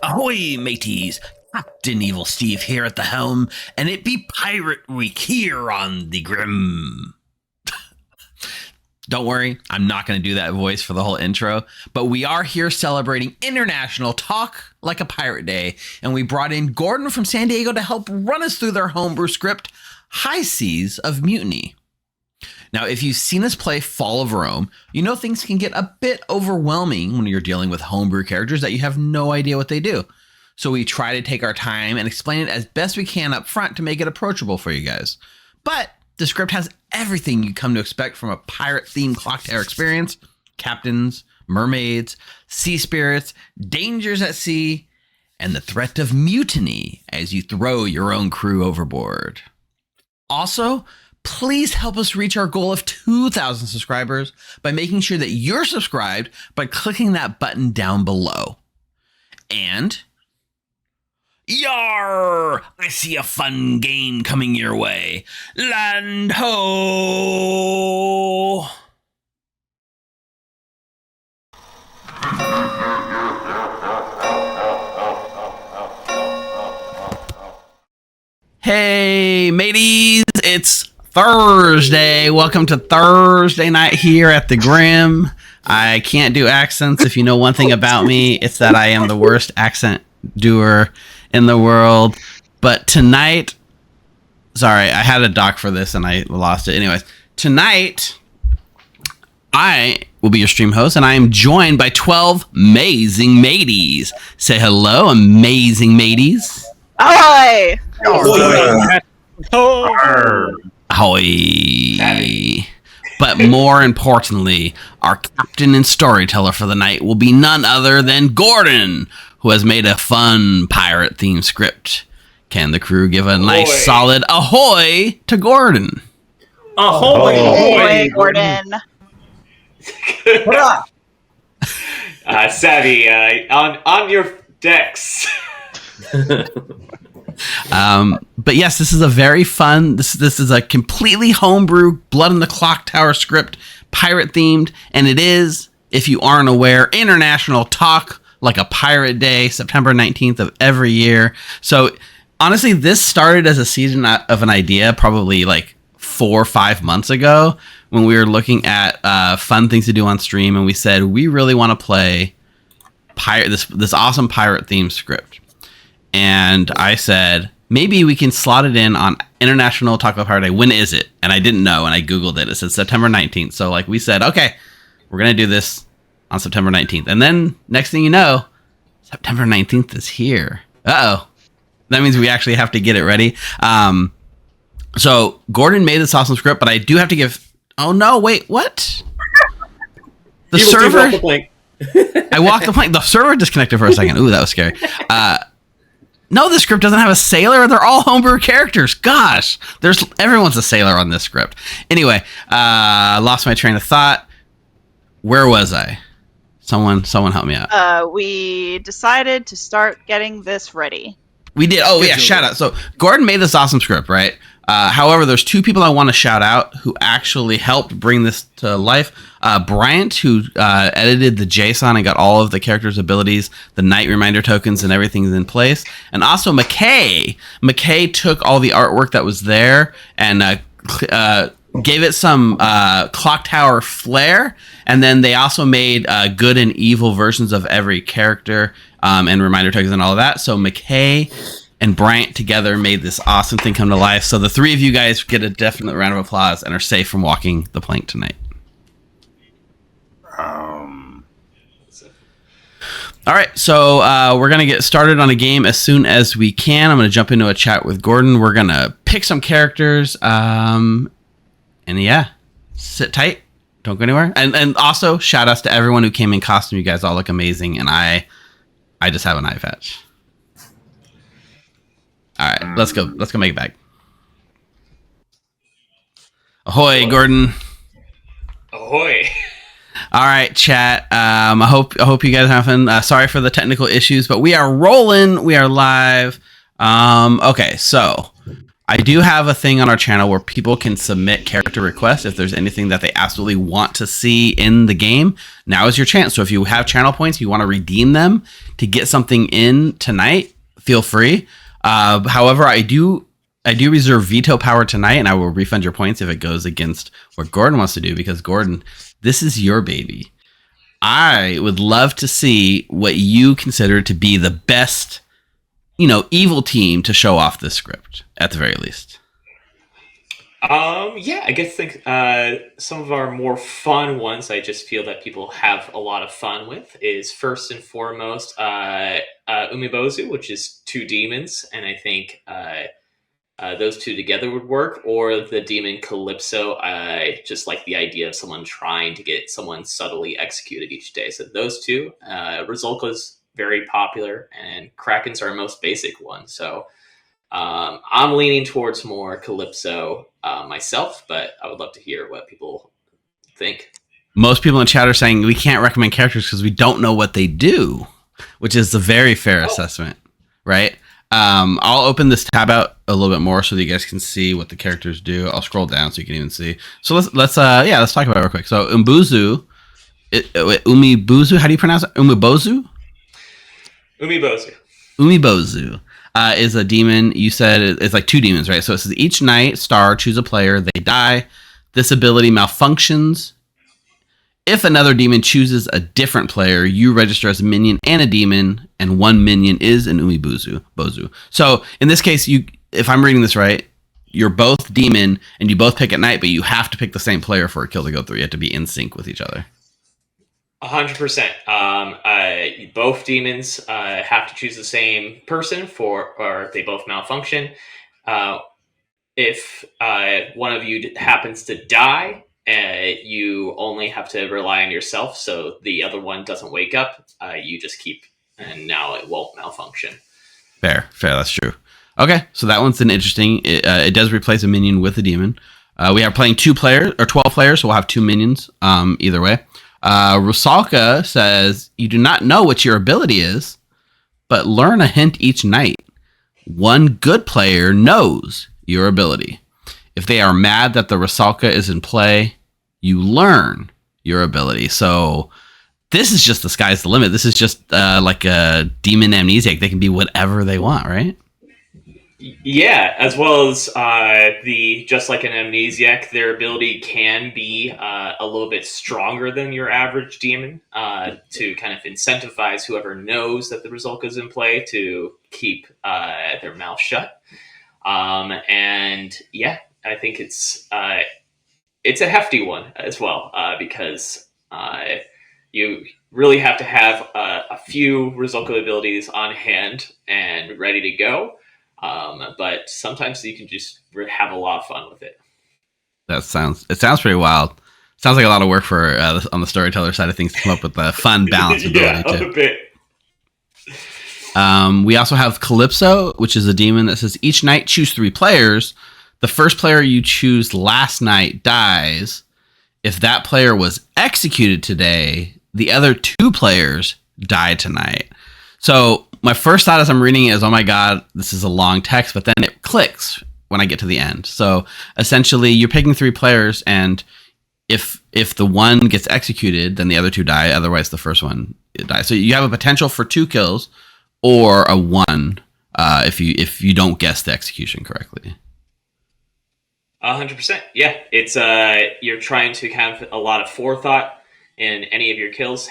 Ahoy, mateys! Captain Evil Steve here at the helm, and it be Pirate Week here on the Grim. Don't worry, I'm not going to do that voice for the whole intro, but we are here celebrating International Talk Like a Pirate Day, and we brought in Gordon from San Diego to help run us through their homebrew script, High Seas of Mutiny. Now, if you've seen us play Fall of Rome, you know things can get a bit overwhelming when you're dealing with homebrew characters that you have no idea what they do. So we try to take our time and explain it as best we can up front to make it approachable for you guys. But the script has everything you come to expect from a pirate-themed Clocktower experience: captains, mermaids, sea spirits, dangers at sea, and the threat of mutiny as you throw your own crew overboard. Also, please help us reach our goal of 2,000 subscribers by making sure that you're subscribed by clicking that button down below. And, yar! I see a fun game coming your way. Land ho! Hey, mateys! It's Thursday. Welcome to Thursday night here at the Grim. I can't do accents. If you know one thing about me, it's that I am the worst accent doer in the world. But tonight, sorry, I had a doc for this and I lost it. Anyways, tonight I will be your stream host, and I am joined by 12 amazing mateys. Say hello, amazing mateys. Ahoy! Ahoy! But more importantly, our captain and storyteller for the night will be none other than Gordon, who has made a fun pirate-themed script. Can the crew give a nice solid ahoy to Gordon? Ahoy! Ahoy, Gordon! Savvy, on your decks. But yes, this is a very fun, this is a completely homebrew Blood in the Clocktower script, pirate themed, and it is, if you aren't aware, International Talk Like a Pirate Day, September 19th of every year. So honestly, this started as a season of an idea probably like 4 or 5 months ago when we were looking at fun things to do on stream, and we said we really want to play this awesome pirate themed script. And I said, maybe we can slot it in on International Talk Like a Pirate Day. When is it? And I didn't know, and I Googled it. It said September 19th. So like we said, okay, we're going to do this on September 19th. And then next thing you know, September 19th is here. Uh-oh. That means we actually have to get it ready. So Gordon made this awesome script, but I do have to give... Oh, no, wait, what? The server... I walked the plank. The server disconnected for a second. Ooh, that was scary. No, this script doesn't have a sailor. They're all homebrew characters. Gosh, everyone's a sailor on this script. Anyway, lost my train of thought. Where was I? Someone help me out. We decided to start getting this ready. We did. Oh, yeah, shout out. So Gordon made this awesome script, right? However, there's 2 people I want to shout out who actually helped bring this to life. Bryant, who edited the JSON and got all of the characters' abilities, the night reminder tokens, and everything's in place. And also McKay. McKay took all the artwork that was there and gave it some Clocktower flair. And then they also made good and evil versions of every character and reminder tokens and all of that. So McKay and Bryant together made this awesome thing come to life. So the 3 of you guys get a definite round of applause and are safe from walking the plank tonight. All right, so we're going to get started on a game as soon as we can. I'm going to jump into a chat with Gordon. We're going to pick some characters. And yeah, sit tight. Don't go anywhere. And also, shout outs to everyone who came in costume. You guys all look amazing. And I just have an eye patch. All right, let's go. Let's go make it back. Ahoy, Gordon. Ahoy. All right, chat. I hope you guys are having fun. Sorry for the technical issues, but we are rolling. We are live. Okay, so I do have a thing on our channel where people can submit character requests if there's anything that they absolutely want to see in the game. Now is your chance. So if you have channel points, you want to redeem them to get something in tonight, feel free. However, I do reserve veto power tonight, and I will refund your points if it goes against what Gordon wants to do, because Gordon, this is your baby. I would love to see what you consider to be the best, evil team to show off this script, at the very least. Yeah, I guess some of our more fun ones I just feel that people have a lot of fun with is first and foremost Umibozu, which is 2 demons, and I think those 2 together would work, or the demon Calypso. I just like the idea of someone trying to get someone subtly executed each day. So those 2. Rizulka's very popular, and Kraken's our most basic one. So I'm leaning towards more Calypso myself, but I would love to hear what people think. Most people in chat are saying we can't recommend characters because we don't know what they do, which is a very fair assessment, right? I'll open this tab out a little bit more so that you guys can see what the characters do. I'll scroll down so you can even see. So let's talk about it real quick. So Umibozu, how do you pronounce it? Umibozu is a demon. You said it's like 2 demons, right? So it says each night, star, choose a player, they die. This ability malfunctions. If another demon chooses a different player, you register as a minion and a demon, and 1 minion is an Umibozu. So in this case, if I'm reading this right, you're both demon and you both pick at night, but you have to pick the same player for a kill to go through. You have to be in sync with each other. 100%. Both demons have to choose the same person or they both malfunction. If one of you happens to die, you only have to rely on yourself, so the other one doesn't wake up. You just keep, and now it won't malfunction. Fair, that's true. Okay, so that one's an interesting. It does replace a minion with a demon. We are playing 2 players or 12 players, so we'll have 2 minions. Either way, Rusalka says you do not know what your ability is, but learn a hint each night. 1 good player knows your ability. If they are mad that the Rusalka is in play, you learn your ability. So this is just the sky's the limit. This is just like a demon amnesiac. They can be whatever they want, right? Yeah, as well as just like an amnesiac, their ability can be a little bit stronger than your average demon to kind of incentivize whoever knows that the Rusalka is in play to keep their mouth shut. And yeah, I think it's a hefty one as well, because you really have to have a few Rusalka abilities on hand and ready to go. But sometimes you can just have a lot of fun with it. It sounds pretty wild. Sounds like a lot of work for on the storyteller side of things to come up with a fun balance ability too. A bit. We also have Calypso, which is a demon that says each night choose 3 players. The first player you choose last night dies. If that player was executed today, the other 2 players die tonight. So my first thought as I'm reading it is, oh my God, this is a long text, but then it clicks when I get to the end. So essentially you're picking 3 players, and if the one gets executed, then the other 2 die. Otherwise the first one dies. So you have a potential for 2 kills or a 1 if you don't guess the execution correctly. 100%. Yeah, it's you're trying to have a lot of forethought in any of your kills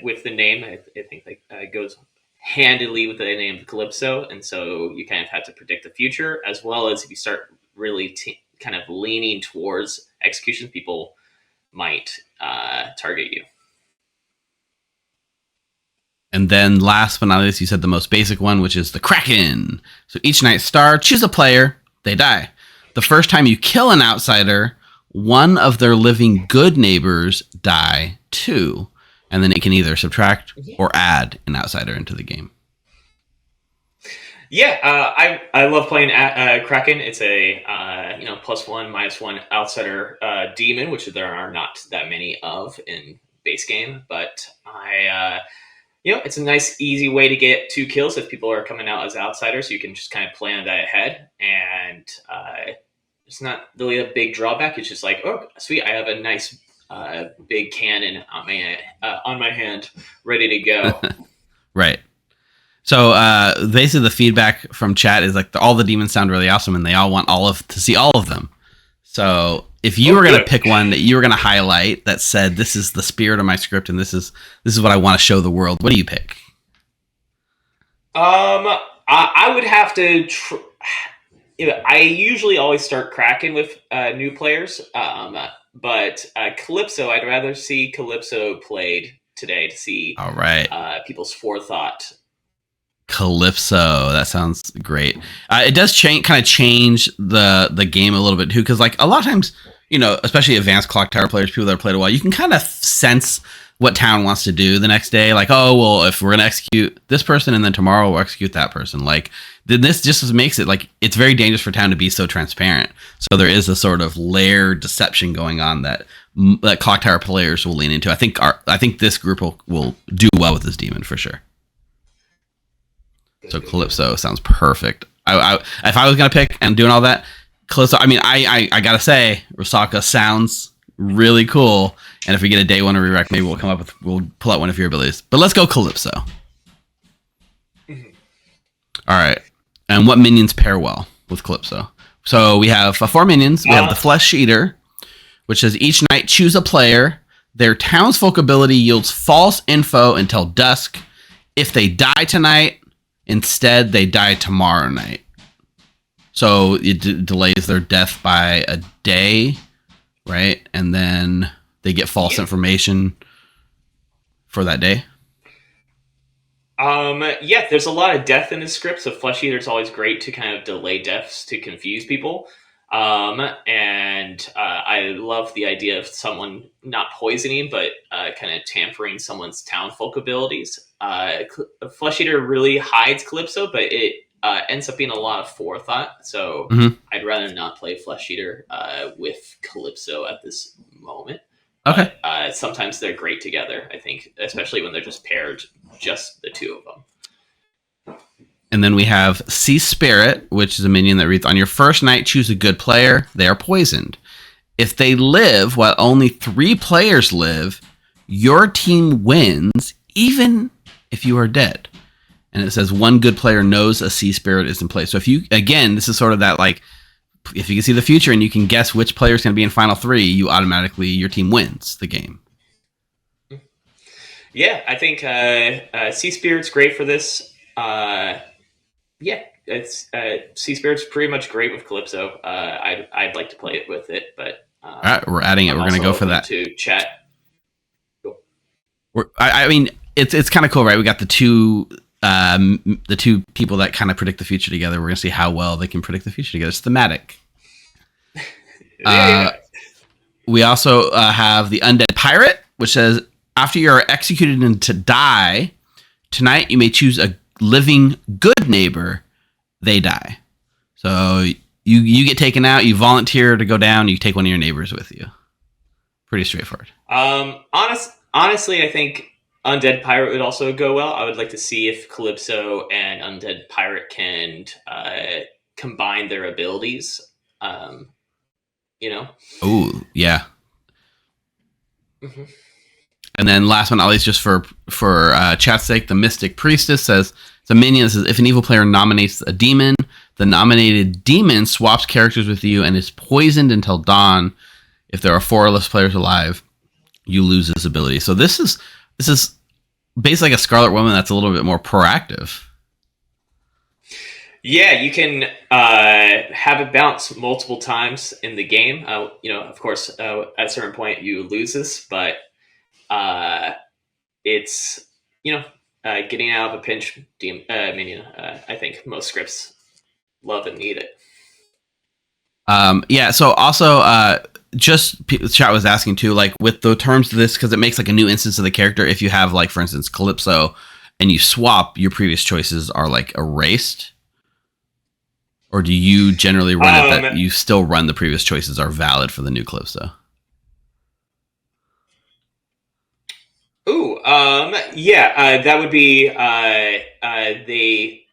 with the name. I think that goes handily with the name Calypso, and so you kind of have to predict the future, as well as if you start really kind of leaning towards execution, people might target you. And then last but not least, you said the most basic one, which is the Kraken. So each night star, choose a player, they die. The first time you kill an outsider, one of their living good neighbors die too. And then it can either subtract or add an outsider into the game. Yeah, I love playing Kraken. It's a +1, -1 outsider demon, which there are not that many of in base game. But it's a nice, easy way to get 2 kills if people are coming out as outsiders. You can just kind of plan that ahead, and it's not really a big drawback. It's just like, oh, sweet, I have a nice big cannon on my hand, ready to go. Right. So basically, the feedback from chat is like all the demons sound really awesome, and they all want to see all of them. So if you were going to pick one that you were going to highlight that said, this is the spirit of my script and this is what I want to show the world, what do you pick? I would have to I usually always start cracking with new players, but Calypso, I'd rather see Calypso played today to see all right. People's forethought. Calypso, that sounds great. It does kind of change the game a little bit too, because like a lot of times, especially advanced Clocktower players, people that have played a while, you can kind of sense what town wants to do the next day. Like, oh well, if we're gonna execute this person and then tomorrow we'll execute that person. Like, then this just makes it like it's very dangerous for town to be so transparent. So there is a sort of layered deception going on that Clocktower players will lean into. I think this group will do well with this demon for sure. So Calypso sounds perfect. If I was gonna pick and doing all that, Calypso. I mean, I gotta say, Rusaka sounds really cool. And if we get a day 1 re-rec, maybe we'll pull out one of your abilities. But let's go Calypso. Mm-hmm. All right. And what minions pair well with Calypso? So we have 4 minions. We have the Flesh Eater, which says each night choose a player. Their townsfolk ability yields false info until dusk. If they die tonight, instead they die tomorrow night. So it delays their death by a day, right? And then they get false information for that day. Yeah, there's a lot of death in this script, so Flesh Eater is always great to kind of delay deaths to confuse people. And I love the idea of someone not poisoning, but kind of tampering someone's townfolk abilities. Flesh Eater really hides Calypso, but it ends up being a lot of forethought. So I'd rather not play Flesh Eater with Calypso at this moment. Okay. But, sometimes they're great together, I think, especially when they're just paired, just the 2 of them. And then we have Sea Spirit, which is a minion that reads, on your first night, choose a good player. They are poisoned. If they live while only 3 players live, your team wins, even if you are dead. And it says 1 good player knows a Sea Spirit is in place. So this is sort of that, like, if you can see the future and you can guess which player is going to be in final 3, your team wins the game. Yeah, I think Sea Spirit's great for this. It's Sea Spirit's pretty much great with Calypso. I'd like to play it with it, but all right, we're adding it. We're going to go for that. To chat. Cool. I mean, it's kind of cool, right? We got the two people that kind of predict the future together. We're going to see how well they can predict the future together. It's thematic. We also have the Undead Pirate, which says, after you are executed and to die, tonight you may choose a living good neighbor. They die. So you get taken out, you volunteer to go down, you take one of your neighbors with you. Pretty straightforward. Honestly, I think Undead Pirate would also go well. I would like to see if Calypso and Undead Pirate can combine their abilities. Oh, yeah. Mm-hmm. And then last but not least, just for chat's sake, the Mystic Priestess says, it's a minion that says, if an evil player nominates a demon, the nominated demon swaps characters with you and is poisoned until dawn. If there are 4 or less players alive, you lose this ability. So this is basically like a Scarlet Woman that's a little bit more proactive. Yeah, you can have it bounce multiple times in the game. Of course, at a certain point you lose this, but it's getting out of a pinch minion. I think most scripts love and need it. Yeah. So also, just chat was asking too, like with the terms of this, because it makes like a new instance of the character. If you have like, for instance, Calypso, and you swap, your previous choices are like erased. Or do you generally run it that you still run the previous choices are valid for the new Calypso? Ooh, Yeah, that would be they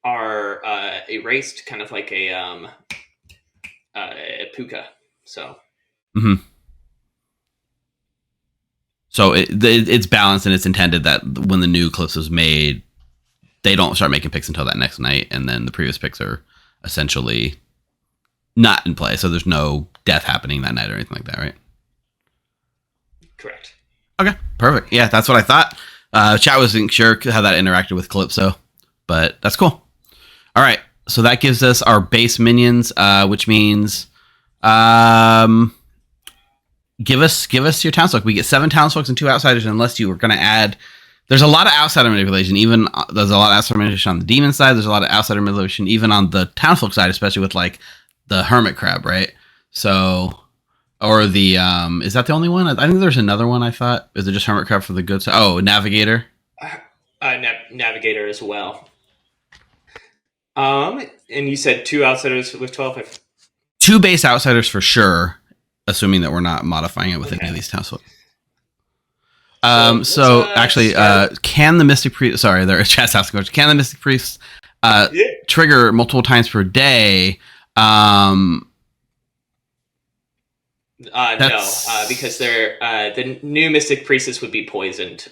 are erased, kind of like a puka. So Mm-hmm. So it's balanced, and it's intended that when the new clips was made, they don't start making picks until that next night, and then the previous picks are essentially not in play. So there's no death happening that night or anything like that, right? correct. Okay, perfect. Yeah, that's what I thought. Chat wasn't sure how that interacted with Calypso, but that's cool. All right, so that gives us our base minions, which means give us your townsfolk. We get 7 townsfolk and 2 outsiders, unless you were going to add. There's a lot of outsider manipulation. Even there's a lot of outsider manipulation on the demon side. There's a lot of outsider manipulation even on the townsfolk side, especially with like the hermit crab, right? So, or the is that the only one? I think there's another one. I thought, is it just hermit crab for the good side? Oh, navigator. Navigator as well. And you said 2 outsiders with 12. 2 base outsiders for sure, assuming that we're not modifying it with any of these townsfolk. Actually, can the Mystic Priest... Sorry, there is chat's asking question. Can the Mystic Priest trigger multiple times per day? No, because they're the new Mystic Priestess would be poisoned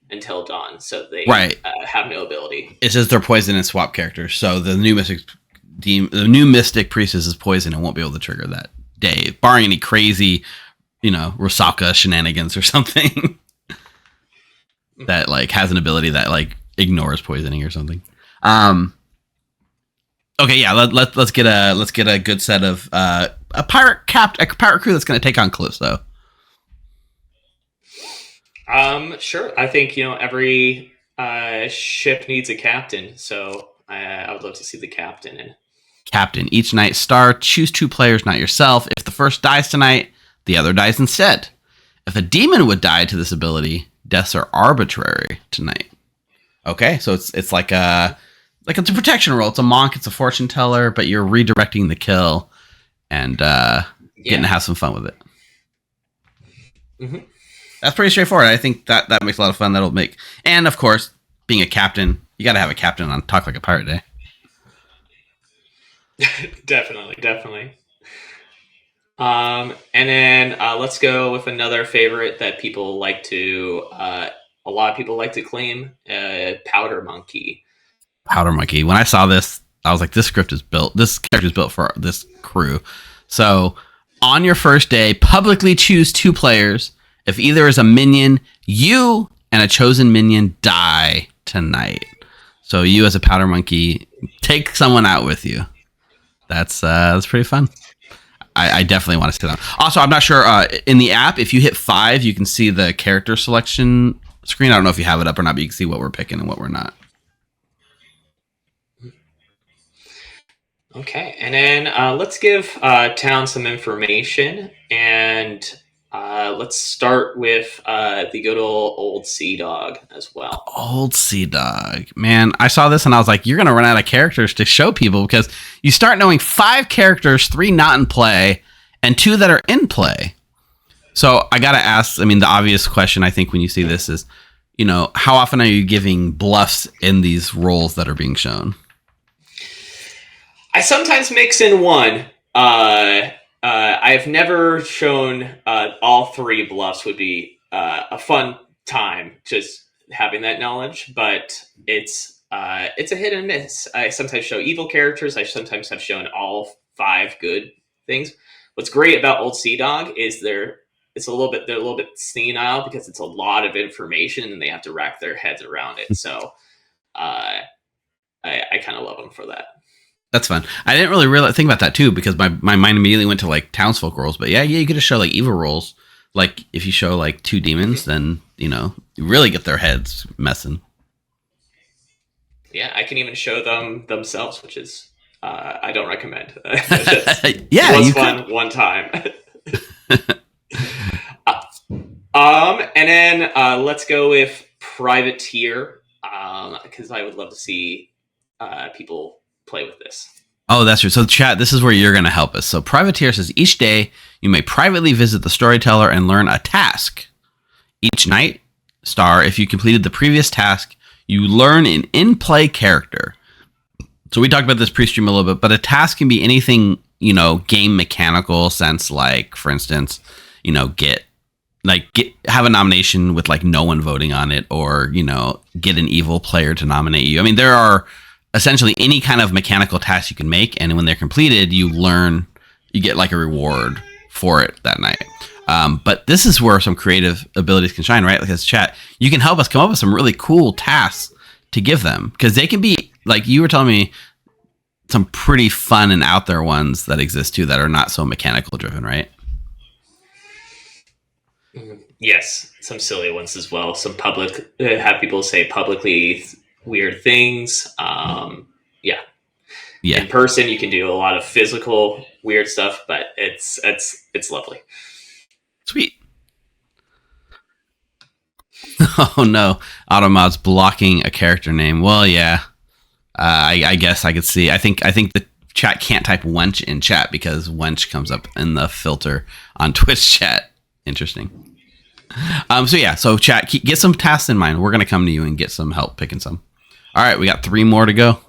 until dawn, so they have no ability. It says they're poison and swap characters, so the new Mystic Priestess is poison and won't be able to trigger that day, barring any crazy, Rosaka shenanigans or something that like has an ability that like ignores poisoning or something. Okay, yeah, let's get a good set of a pirate crew that's going to take on Calypso. Sure. I think every ship needs a captain, so I would love to see the captain in. Captain, each night star, choose 2 players, not yourself. If the first dies tonight, the other dies instead. If a demon would die to this ability, deaths are arbitrary tonight. Okay, so it's like it's a protection roll. It's a monk, it's a fortune teller, but you're redirecting the kill and getting to have some fun with it. Mm-hmm. That's pretty straightforward. I think that makes a lot of fun. That'll make, and of course, being a captain, you got to have a captain on Talk Like a Pirate Day. Definitely. And then let's go with another favorite that people like to, a lot of people like to claim, Powder Monkey. Powder Monkey. When I saw this, I was like, this character is built for this crew. So on your first day, publicly choose 2 players. If either is a minion, you and a chosen minion die tonight. So you as a Powder Monkey, take someone out with you. That's pretty fun. I definitely want to see that. Also, I'm not sure, in the app, if you hit 5, you can see the character selection screen. I don't know if you have it up or not, but you can see what we're picking and what we're not. Okay, and then let's give Town some information, and let's start with the good old Sea Dog as well. Old Sea Dog. Man, I saw this and I was like, you're going to run out of characters to show people, because you start knowing 5 characters, 3 not in play, and 2 that are in play. So I got to ask, the obvious question I think when you see this is, how often are you giving bluffs in these roles that are being shown? I sometimes mix in one. I've never shown all 3 bluffs. Would be a fun time just having that knowledge, but it's a hit and miss. I sometimes show evil characters. I sometimes have shown all 5 good things. What's great about Old Sea Dog is they're a little bit senile, because it's a lot of information and they have to rack their heads around it. So I kind of love them for that. That's fun. I didn't really think about that too, because my mind immediately went to like townsfolk roles. But yeah, you could just show like evil roles. Like if you show like 2 demons, then you really get their heads messing. Yeah, I can even show them themselves, which is I don't recommend. Yeah, it was fun one time. And then let's go with Privateer, because I would love to see people play with this. Oh, that's true. So chat, this is where you're going to help us. So Privateer says, each day you may privately visit the storyteller and learn a task. Each night star. If you completed the previous task, you learn an in-play character. So we talked about this pre-stream a little bit, but a task can be anything, game mechanical sense, like, for instance, have a nomination with like no one voting on it, or, get an evil player to nominate you. I mean, there are essentially any kind of mechanical task you can make, and when they're completed, you get like a reward for it that night. But this is where some creative abilities can shine, right? Like as chat, you can help us come up with some really cool tasks to give them, because they can be, like you were telling me, some pretty fun and out there ones that exist too that are not so mechanical driven, right? Yes, some silly ones as well. Some public, have people say publicly weird things. Yeah. In person, you can do a lot of physical weird stuff, but it's lovely. Sweet. Oh no, Automod's blocking a character name. Well, yeah. I guess I could see. I think the chat can't type wench in chat because wench comes up in the filter on Twitch chat. Interesting. So chat, get some tasks in mind. We're gonna come to you and get some help picking some. All right, we got 3 more to go.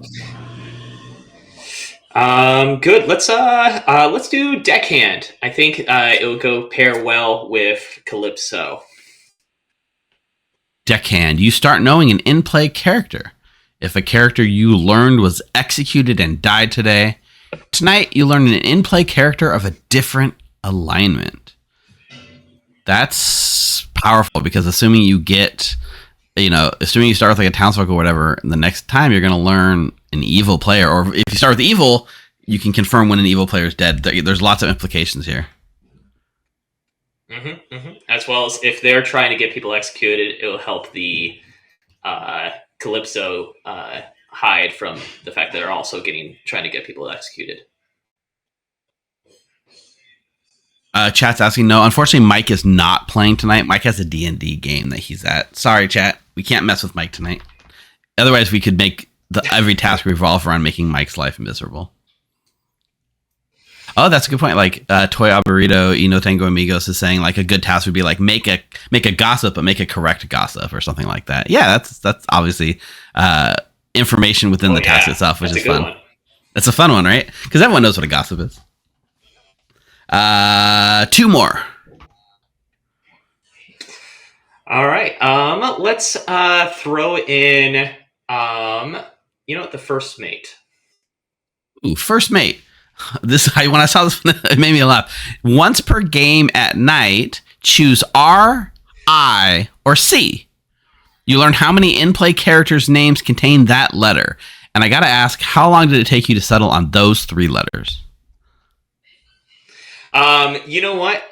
Good. Let's do Deckhand. I think it will go pair well with Calypso. Deckhand. You start knowing an in-play character. If a character you learned was executed and died today, tonight you learn an in-play character of a different alignment. That's powerful, because assuming you start with like a townsfolk or whatever, and the next time you're going to learn an evil player, or if you start with evil, you can confirm when an evil player is dead. There's lots of implications here. As well as if they're trying to get people executed, it will help the Calypso hide from the fact that they're also trying to get people executed. Chat's asking, no, unfortunately Mike is not playing tonight. Mike has a D&D game that he's at. Sorry, chat. We can't mess with Mike tonight. Otherwise, we could make every task revolve around making Mike's life miserable. Oh, that's a good point. Like Toy Aburrito, Ino Tango Amigos is saying, like, a good task would be like make a gossip, but make a correct gossip or something like that. Yeah, that's obviously information within the task itself, which is fun. One. That's a fun one, right? Because everyone knows what a gossip is. 2 more. All right. Let's throw in the first mate. Ooh, first mate. When I saw this, it made me laugh. Once per game at night, choose R, I, or C. You learn how many in-play characters' names contain that letter. And I gotta ask, how long did it take you to settle on those 3 letters? You know what?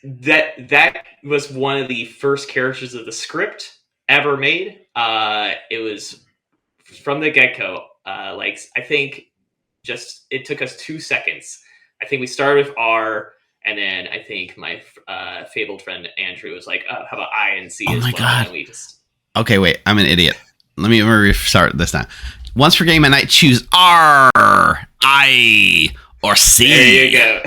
That was one of the first characters of the script ever made. It was from the get-go. I think it took us 2 seconds. I think we started with R, and then I think my fabled friend Andrew was like, "Oh, how about I and C?" Oh my god! And we just... Okay, wait. I'm an idiot. Let me restart this now. Once per game at night, choose R, I, or C. There you go.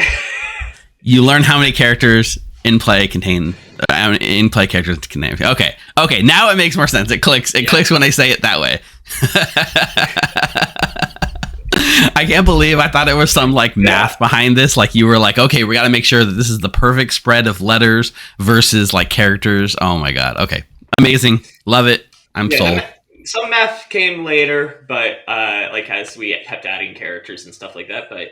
You learn how many characters in play contain. Characters can name. Okay. Now it makes more sense. It clicks. It clicks when I say it that way. I can't believe I thought it was some math behind this. Like you were like, okay, we got to make sure that this is the perfect spread of letters versus characters. Oh my god. Okay, amazing. Love it. I'm sold. Some math came later, but as we kept adding characters and stuff like that. But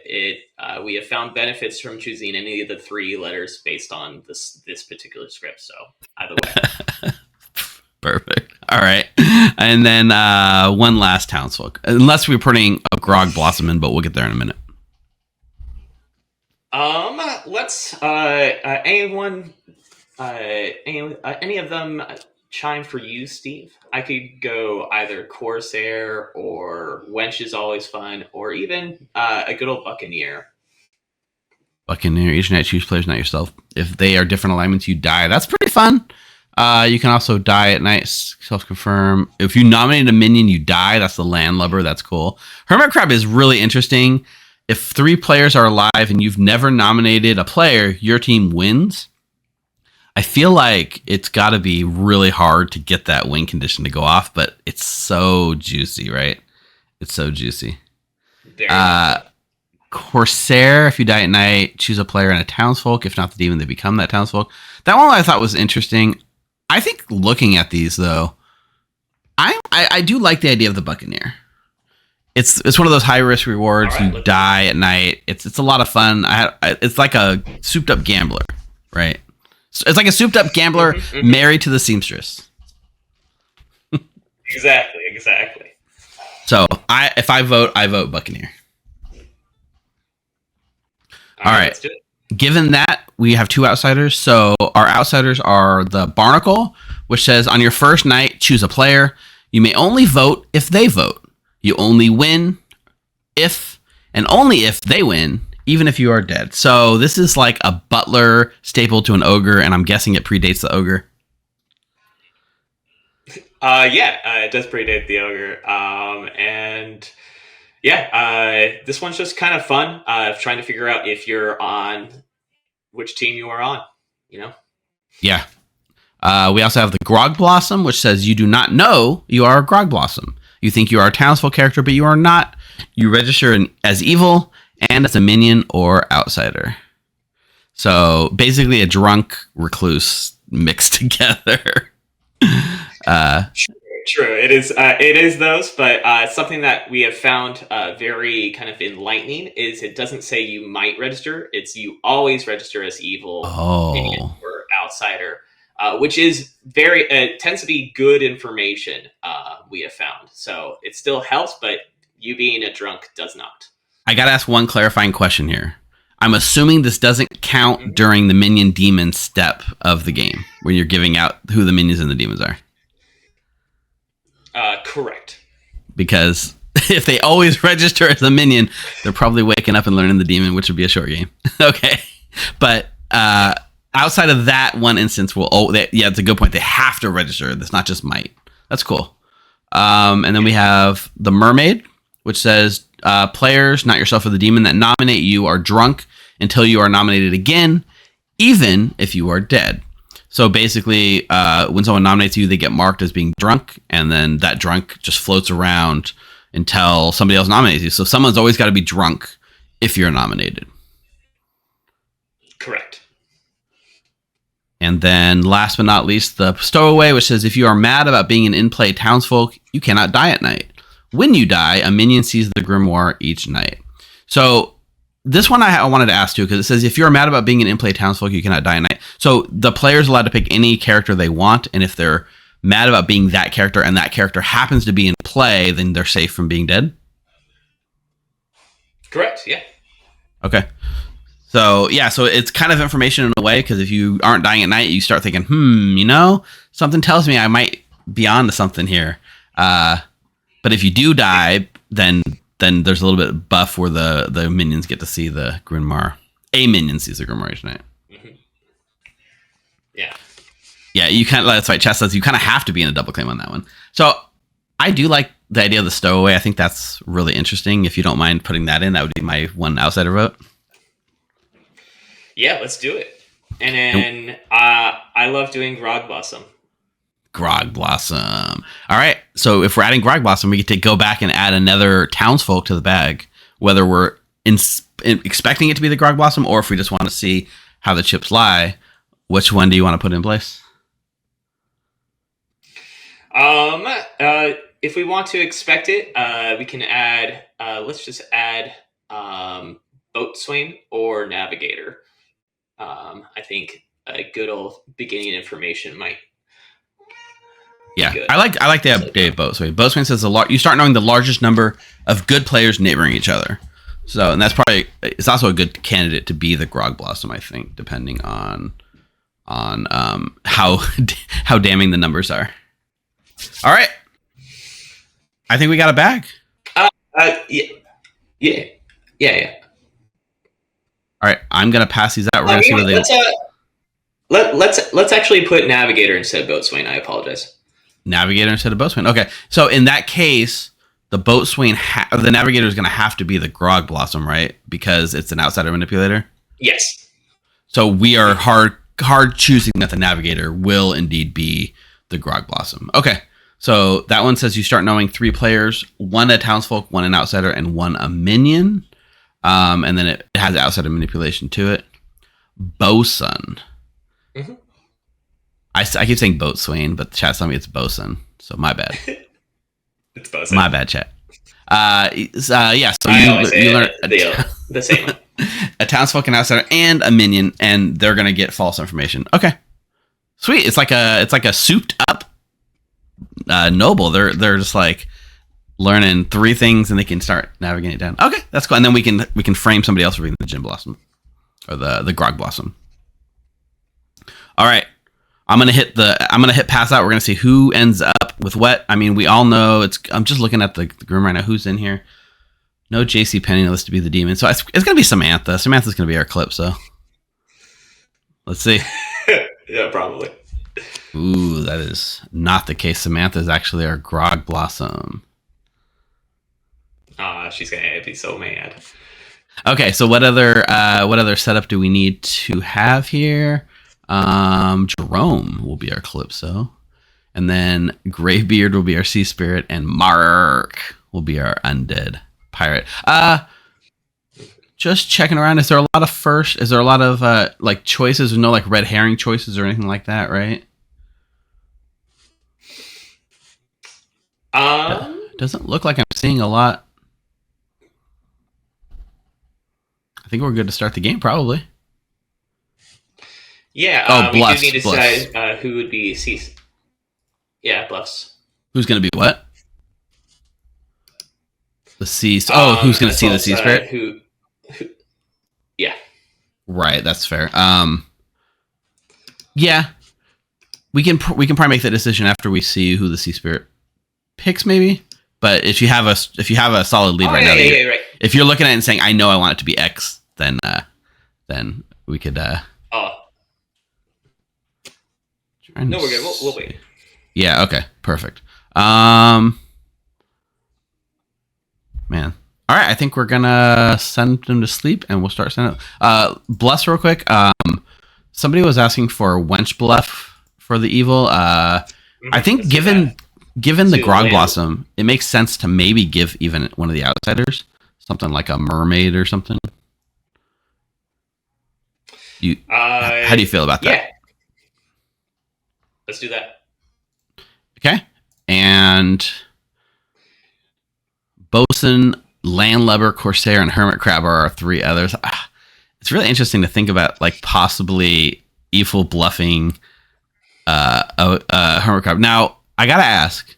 we have found benefits from choosing any of the 3 letters based on this particular script. So either way. Perfect. All right. And then one last townsfolk. Unless we're putting a Grog Blossom in, but we'll get there in a minute. Let's any of them chime for you, Steve? I could go either Corsair or Wench is always fun, or even a good old Buccaneer. Buccaneer, each night choose players, not yourself. If they are different alignments, you die. That's pretty fun. You can also die at night, self-confirm. If you nominate a minion, you die. That's the landlubber. That's cool. Hermit Crab is really interesting. If 3 players are alive and you've never nominated a player, your team wins. I feel like it's got to be really hard to get that win condition to go off, but it's so juicy, right? It's so juicy. Very much so. Corsair, if you die at night, choose a player and a townsfolk. If not the demon, they become that townsfolk. That one I thought was interesting. I think looking at these, though, I do like the idea of the Buccaneer. It's one of those high risk rewards. Right, you die at night. It's a lot of fun. It's like a souped up gambler, right? It's like a souped up gambler married to the seamstress. Exactly. So if I vote Buccaneer. All right. Let's do it. Given that, we have two outsiders. So our outsiders are the Barnacle, which says on your first night, choose a player. You may only vote if they vote. You only win if and only if they win, even if you are dead. So this is like a butler staple to an ogre, and I'm guessing it predates the ogre. It does predate the ogre. This one's just kind of fun. Trying to figure out if you're on which team you are on, you know? Yeah. We also have the Grog Blossom, which says you do not know you are a Grog Blossom. You think you are a townsfolk character, but you are not. You register as evil and as a minion or outsider. So basically a drunk recluse mixed together. True. It is those, but something that we have found very kind of enlightening is it doesn't say you might register. It's you always register as evil minion or outsider. Which is tends to be good information, we have found. So it still helps, but you being a drunk does not. I got to ask one clarifying question here. I'm assuming this doesn't count during the minion demon step of the game, when you're giving out who the minions and the demons are. Correct. Because if they always register as a minion, they're probably waking up and learning the demon, which would be a short game. Okay. But, outside of that one instance, it's a good point. They have to register. That's not just might. That's cool. And then we have the Mermaid, which says players, not yourself or the demon, that nominate you are drunk until you are nominated again, even if you are dead. So basically, when someone nominates you, they get marked as being drunk, and then that drunk just floats around until somebody else nominates you. So someone's always got to be drunk if you're nominated. Correct. And then last but not least, the Stowaway, which says if you are mad about being an in-play townsfolk, you cannot die at night. When you die, a minion sees the Grimoire each night. So this one I wanted to ask too, because it says if you're mad about being an in-play townsfolk, you cannot die at night. So the player's allowed to pick any character they want, and if they're mad about being that character and that character happens to be in play, then they're safe from being dead? Correct, yeah. Okay. So it's kind of information in a way, because if you aren't dying at night, you start thinking, something tells me I might be on to something here. But if you do die, then there's a little bit of buff where the minions get to see the Grimoire. A minion sees the Grimoire each night. Mm-hmm. Yeah. Yeah, you kind of, that's right. Chess says you kind of have to be in a double claim on that one. So I do like the idea of the Stowaway. I think that's really interesting. If you don't mind putting that in, that would be my one outsider vote. Yeah, let's do it. And then I love doing Grog Blossom. Grog Blossom. All right. So if we're adding Grog Blossom, we get to go back and add another townsfolk to the bag, whether we're expecting it to be the Grog Blossom or if we just want to see how the chips lie. Which one do you want to put in place? If we want to expect it, we can add. Let's just add Boatswain or Navigator. I think a good old beginning information might. Yeah, I like the updated Boatswain. Boatswain says you start knowing the largest number of good players neighboring each other. So, and that's it's also a good candidate to be the Grog Blossom, I think, depending on how damning the numbers are. All right, I think we got a bag. Yeah. All right, I'm gonna pass these out. We're gonna see where they. Let's actually put Navigator instead of Boatswain. I apologize. Navigator instead of Boatswain. Okay, so in that case, the Boatswain, the Navigator is gonna have to be the Grog Blossom, right? Because it's an outsider manipulator. Yes. So we are hard hard choosing that the navigator will indeed be the Grog Blossom. Okay, so that one says you start knowing 3 players, 1 a townsfolk, 1 an outsider, and 1 a minion. And then it has outsider manipulation to it. Bosun. Mm-hmm. I keep saying boatswain, but the chat's telling me it's bosun. So my bad. It's bosun. My bad, chat. Yeah. So you learn the same. A townsfolk, an outsider, and a minion, and they're gonna get false information. Okay, sweet. It's like a souped up noble. They're just like learning 3 things, and they can start navigating it down. Okay, that's cool. And then we can frame somebody else for being the Gin Blossom or the Grog Blossom. All right. I'm gonna hit pass out. We're gonna see who ends up with what. I mean, we all know I'm just looking at the Grim right now. Who's in here? No JC Penniless to be the demon. So it's gonna be Samantha. Samantha's gonna be our clip. So let's see. Yeah, probably. Ooh, that is not the case. Samantha is actually our Grog Blossom. She's gonna be so mad. Okay, so what other setup do we need to have here? Jerome will be our Calypso, and then Greybeard will be our Sea Spirit, and Mark will be our Undead Pirate. Just checking around. Is there a lot of like choices? No, like red herring choices or anything like that, right? Doesn't look like I'm seeing a lot. I think we're good to start the game, probably. Yeah. Bluffs. We do need to decide who would be Sea. Yeah, Bluffs. Who's going to be what? The Sea. Who's going to see the Sea Spirit? Who? Yeah. Right. That's fair. Yeah. We can probably make that decision after we see who the Sea Spirit picks, maybe. But if you have a solid lead right now, right. If you're looking at it and saying I know I want it to be X, then we could. No, we're good. We'll wait. Yeah. Okay. Perfect. Man. All right. I think we're gonna send them to sleep, and we'll start sending. Bless real quick. Somebody was asking for Wench Bluff for the evil. I think given the Grog Blossom, it makes sense to maybe give even one of the outsiders something like a mermaid or something. How do you feel about that? Yeah. Let's do that. Okay. And Bosun, Landlubber, Corsair, and Hermit Crab are our 3 others. It's really interesting to think about, like, possibly evil bluffing Hermit Crab. Now, I gotta ask,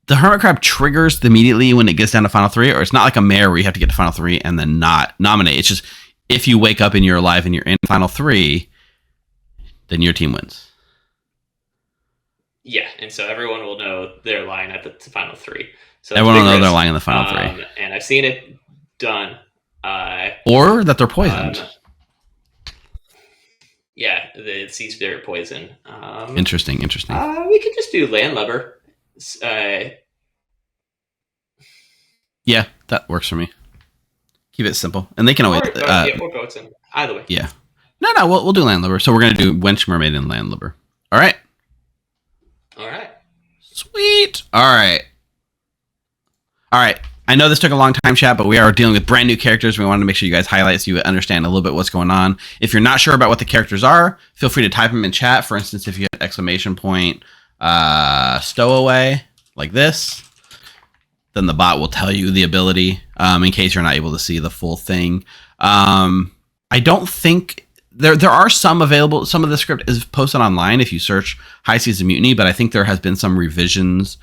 the Hermit Crab triggers immediately when it gets down to final 3, or it's not like a mare where you have to get to final 3 and then not nominate. It's just if you wake up and you're alive and you're in final 3, then your team wins. Yeah, and so everyone will know their line at the final 3. So everyone will know their line in the final 3. And I've seen it done. Or that they're poisoned. Yeah, the Sea Spirit poison. Interesting. We could just do Landlubber. Yeah, that works for me. Keep it simple, and they can always. Or Boatswain. Either way. Yeah. No, we'll do Landlubber. So we're gonna do Wench, Mermaid, and Landlubber. All right. Sweet. All right. I know this took a long time, chat, but we are dealing with brand new characters. We wanted to make sure you guys highlight so you understand a little bit what's going on. If you're not sure about what the characters are, feel free to type them in chat. For instance, if you have exclamation point stowaway like this, then the bot will tell you the ability in case you're not able to see the full thing. I don't think there are some available. Some of the script is posted online if you search High Seas of Mutiny, but I think there has been some revisions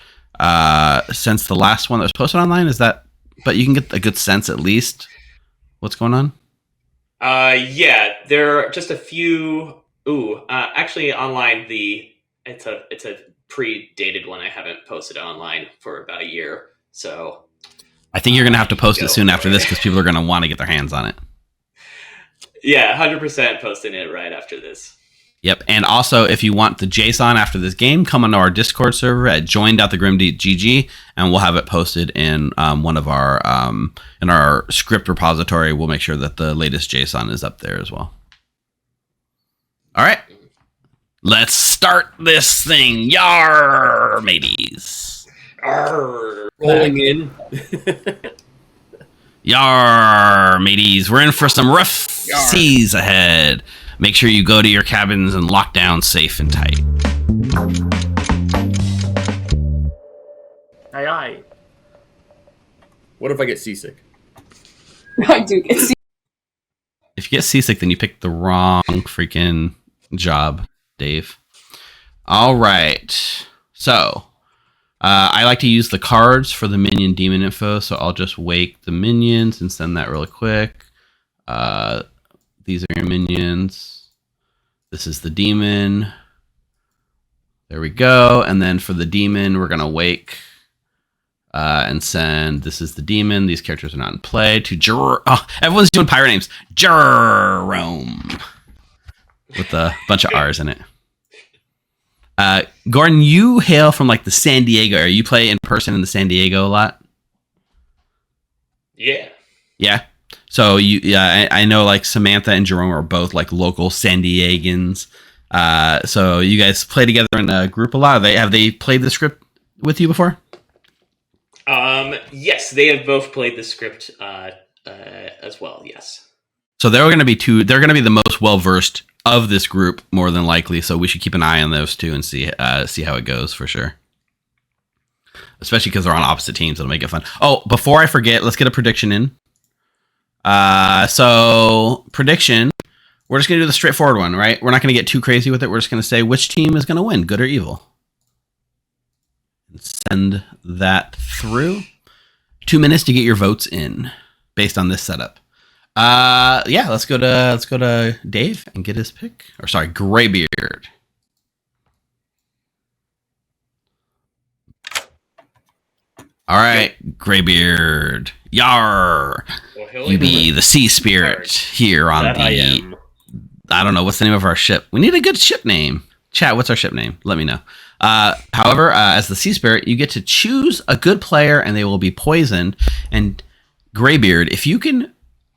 since the last one that was posted online. Is that? But you can get a good sense at least what's going on. Yeah, there are just a few. Actually, online it's a pre-dated one. I haven't posted it online for about a year, so I think you're gonna have to post it soon after this because people are gonna want to get their hands on it. Yeah, 100% posting it right after this. Yep, and also if you want the JSON after this game, come onto our Discord server at join.thegrim.gg, and we'll have it posted in one of our in our script repository. We'll make sure that the latest JSON is up there as well. All right. Let's start this thing. Yar, mateys. Rolling in. Yar, mateys. We're in for some rough seas ahead. Make sure you go to your cabins and lock down safe and tight. Aye, aye. What if I get seasick? I do get seasick. If you get seasick, then you picked the wrong freaking job, Dave. All right. So, I like to use the cards for the minion demon info, so I'll just wake the minions and send that really quick. These are your minions. This is the demon. There we go. And then for the demon, we're going to wake and send, this is the demon. These characters are not in play. To everyone's doing pirate names. Jerome. With a bunch of R's in it. Gordon, you hail from like the San Diego area. You play in person in the San Diego a lot? Yeah. Yeah. So I know like Samantha and Jerome are both like local San Diegans. So you guys play together in a group a lot. Have they played the script with you before? Yes, they have both played the script as well. Yes. So they're going to be the most well versed of this group, more than likely. So we should keep an eye on those two and see how it goes for sure. Especially because they're on opposite teams, it'll make it fun. Oh, before I forget, let's get a prediction in. So prediction, we're just going to do the straightforward one, right? We're not going to get too crazy with it. We're just going to say which team is going to win, good or evil. Send that through. 2 minutes to get your votes in based on this setup. Let's go to Dave and get his pick. Or sorry, Greybeard. All right, Greybeard. Yar. Well, you be the sea spirit here on I don't know, what's the name of our ship? We need a good ship name. Chat, what's our ship name? Let me know. However, as the sea spirit, you get to choose a good player and they will be poisoned. And Greybeard, if you can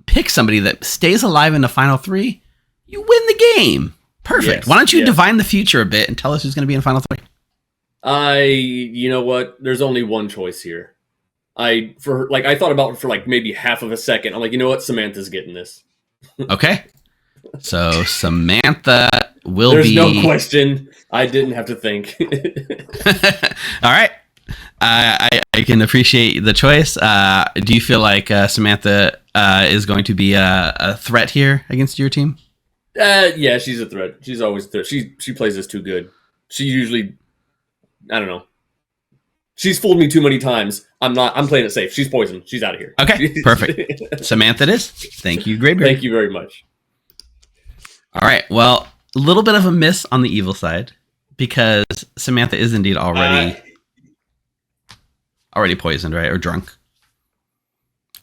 pick somebody that stays alive in the final 3, you win the game. Perfect. Yes, why don't you divine the future a bit and tell us who's going to be in final 3? You know what? There's only one choice here. I thought about it for like maybe half of a second. I'm like, you know what? Samantha's getting this. Okay. So Samantha will There's no question. I didn't have to think. All right. I can appreciate the choice. Do you feel like Samantha is going to be a threat here against your team? Yeah, she's a threat. She's always a threat. She plays this too good. She usually, I don't know. She's fooled me too many times. I'm playing it safe. She's poisoned. She's out of here. Okay, perfect. Samantha it is. Thank you, Greybeard. Thank you very much. All right. Well, a little bit of a miss on the evil side because Samantha is indeed already poisoned, right? Or drunk.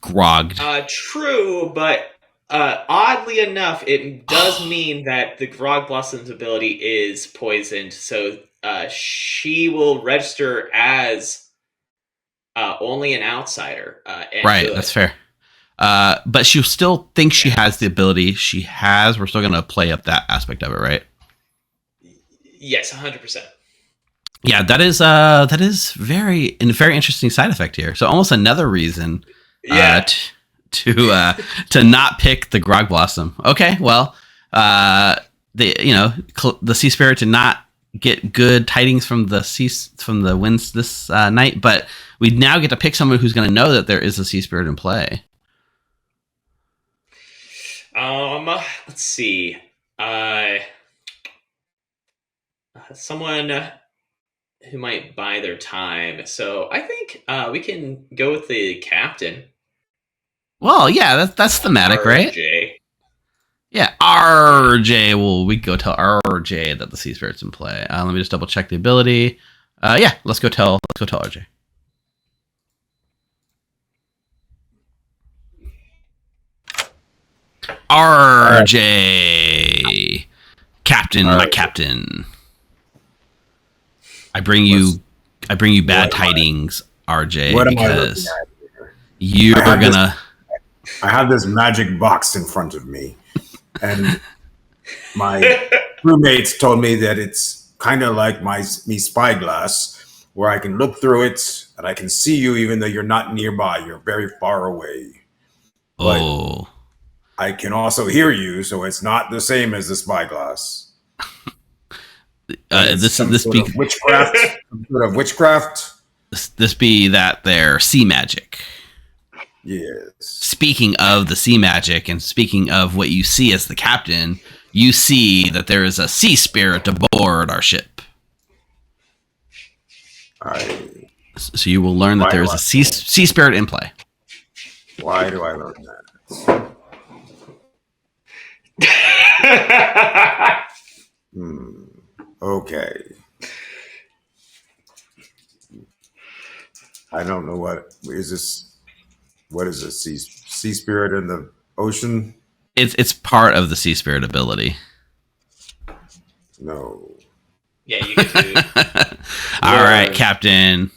Grogged. True, but oddly enough, it does mean that the Grog Blossom's ability is poisoned, so she will register as only an outsider. Right, good. That's fair. But she'll still think she has the ability. We're still going to play up that aspect of it, right? Yes, 100%. Yeah, that is very interesting side effect here. So almost another reason to not pick the Grog Blossom. Okay, well, the Sea Spirit did not get good tidings from the winds this night, but we now get to pick someone who's going to know that there is a Sea Spirit in play. Let's see. Someone who might buy their time. So I think we can go with the captain. Well, yeah, that's thematic, right? Yeah, RJ. Well, we go tell RJ that the Sea Spirit's in play. Let me just double check the ability. Let's go tell RJ. RJ, Captain, my captain. I bring you bad tidings, RJ, because you're gonna. I have this magic box in front of me, and my roommates told me that it's kind of like me spyglass, where I can look through it and I can see you even though you're not nearby. You're very far away. But Oh. I can also hear you, so it's not the same as the spyglass. This sort of witchcraft. Some sort of witchcraft. This be that their sea magic. Yes. Speaking of the sea magic and speaking of what you see as the captain, you see that there is a sea spirit aboard our ship. So you will learn that there is a sea spirit in play. Why do I learn that? Okay. I don't know what is this. What is this sea spirit in the ocean? It's part of the sea spirit ability. No. Yeah, you get to. All right, Captain.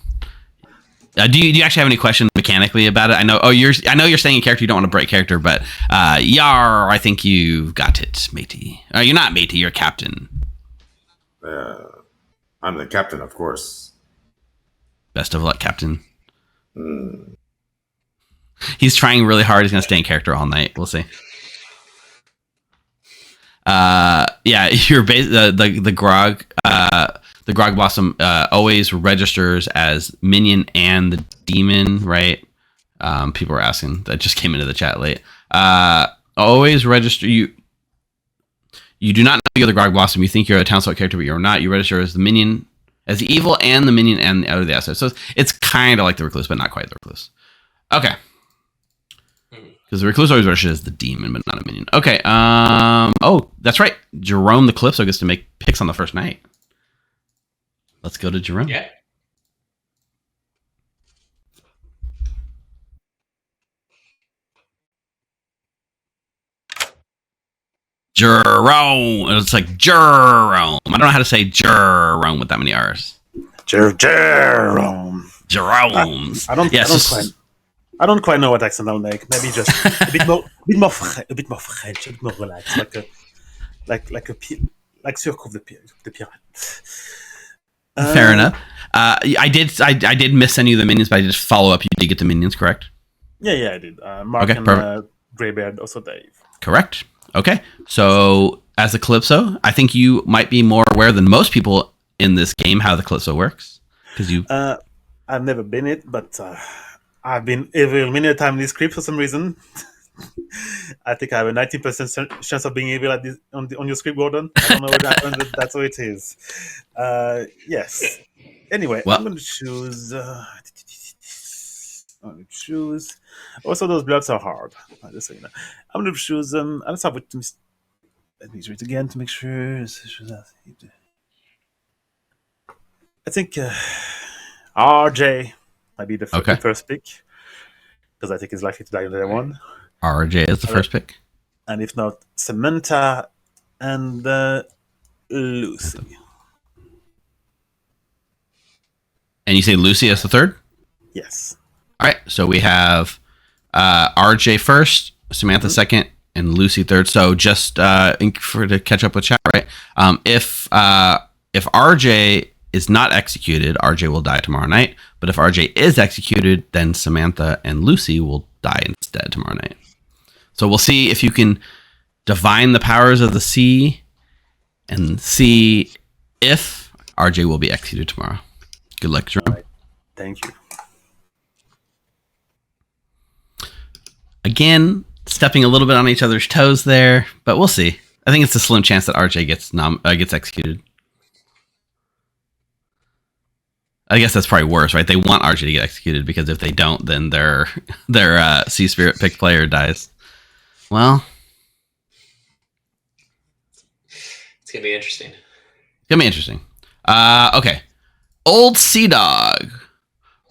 Do you actually have any questions mechanically about it? I know you're staying in character. You don't want to break character, but Yar, I think you got it, matey. You're not matey. You're captain. I'm the captain, of course. Best of luck, Captain. He's trying really hard. He's gonna stay in character all night. We'll see. Yeah, you're the grog. The grog blossom always registers as minion and the demon, right? People were asking. That just came into the chat late. Always register you. You do not know you're the grog blossom. You think you're a townsfolk character, but you're not. You register as the minion, as the evil, and the minion, and out of the asset. So it's kind of like the recluse, but not quite the recluse. Okay. Because the recluse always registers as the demon, but not a minion. Okay. Oh, that's right. Jerome the Calypso gets to make picks on the first night. Let's go to Jerome. Yeah. Jerome. It's like Jerome. I don't know how to say Jerome with that many R's. Jerome. Jerome's. I don't quite know what accent I'll make. Maybe just a bit more French, a bit more relaxed, like Surcouf the pirate. Fair enough. I did miss any of the minions, but I just follow up. You did get the minions, correct? Yeah, I did. Mark Okay, and Greybeard, also Dave. Correct. Okay. So as a Calypso, I think you might be more aware than most people in this game how the Calypso works. Because you, I've never been it, but I've been evil many times in this script for some reason. I think I have a 90% chance of being evil on your script, Gordon. I don't know what happened, but that's how it is. Yes. Anyway, well, I'm going to choose. Also, those blocks are hard. Just so you know. I'm going to choose. I'll start with. Let me read it again to make sure. I think RJ might be the first pick because I think he's likely to die on day one. RJ is the first pick, and if not, Samantha and Lucy. And you say Lucy as the third? Yes. All right. So we have RJ first, Samantha second, and Lucy third. So just to catch up with chat, right? If RJ is not executed, RJ will die tomorrow night. But if RJ is executed, then Samantha and Lucy will die instead tomorrow night. So we'll see if you can divine the powers of the sea and see if RJ will be executed tomorrow. Good luck, Jerome. Right. Thank you. Again, stepping a little bit on each other's toes there, but we'll see. I think it's a slim chance that RJ gets executed. I guess that's probably worse, right? They want RJ to get executed because if they don't, then their Sea Spirit pick player dies. Well, it's gonna be interesting. Okay. Old Sea Dog.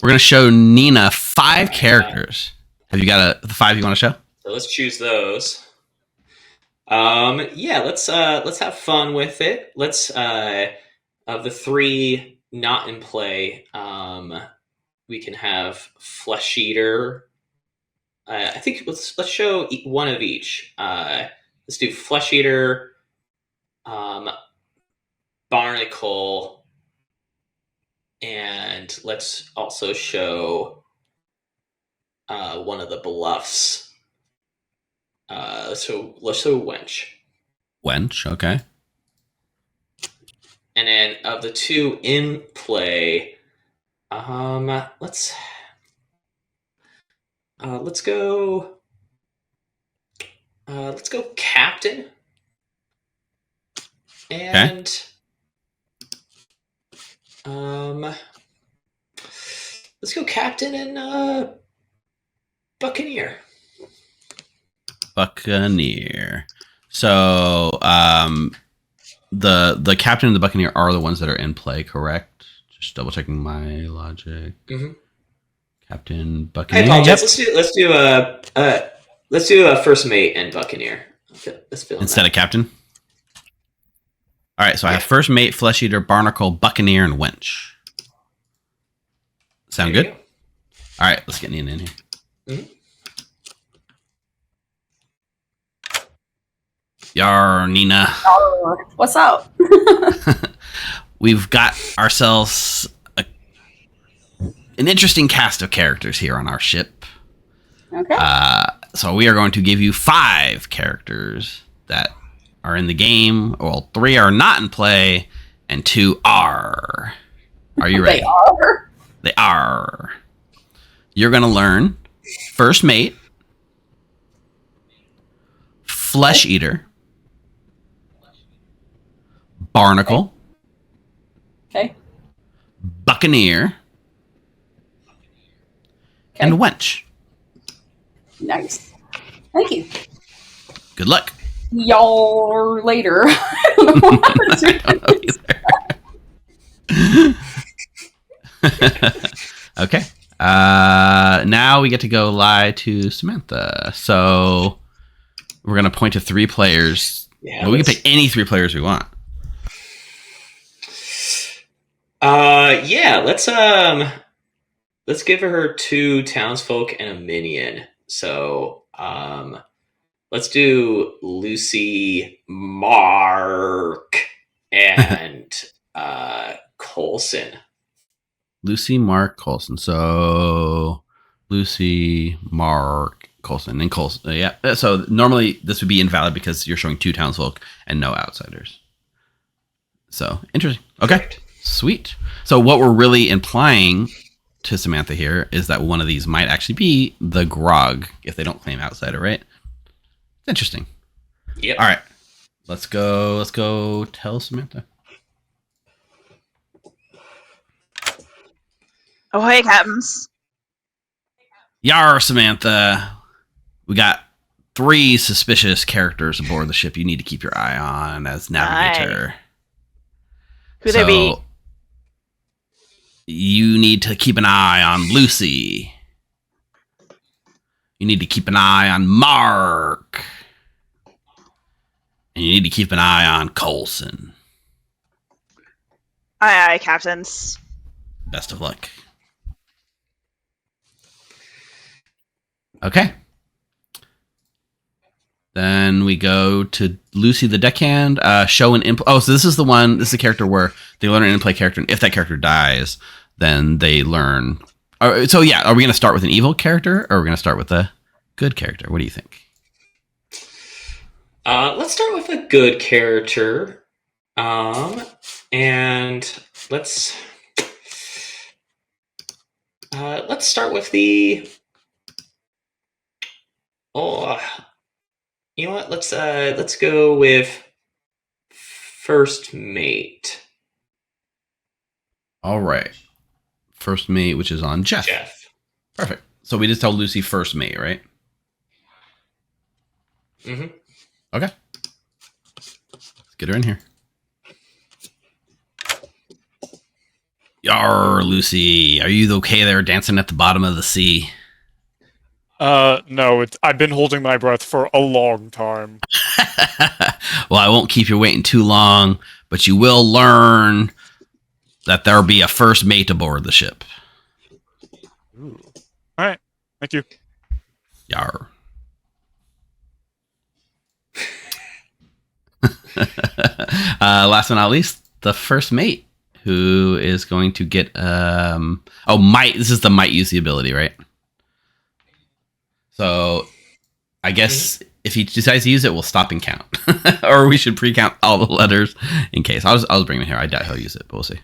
We're gonna show Nina 5 characters. Have you got the 5 you want to show? So let's choose those. Yeah, let's have fun with it. Let's of the 3 not in play, we can have Flesh Eater. I think let's show one of each. Let's do Flesh Eater, Barnacle, and let's also show one of the bluffs. Let's show Wench. Wench, okay. And then of the two in play, let's go Captain. And let's go Captain and Buccaneer. Buccaneer. So the captain and the buccaneer are the ones that are in play, correct? Just double checking my logic. Mm-hmm. Captain, I buccaneer. apologize. Yep. Let's do a first mate and Buccaneer. Instead of captain. All right, so I have first mate, flesh eater, barnacle, buccaneer, and wench. Sound good? Go. All right, let's get Nina in here. Mm-hmm. Yar, Nina. What's up? We've got ourselves an interesting cast of characters here on our ship. Okay. So we are going to give you 5 characters that are in the game. Well, 3 are not in play, and 2 are. Are you ready? They are? They are. You're going to learn first mate, flesh eater, barnacle, Okay. buccaneer, and wench. Nice. Thank you. Good luck. Y'all later. I don't know what to do. Okay. Now we get to go lie to Samantha. So we're going to point to 3 players. Yeah, Well, we can pick any 3 players we want. Yeah, let's give her 2 townsfolk and a minion. So, let's do Lucy, Mark, and Colson. Lucy, Mark, Colson. So Lucy, Mark, Colson, and Colson. Yeah. So normally this would be invalid because you're showing 2 townsfolk and no outsiders. So interesting. Okay. Correct. Sweet. So what we're really implying to Samantha here is that one of these might actually be the grog if they don't claim outsider, right? Interesting. Yep. All right. Let's go tell Samantha. Oh, hey, captains. Yar, Samantha. We got 3 suspicious characters aboard the ship you need to keep your eye on as navigator. Who they be? You need to keep an eye on Lucy. You need to keep an eye on Mark. And you need to keep an eye on Colson. Aye, captains. Best of luck. Okay. Then we go to Lucy the deckhand. Show an so this is the one. This is the character where they learn an in-play character, and if that character dies, then they learn. So yeah, are we going to start with an evil character, or are we going to start with a good character? What do you think? Let's start with a good character. And let's start with the. Oh, you know what? Let's go with first mate. All right, first mate, which is on Jeff. Perfect. So we just tell Lucy first mate, right? Mm-hmm. Okay. Let's get her in here. Yar, Lucy, are you okay there dancing at the bottom of the sea? No, I've been holding my breath for a long time. Well, I won't keep you waiting too long, but you will learn that there'll be a first mate aboard the ship. Ooh. All right. Thank you. Yar. Last but not least, the first mate, who is going to get might. This is the might use the ability, right? So I guess if he decides to use it, we'll stop and count, or we should pre-count all the letters in case. I'll bring him here. I doubt he'll use it, but we'll see.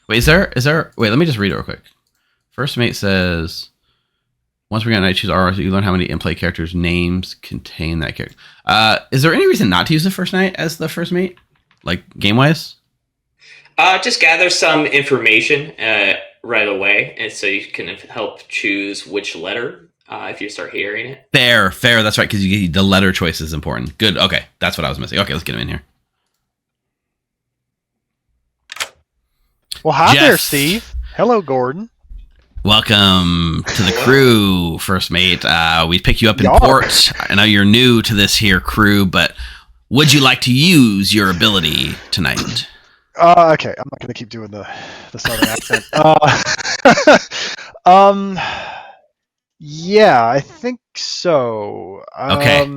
Wait, is there? Wait, let me just read it real quick. First mate says, once we got night choose R, you learn how many in-play characters' names contain that character. Is there any reason not to use the first knight as the first mate, like game-wise? Just gather some information right away, and so you can help choose which letter if you start hearing it. Fair. That's right, because the letter choice is important. Good. Okay, that's what I was missing. Okay, let's get him in here. Well, hi Jeff. there, Steve. Hello, Gordon. Welcome to the crew, first mate. We picked you up in Yar. port. I know you're new to this here crew, but would you like to use your ability tonight? Okay, I'm not going to keep doing the southern accent. Yeah, I think so. Okay.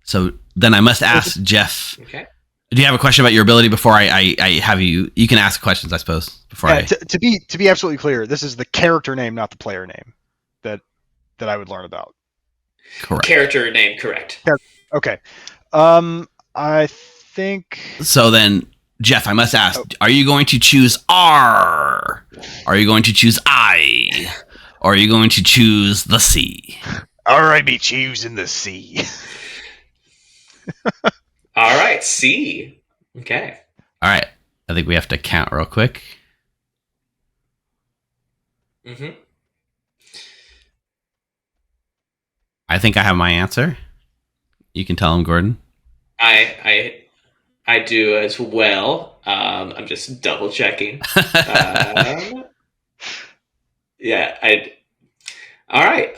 So then I must ask Jeff. Okay. Do you have a question about your ability before I have you? You can ask questions, I suppose. Before Yeah, to be absolutely clear, this is the character name, not the player name, that I would learn about. Correct. Character name, correct. Okay. I think. So then, Jeff, I must ask: Are you going to choose R? Are you going to choose I? Or are you going to choose the C? All right, be choosing the C. All right, C. Okay. All right. I think we have to count real quick. Mm-hmm. I think I have my answer. You can tell him, Gordon. I do as well. I'm just double checking. Yeah, all right.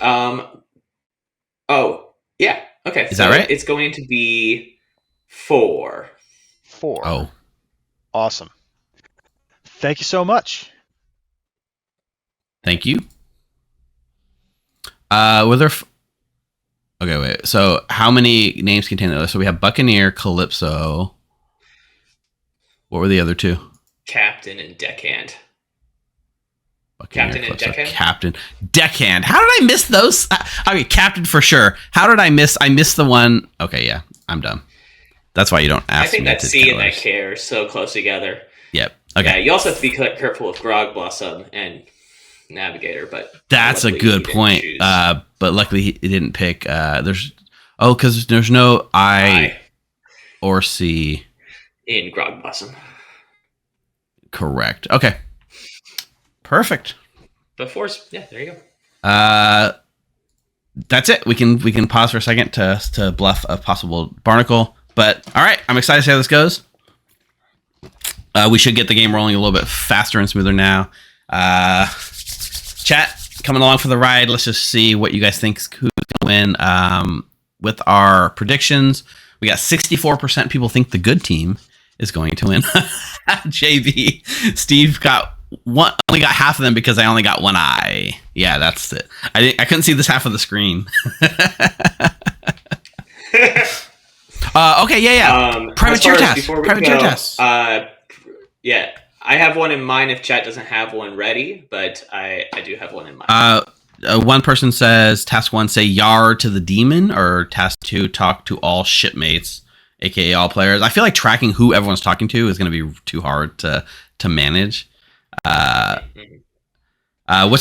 Oh, yeah. Okay. Is that right? It's going to be 4. 4. Oh. Awesome. Thank you so much. Thank you. Were there... Okay, wait. So how many names contain those? So we have Buccaneer, Calypso. What were the other two? Captain and Deckhand. Buccaneer, Captain and Calypso, Deckhand? Captain. Deckhand. How did I miss those? Okay, Captain for sure. How did I miss? I missed the one. Okay, yeah. I'm dumb. That's why you don't ask I think me that to C tell and that us. K are so close together. Yep. Okay. Yeah, you also have to be careful of Grog Blossom and Navigator, but That's a luckily good he didn't point. choose But luckily he didn't pick. Because there's no I or C. in Grog Blossom. Correct. Okay. Perfect. But 4's, yeah, there you go. That's it. We can pause for a second to bluff a possible barnacle. But all right, I'm excited to see how this goes. We should get the game rolling a little bit faster and smoother now. Chat, coming along for the ride. Let's just see what you guys think who's going to win. With our predictions, we got 64% people think the good team is going to win. JB, Steve got one. Only got half of them because I only got one eye. Yeah, that's it. I couldn't see this half of the screen. Okay, yeah. Privateer test. Privateer test. Yeah, I have one in mind if chat doesn't have one ready, but I do have one in mind. One person says, task 1, say yar to the demon, or task 2, talk to all shipmates, aka all players. I feel like tracking who everyone's talking to is going to be too hard to manage. What's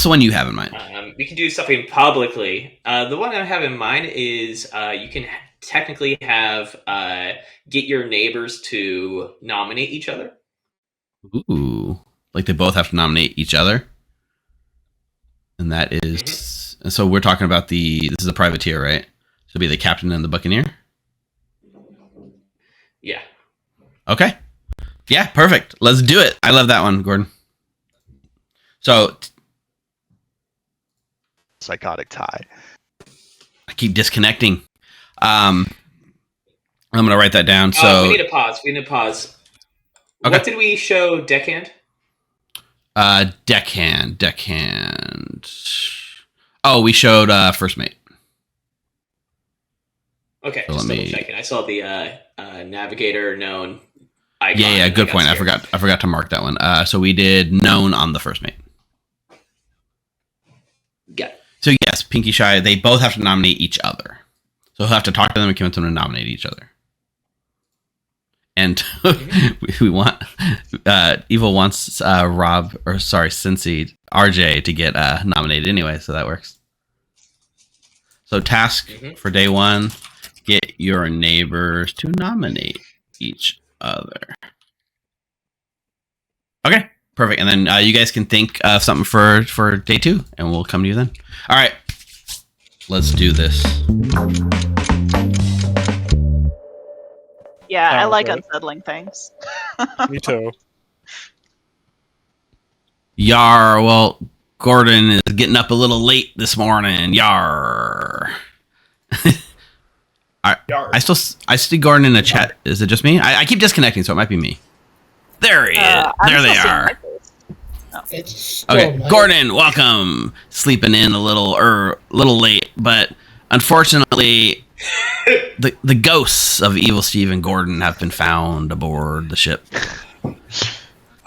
the one you have in mind? We can do something publicly. The one I have in mind is you can technically have get your neighbors to nominate each other. Ooh, like they both have to nominate each other, and that is. And so we're talking about this is a privateer, right? So it'll be the captain and the buccaneer. Yeah. Okay. Yeah, perfect. Let's do it. I love that one, Gordon. So Psychotic tie. I keep disconnecting. I'm gonna write that down. So we need to pause. Okay. What did we show Deckhand? Deckhand. Oh, we showed first mate. Okay, So just let double me- checking. I saw the navigator known icon. Yeah, good got point. scared. I forgot to mark that one. So we did known on the first mate. Yeah. So yes, Pinky Shy, they both have to nominate each other. So he'll have to talk to them and convince them to nominate each other. And we want Evil wants Cincy RJ to get nominated anyway, so that works. So task for day 1, get your neighbors to nominate each other. Okay, perfect. And then you guys can think of something for day 2, and we'll come to you then. All right, let's do this. Yeah, I like Okay. unsettling things. Me too. Yar, well, Gordon is getting up a little late this morning. Yar. I see Gordon in the chat. Is it just me? I keep disconnecting, so it might be me. There he is. I'm There they still seeing are. my face. It's Okay, Gordon, welcome. Sleeping in a little late, but unfortunately, the ghosts of Evil Steve and Gordon have been found aboard the ship.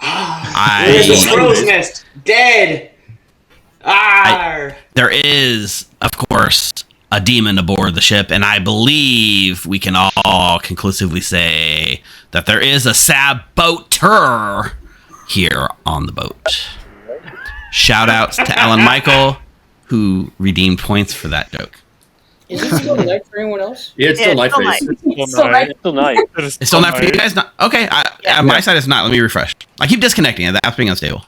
There's a crow's nest. Dead. There is, of course, a demon aboard the ship, and I believe we can all conclusively say that there is a saboteur here on the boat. Shout outs to Alan Michael, who redeemed points for that joke. Is it still night for anyone else? Yeah, it's still night still phase. night. So like, Still night. It's still not for you guys? Not okay. On my side, it's not. Let me refresh. I keep disconnecting. The app's being unstable.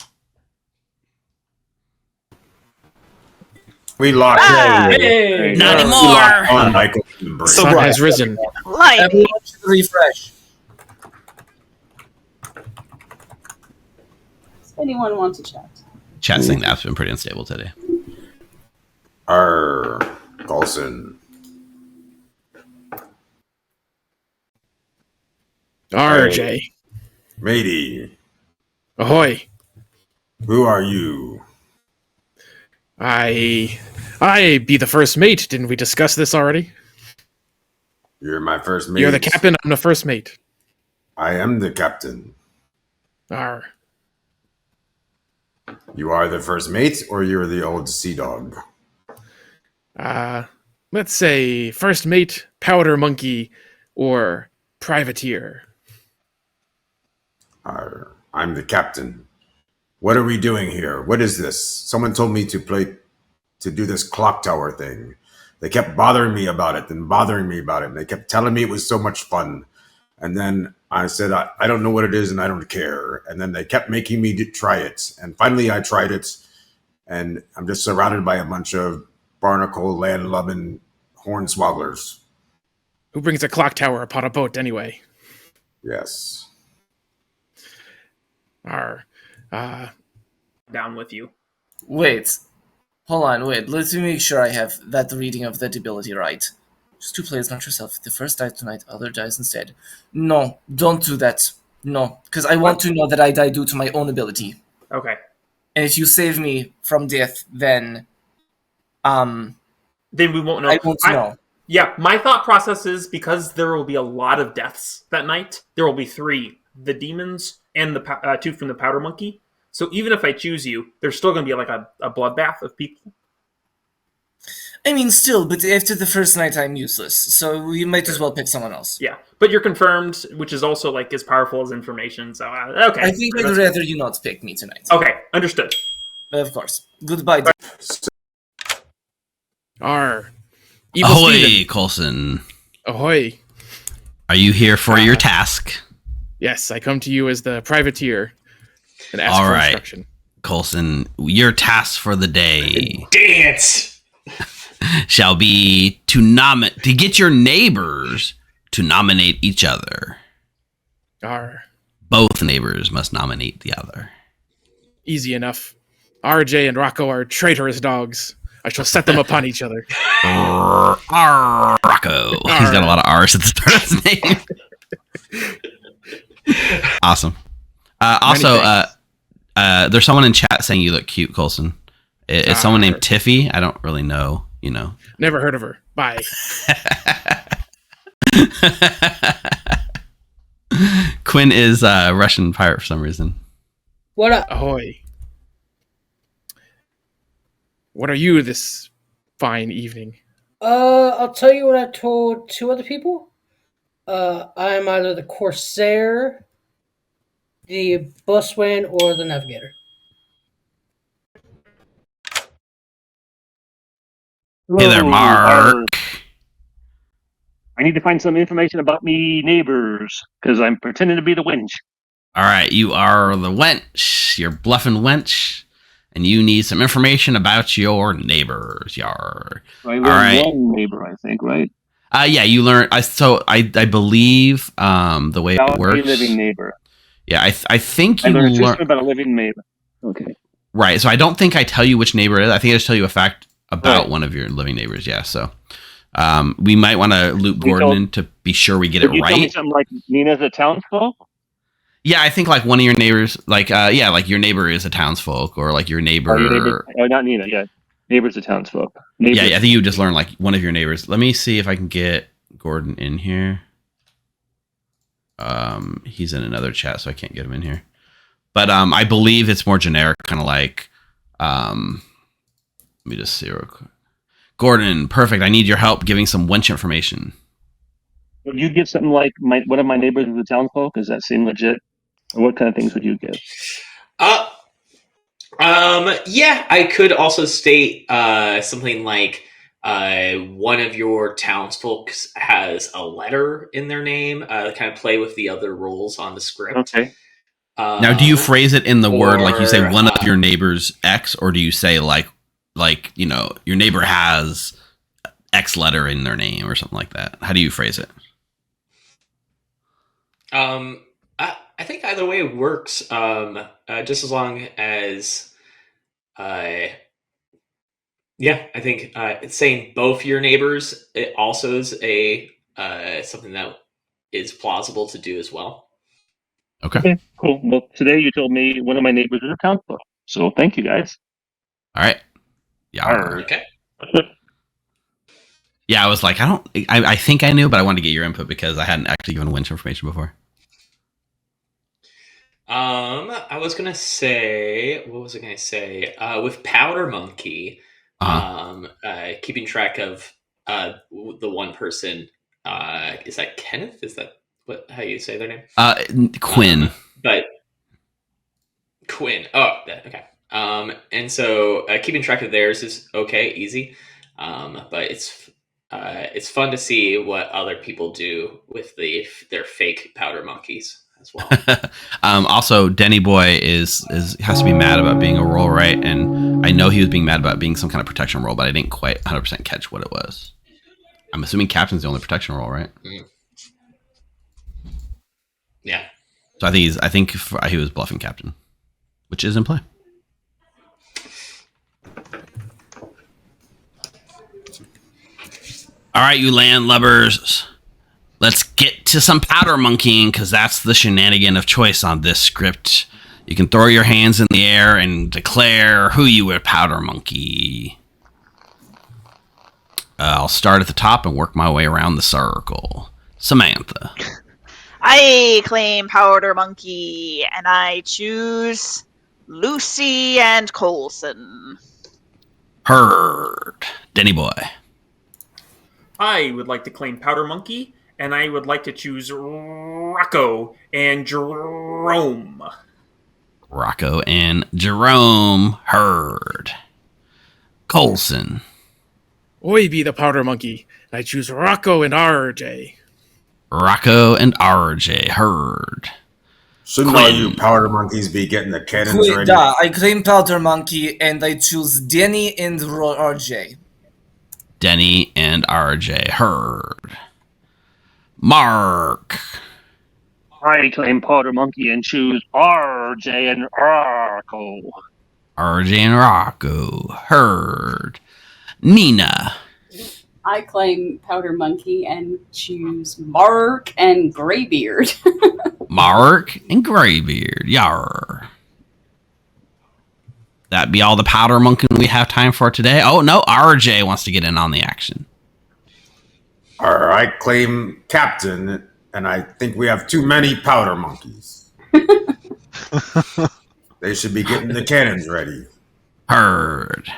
We locked Hey! Not we anymore. locked on Michael. Sun has risen. Light. Everyone should refresh. does anyone want to chat? Chat saying the app's been pretty unstable today. Coulson. RJ. Matey. Ahoy. Who are you? I be the first mate. Didn't we discuss this already? You're my first mate. You're the captain, I'm the first mate. I am the captain. Arr. You are the first mate, or you're the old sea dog? Let's say first mate, powder monkey, or privateer. I'm the captain. What are we doing here? What is this? Someone told me to do this Clocktower thing. They kept bothering me about it and bothering me about it. And they kept telling me it was so much fun. And then I said, I don't know what it is and I don't care. And then they kept making me try it. And finally I tried it. And I'm just surrounded by a bunch of barnacle, land-loving hornswogglers. Who brings a clock tower upon a boat anyway? Yes. Arr. Down with you. Wait. Hold on, wait. Let me make sure I have that reading of that ability right. Just 2 players, not yourself. The first dies tonight, other dies instead. No, don't do that. No, because I want to know that I die due to my own ability. Okay. And if you save me from death, then Then we won't know. I won't know. Yeah, my thought process is because there will be a lot of deaths that night, there will be 3. The demons and the 2 from the powder monkey. So even if I choose you, there's still going to be like a bloodbath of people. I mean, still, but after the first night, I'm useless. So we might as well pick someone else. Yeah, but you're confirmed, which is also like as powerful as information. So okay. I think I'd rather you not pick me tonight. Okay, understood. Of course. Goodbye. Arr. Evil Ahoy, Steven. Coulson. Ahoy. Are you here for your task? Yes, I come to you as the privateer and ask All for right. instruction. Coulson, your task for the day Dance. shall be to get your neighbors to nominate each other. Arr. Both neighbors must nominate the other. Easy enough. RJ and Rocco are traitorous dogs. I shall set them upon each other. Rocco. He's got a lot of R's at the start of his name. Awesome. Also, there's someone in chat saying you look cute, Coulson. It's someone named Tiffy. I don't really know, Never heard of her. Bye. Quinn is a Russian pirate for some reason. What up? Ahoy. What are you this fine evening? I'll tell you what I told two other people. I'm either the Corsair, the Busway, or the Navigator. Hey there, Mark. I need to find some information about me neighbors because I'm pretending to be the wench. All right, you are the wench. You're bluffing wench, and you need some information about your neighbors. Yar. I learned All right. one neighbor, I think, right? Yeah, you learned. I believe the way About it works. a living neighbor. Yeah, I think you I learned learned about a living neighbor. Okay. Right. So I don't think I tell you which neighbor it is. I think I just tell you a fact about Right. one of your living neighbors. Yeah. So we might want to loop Gordon in to be sure we get it Could you tell me right. something like Nina's a townsfolk? Yeah, I think like one of your neighbors, like like your neighbor is a townsfolk, or like your neighbor. Oh, your neighbor, not Nina. Yeah, neighbor's a townsfolk. Neighbor. Yeah, I think you just learned like one of your neighbors. Let me see if I can get Gordon in here. He's in another chat, so I can't get him in here. But I believe it's more generic, kind of like. Let me just see real quick. Gordon, perfect. I need your help giving some wench information. Would you give something like one of my neighbors is a townsfolk? Does that seem legit? Or what kind of things would you give? Yeah, I could also state something like one of your townsfolk has a letter in their name. Kind of play with the other rules on the script. Okay. Now, do you phrase it in the word like you say or, one of your neighbors X, or do you say like your neighbor has X letter in their name or something like that? How do you phrase it? I think either way works. Just as long as, I think it's saying both your neighbors. It also is a something that is plausible to do as well. Okay. Cool. Well, today you told me one of my neighbors is a townsfolk. So thank you, guys. All right. Yeah. Okay. Yeah, I was like, I think I knew, but I wanted to get your input because I hadn't actually given winch information before. I was gonna say, what was I gonna say? With Powder Monkey, keeping track of the one person. Is that Kenneth? Is that how you say their name? Quinn. But Quinn. Oh, okay. And so keeping track of theirs is okay, easy. But it's fun to see what other people do with their fake powder monkeys as well. Also, Denny Boy has to be mad about being a roll, right? And I know he was being mad about being some kind of protection roll, but I didn't quite 100% catch what it was. I'm assuming Captain's the only protection roll, right? Mm. Yeah. So I think he was bluffing Captain, which is in play. All right, you landlubbers. Let's get to some powder monkeying, because that's the shenanigan of choice on this script. You can throw your hands in the air and declare who you were powder monkey. I'll start at the top and work my way around the circle. Samantha. I claim Powder Monkey, and I choose Lucy and Colson. Heard. Denny Boy. I would like to claim Powder Monkey, and I would like to choose Rocco and Jerome. Rocco and Jerome. Heard. Colson. Oi be the Powder Monkey, and I choose Rocco and RJ. Rocco and RJ. Heard. Shouldn't all you powder monkeys be getting the cannons ready? I claim Powder Monkey, and I choose Denny and RJ. Denny and RJ. Heard. Mark. I claim Powder Monkey and choose RJ and Rocco. RJ and Rocco. Heard. Nina. I claim Powder Monkey and choose Mark and Greybeard. Mark and Greybeard. Yar. That be all the powder monkey we have time for today. Oh no, RJ wants to get in on the action. I claim captain, and I think we have too many powder monkeys. They should be getting the cannons ready. Heard.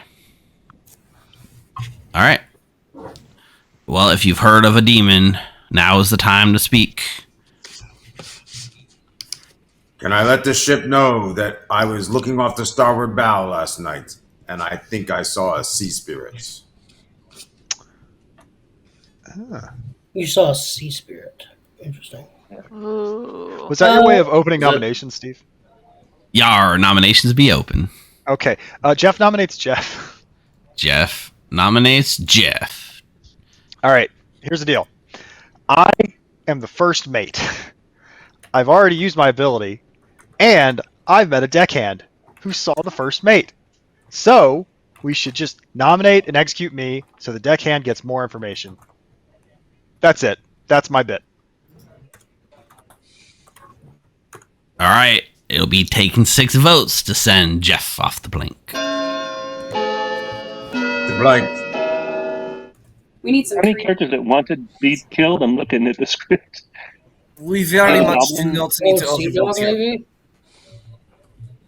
All right. Well, if you've heard of a demon, now is the time to speak. Can I let the ship know that I was looking off the starboard bow last night, and I think I saw a sea spirit? You saw a sea spirit. Interesting. Ooh. Was that your way of opening nominations, Steve? Yar, nominations be open. Okay. Jeff nominates Jeff. Jeff nominates Jeff. All right. Here's the deal. I am the first mate. I've already used my ability, and I've met a deckhand who saw the first mate. So we should just nominate and execute me so the deckhand gets more information. That's it. That's my bit. All right. It'll be taking 6 votes to send Jeff off the plank. The blank. We need some. How many characters that want to be killed? I'm looking at the script. We very much do Goblin? not need to Sea dog, overvote here. maybe?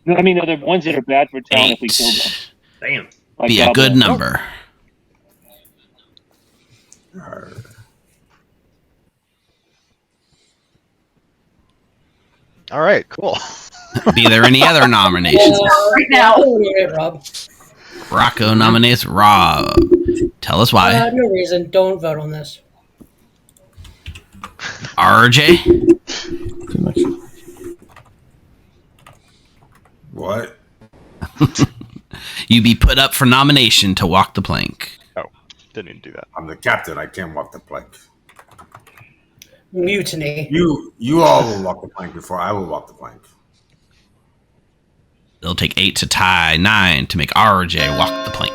No, I mean, are there ones that are bad for town if we kill them? 8. Damn. Like Be a Goblin. good number. All right. Cool. Be there any other nominations? Right now. Rob. Rocco nominates Rob. Tell us why. No reason. Don't vote on this. RJ? What? You be put up for nomination to walk the plank. Oh, didn't even do that. I'm the captain. I can't walk the plank. Mutiny. You all will walk the plank before I will walk the plank. It'll take 8 to tie, 9 to make RJ walk the plank.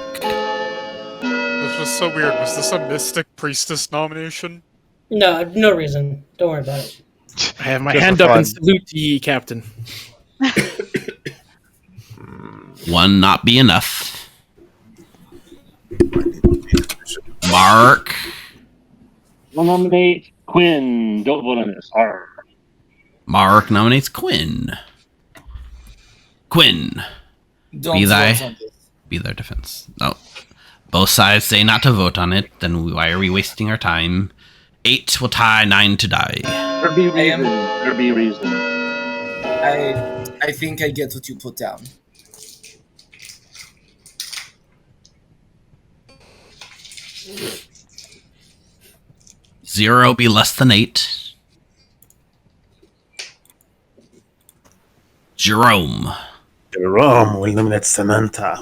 This was so weird. Was this a Mystic Priestess nomination? No, no reason. Don't worry about it. I have my Just hand for up fun. and salute the captain. 1 not be enough. Mark. I'll nominate Quinn. Don't vote on this. Arr. Mark nominates Quinn. Quinn. Don't Be thy- vote on this. Be their defense. No. Both sides say not to vote on it, then why are we wasting our time? 8 will tie, 9 to die. There be reason. There be reason. I think I get what you put down. Zero be less than 8. Jerome. Jerome will nominate Samantha.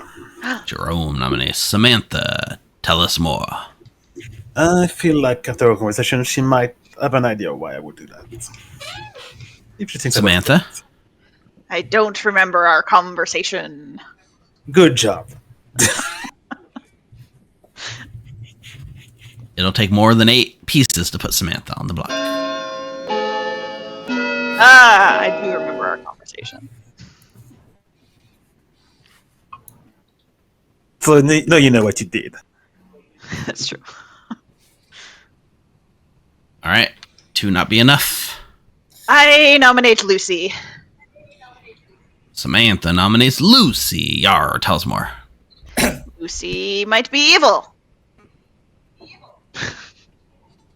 Jerome nominates Samantha. Tell us more. I feel like after our conversation, she might have an idea why I would do that. If she thinks about Samantha? I don't remember our conversation. it. Good job. It'll take more than 8 pieces to put Samantha on the block. Ah, I do remember our conversation. So now you know what you did. That's true. All right. 2 not be enough. I nominate Lucy. Samantha nominates Lucy. Yar, tell us more. Lucy might be evil.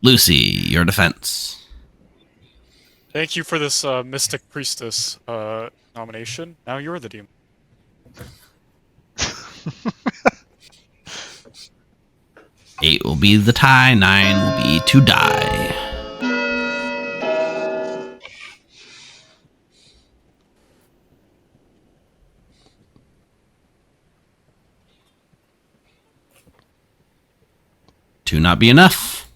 Lucy, your defense. Thank you for this Mystic Priestess nomination. Now you're the demon. 8 will be the tie, 9 will be to die. Two not be enough.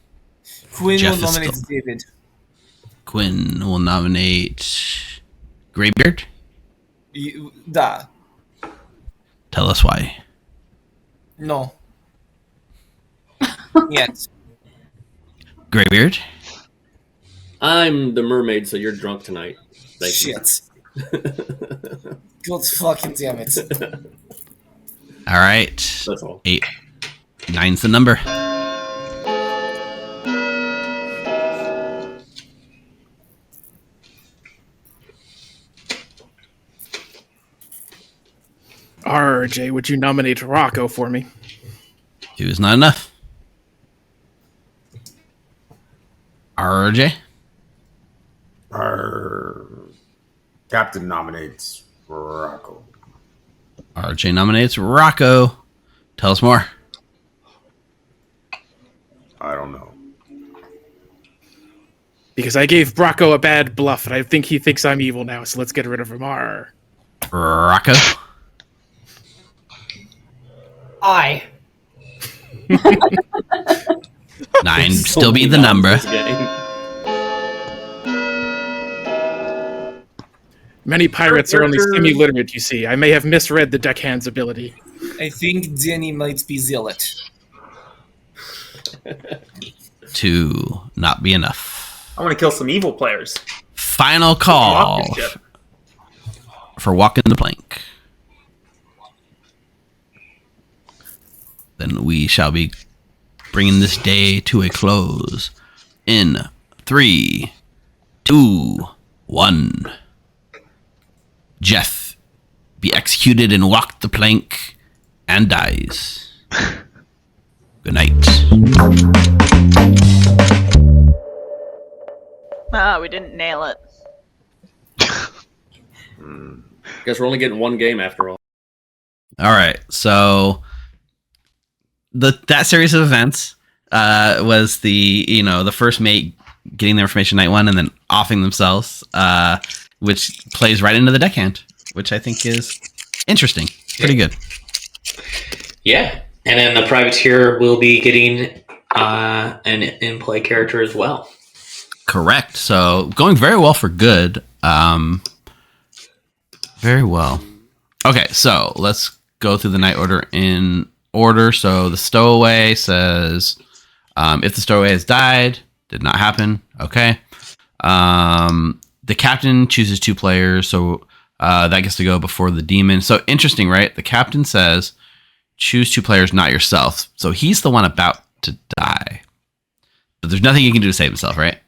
Quinn Jeff will is nominate still- David. Quinn will nominate Greybeard. Da. Tell us why. No. Yet. Greybeard. I'm the mermaid, so you're drunk tonight. Thank Shit. you. God fucking damn it. All right. That's all. 8. 9's the number. RJ, would you nominate Rocco for me? 2 is not enough. RJ? Our captain nominates Rocco. RJ nominates Rocco. Tell us more. I don't know. Because I gave Rocco a bad bluff, and I think he thinks I'm evil now, so let's get rid of him. Arr. Rocco? I. 9 still be the number. Many pirates are only semi-literate, you see. I may have misread the deckhand's ability. I think Danny might be zealot. 2 not be enough. I want to kill some evil players. Final call for walking the plank. Then we shall be bringing this day to a close in 3, 2, 1. Jeff be executed and walk the plank and dies. Good night. We didn't nail it. Guess we're only getting one game after all. All right, so that series of events was the first mate getting their information night 1 and then offing themselves, which plays right into the deckhand, which I think is interesting. Pretty good. Yeah, and then the privateer will be getting an in-play character as well. Correct. So going very well for good. Very well. Okay, so let's go through the night order in order. So the stowaway says, if the stowaway has died, did not happen. Okay. The captain chooses 2 players, so that gets to go before the demon. So interesting, right? The captain says, choose 2 players, not yourself. So he's the one about to die. But there's nothing he can do to save himself, right?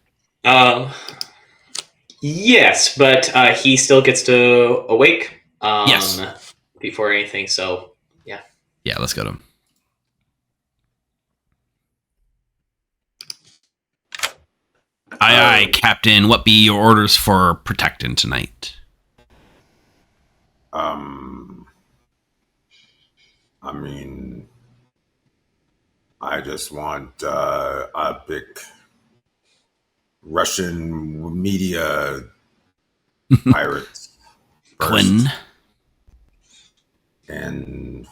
Yes, but he still gets to awake. Yes. Before anything. So yeah. Yeah, let's go to him. Aye, Captain. What be your orders for protecting tonight? I mean, I just want a big Russian media pirates. Quinn. And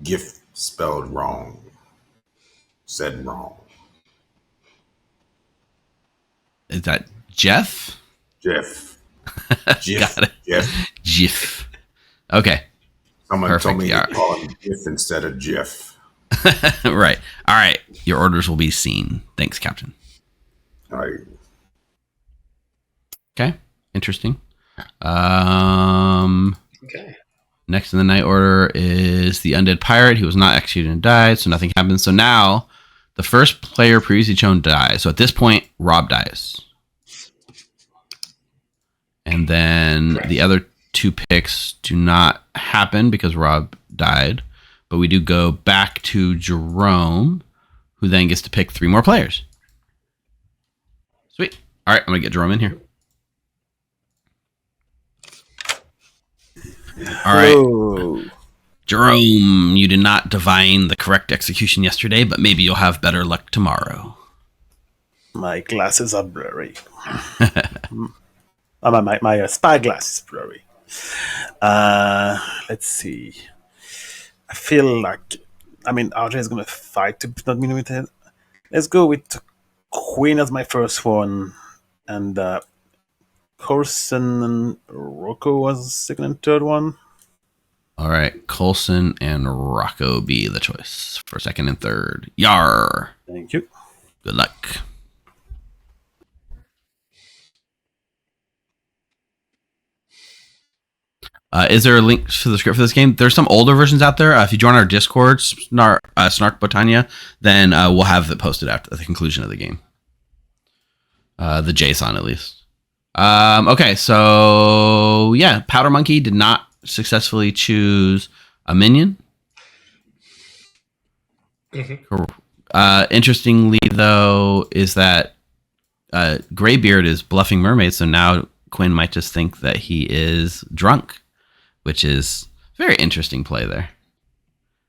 gift spelled wrong. Said wrong. Is that Jeff? Jeff. Got it. Jeff. Okay. Someone Perfect. told me Yeah. to call him Jeff instead of Jeff. Right. All right. Your orders will be seen. Thanks, Captain. All right. Okay. Interesting. Okay. Next in the night order is the undead pirate. He was not executed and died, so nothing happens. So now the first player previously chosen dies. So at this point, Rob dies. And then the other 2 picks do not happen because Rob died. But we do go back to Jerome, who then gets to pick 3 more players. Sweet. All right, I'm going to get Jerome in here. All right. Whoa. Jerome, you did not divine the correct execution yesterday, but maybe you'll have better luck tomorrow. My glasses are blurry. My spy glass is blurry. Let's see. I feel like, RJ is going to fight to not be limited. Let's go with Queen as my first one, and Coulson and Rocco was second and third one. All right, Coulson and Rocco be the choice for second and third. Yar. Thank you. Good luck. Is there a link to the script for this game? There's some older versions out there. If you join our Discord, Snark Botania, then we'll have it posted after the conclusion of the game. The JSON, at least. Okay, so yeah, Powder Monkey did not successfully choose a minion. Interestingly, though, is that Greybeard is bluffing mermaid, so now Quinn might just think that he is drunk, which is very interesting play there.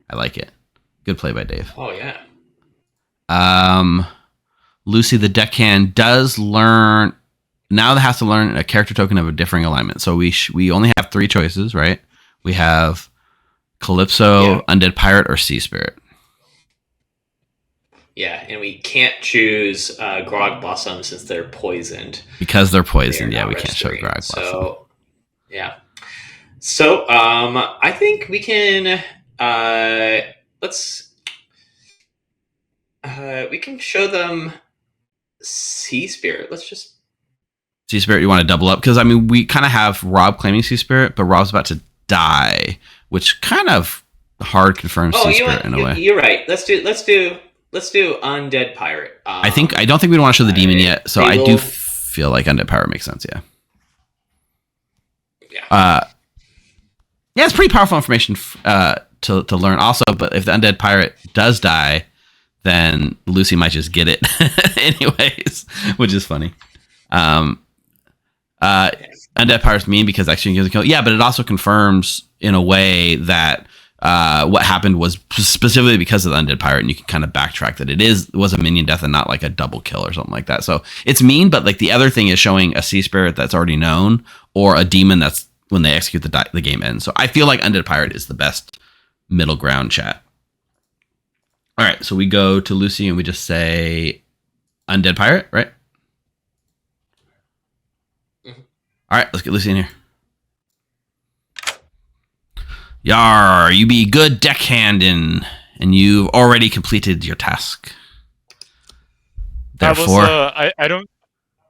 I like it. Good play by Dave. Oh yeah. Lucy the deckhand does learn now. That has to learn a character token of a differing alignment. So we only have 3 choices, right? We have Calypso, Undead Pirate, or Sea Spirit. Yeah, and we can't choose Grog Blossom since they're poisoned. Because they're poisoned, we can't show Grog Blossom. So, yeah. So, I think we can we can show them Sea Spirit. Let's just Sea Spirit. You want to double up because I mean we kind of have Rob claiming Sea Spirit, but Rob's about to die, which kind of hard confirms Sea Spirit in a way. You're right. Let's do Undead Pirate. I don't think we want to show the demon yet, so I do feel like Undead Pirate makes sense. Yeah. Yeah, it's pretty powerful information to learn also. But if the Undead Pirate does die, then Lucy might just get it anyways, which is funny. Undead Pirate's mean because actually gives a kill. Yeah, but it also confirms in a way that what happened was specifically because of the Undead Pirate, and you can kind of backtrack that it was a minion death and not like a double kill or something like that. So it's mean, but like the other thing is showing a Sea Spirit that's already known or a demon that's when they execute the game ends. So I feel like Undead Pirate is the best middle ground chat. All right, so we go to Lucy and we just say Undead Pirate, right? Mm-hmm. All right, let's get Lucy in here. Yar, you be good deckhanding, and you've already completed your task. Therefore, I don't.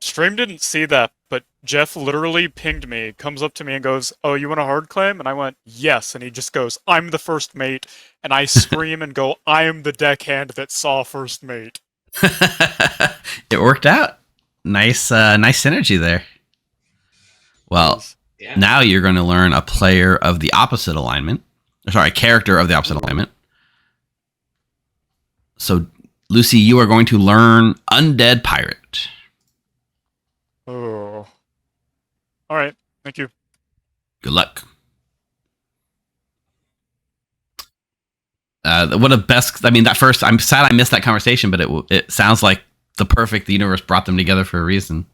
Stream didn't see that, but Jeff literally pinged me, comes up to me and goes, "Oh, you want a hard claim?" And I went, "Yes." And he just goes, "I'm the first mate," and I scream and go, "I am the deckhand that saw first mate." It worked out. Nice synergy there. Well. Yeah. Now you're going to learn a player of the opposite alignment. Sorry, character of the opposite alignment. So, Lucy, you are going to learn Undead Pirate. Oh. All right. Thank you. Good luck. What a best... I mean, that first... I'm sad I missed that conversation, but it sounds like the universe brought them together for a reason.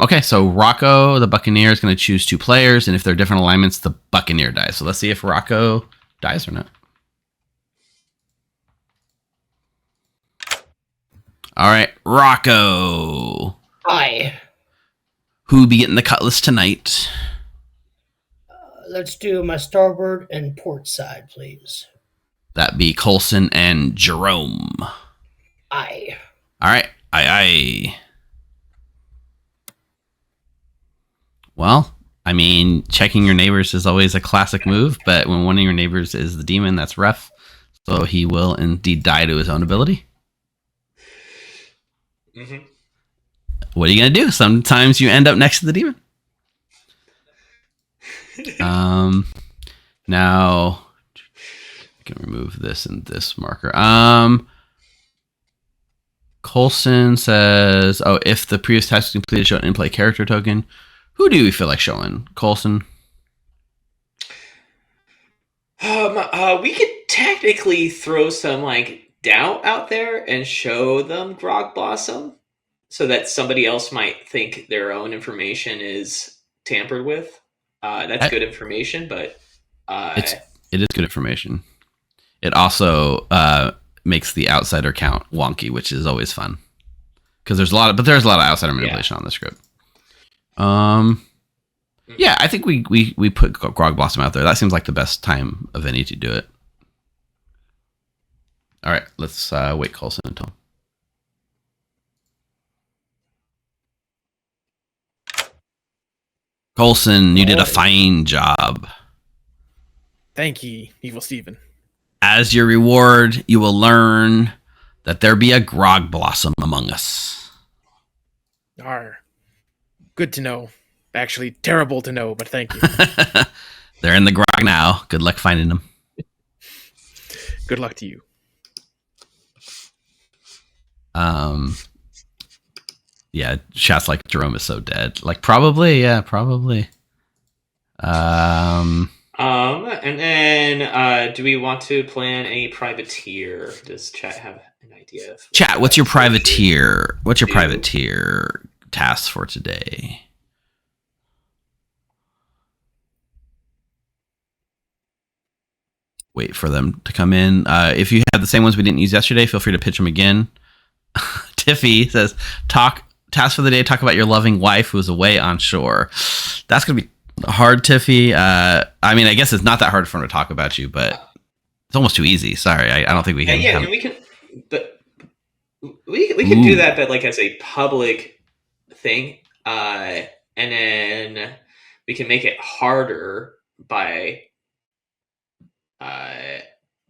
Okay, so Rocco, the Buccaneer, is going to choose 2 players, and if they're different alignments, the Buccaneer dies. So let's see if Rocco dies or not. All right, Rocco. Hi. Who be getting the cutlass tonight? Let's do my starboard and port side, please. That be Coulson and Jerome. Aye. All right, aye. Well, I mean, checking your neighbors is always a classic move, but when one of your neighbors is the demon, that's rough. So he will indeed die to his own ability. Mm-hmm. What are you going to do? Sometimes you end up next to the demon. Now, I can remove this and this marker. Coulson says, oh, if the previous task is completed, show an in-play character token. Who do we feel like showing? Coulson? We could technically throw some like doubt out there and show them Grog Blossom so that somebody else might think their own information is tampered with. That's good information, but it is good information. It also makes the outsider count wonky, which is always fun because there's a lot of outsider manipulation on the script. Yeah, I think we put Grog Blossom out there. That seems like the best time of any to do it. All right, let's wait Coulson until. Coulson, you did a fine job. Thank you, Evil Steven. As your reward, you will learn that there be a Grog Blossom among us. Arr. Good to know. Actually, terrible to know, but thank you. They're in the grog now. Good luck finding them. Good luck to you. Yeah, shots like Jerome is so dead. Like, probably, yeah, probably. And then, do we want to plan a privateer? Does chat have an idea? Chat, what's your privateer? What's your privateer task for today? Wait for them to come in. If you have the same ones we didn't use yesterday, feel free to pitch them again. Tiffy says, task for the day, talk about your loving wife who is away on shore. That's going to be hard, Tiffy. I mean, I guess it's not that hard for them to talk about you, but it's almost too easy. Sorry, I don't think we can. Yeah, and we can, but we can do that, but like as a public thing, and then we can make it harder by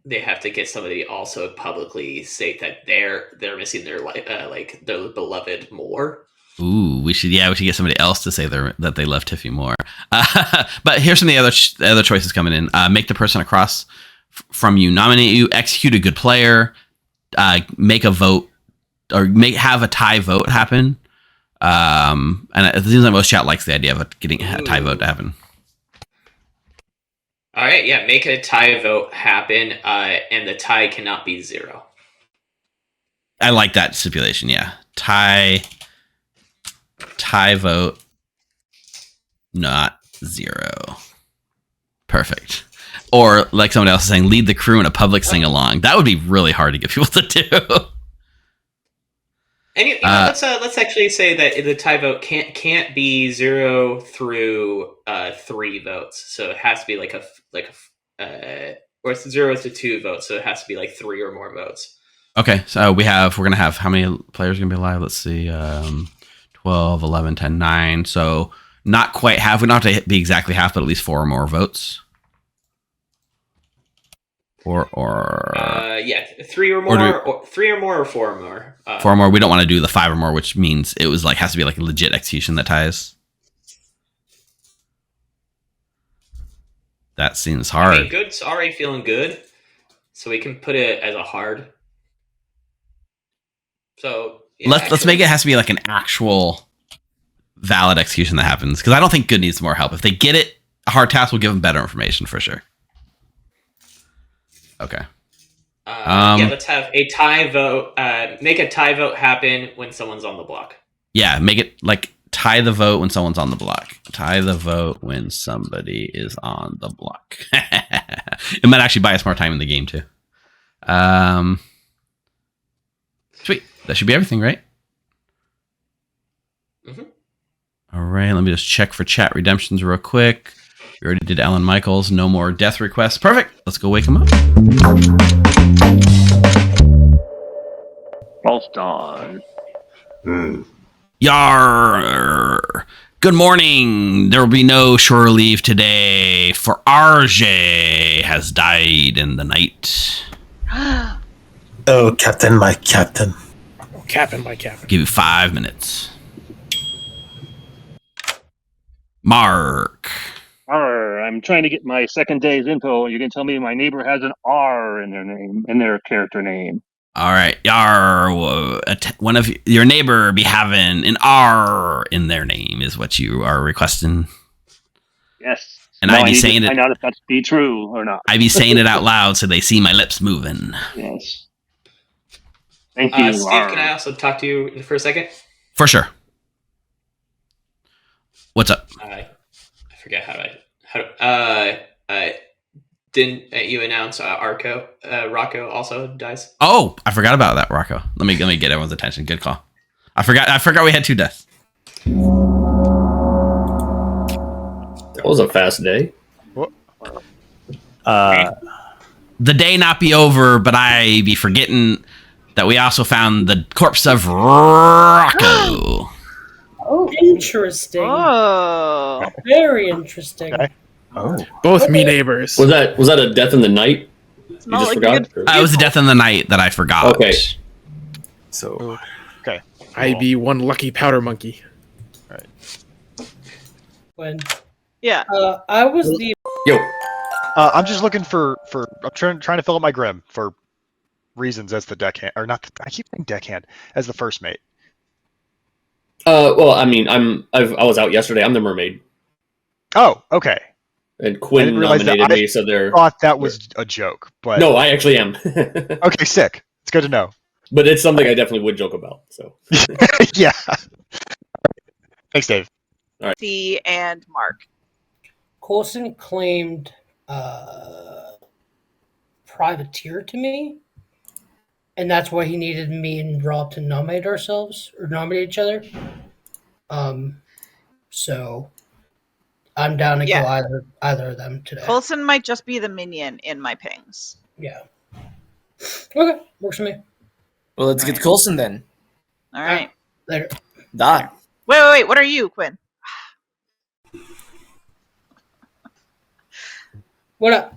they have to get somebody also publicly state that they're missing their like their beloved more. Ooh, we should get somebody else to say that they love Tiffy more. But here's some of the other choices coming in. Make the person across from you nominate you, execute a good player, make a vote, or have a tie vote happen. And it seems like most chat likes the idea of getting a tie vote to happen. All right, yeah, make a tie vote happen, and the tie cannot be 0. I like that stipulation. Yeah, tie vote, not 0. Perfect. Or like someone else is saying, lead the crew in a public sing along. That would be really hard to get people to do. And you know, let's actually say that the tie vote can't be 0 through 3 votes. So it has to be or it's 0 to 2 votes. So it has to be like 3 or more votes. Okay, so we're gonna have how many players are gonna be alive? Let's see, 12, 11, 10, 9. So not quite half. We don't have to be exactly half, but at least 4 or more votes. Yeah, 3 or more, or 3 or more, or 4 or more. 4 or more. We don't want to do the 5 or more, which means it was has to be like a legit execution that ties. That seems hard. I mean, good's already feeling good, so we can put it as a hard. So yeah, let's make it has to be like an actual valid execution that happens, because I don't think good needs more help. If they get it, a hard task will give them better information for sure. Okay. Yeah, let's have a tie vote. Make a tie vote happen when someone's on the block. Yeah, make it like tie the vote when someone's on the block. Tie the vote when somebody is on the block. It might actually buy us more time in the game too. Sweet. That should be everything, right? Mm-hmm. All right, let me just check for chat redemptions real quick. We already did Alan Michaels. No more death requests. Perfect. Let's go wake him up. False dawn. Yar. Good morning. There will be no shore leave today, for RJ has died in the night. Oh, Captain, my Captain. Captain, my Captain. Give you 5 minutes. Mark. I'm trying to get my second day's info. You can tell me my neighbor has an R in their name, in their character name. All right, Yar. One of your neighbor be having an R in their name is what you are requesting. Yes. And now I be saying it. Find out if that's be true or not. I be saying it out loud so they see my lips moving. Yes. Thank you. Steve, can I also talk to you for a second? For sure. What's up? I forget didn't you announce Rocco also dies? Oh, I forgot about that, Rocco. Let me get everyone's attention. Good call. I forgot we had 2 deaths. That was a fast day. The day not be over, but I be forgetting that we also found the corpse of Rocco. Oh, interesting. Oh, Very interesting. Okay. Oh. Both me neighbors. Was that a death in the night? You not just like forgot? It was the death in the night that I forgot. Okay. So, Okay. I be one lucky powder monkey. When Yeah. I was the Yo. I'm just looking for. I'm trying to fill up my Grim for reasons as the deckhand, or not. I keep saying deckhand as the first mate. Well, I mean, I was out yesterday. I'm the mermaid. Oh, okay. And I Quinn didn't realize that. nominated I me, so they're. thought that was a joke, but No, I actually am. okay, sick. It's good to know. But it's something I definitely would joke about. So. Yeah. Thanks, Dave. All right. C and Mark. Coulson claimed privateer to me, and that's why he needed me and Rob to nominate ourselves or nominate each other. So I'm down to Yeah. go either of them today. Coulson might just be the minion in my pings. Yeah. Okay, works for me. Well, let's get Coulson then. All right. Later. Done. Wait. What are you, Quinn? What up?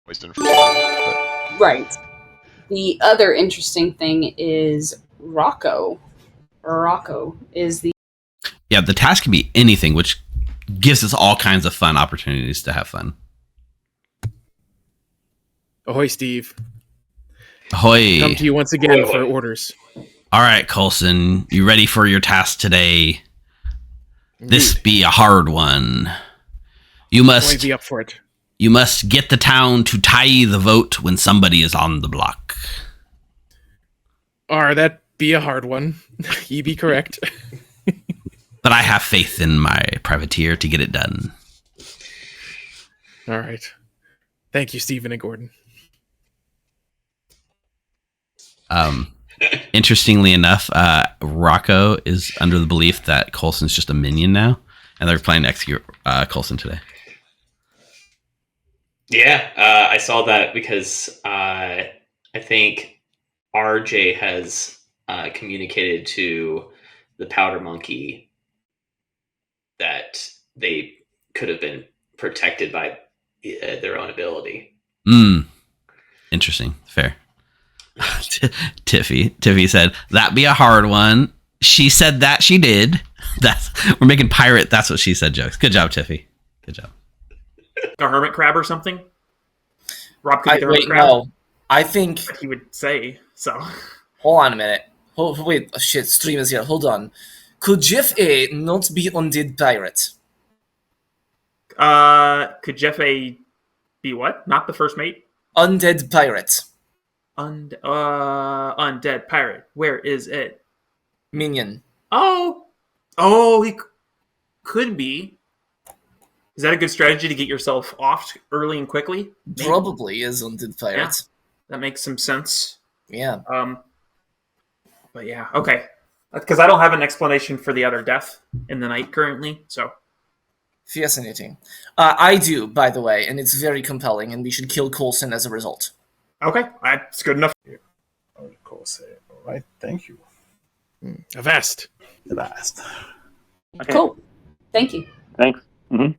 Wisdom. Right. The other interesting thing is Rocco. Rocco is the Yeah, the task can be anything, which gives us all kinds of fun opportunities to have fun. Ahoy, Steve. Ahoy. Come to you once again for orders. All right, Coulson, you ready for your task today? This be a hard one. You must be up for it. You must get the town to tie the vote when somebody is on the block. That be a hard one. Ye be correct. But I have faith in my privateer to get it done. All right. Thank you, Stephen and Gordon. Interestingly enough, Rocco is under the belief that Coulson's just a minion now, and they're planning to execute Coulson today. Yeah, I saw that because I think RJ has communicated to the Powder Monkey that they could have been protected by their own ability. Interesting. Fair. Tiffy said, "That be a hard one." She said that she did. We're making pirate. That's what she said jokes. Good job, Tiffy. Good job. A hermit crab or something? Rob could be the hermit Wait, crab. no. I think He would say so. Hold on a minute. Wait, shit, stream is here. Hold on. Could Jeff A not be undead pirate? Could Jeff A be what? Not the first mate? Undead pirate. Undead pirate. Where is it? Minion. Oh, he could be. Is that a good strategy to get yourself off early and quickly? Maybe. Probably is undead pirate. Yeah, that makes some sense. Yeah. But yeah, okay. Because I don't have an explanation for the other death in the night currently, so. Fascinating. I do, by the way, and it's very compelling, and we should kill Coulson as a result. Okay, that's good enough. Of course. All right. Thank you. Avast. Avast. Okay. Cool. Thank you. Thanks. Mm-hmm.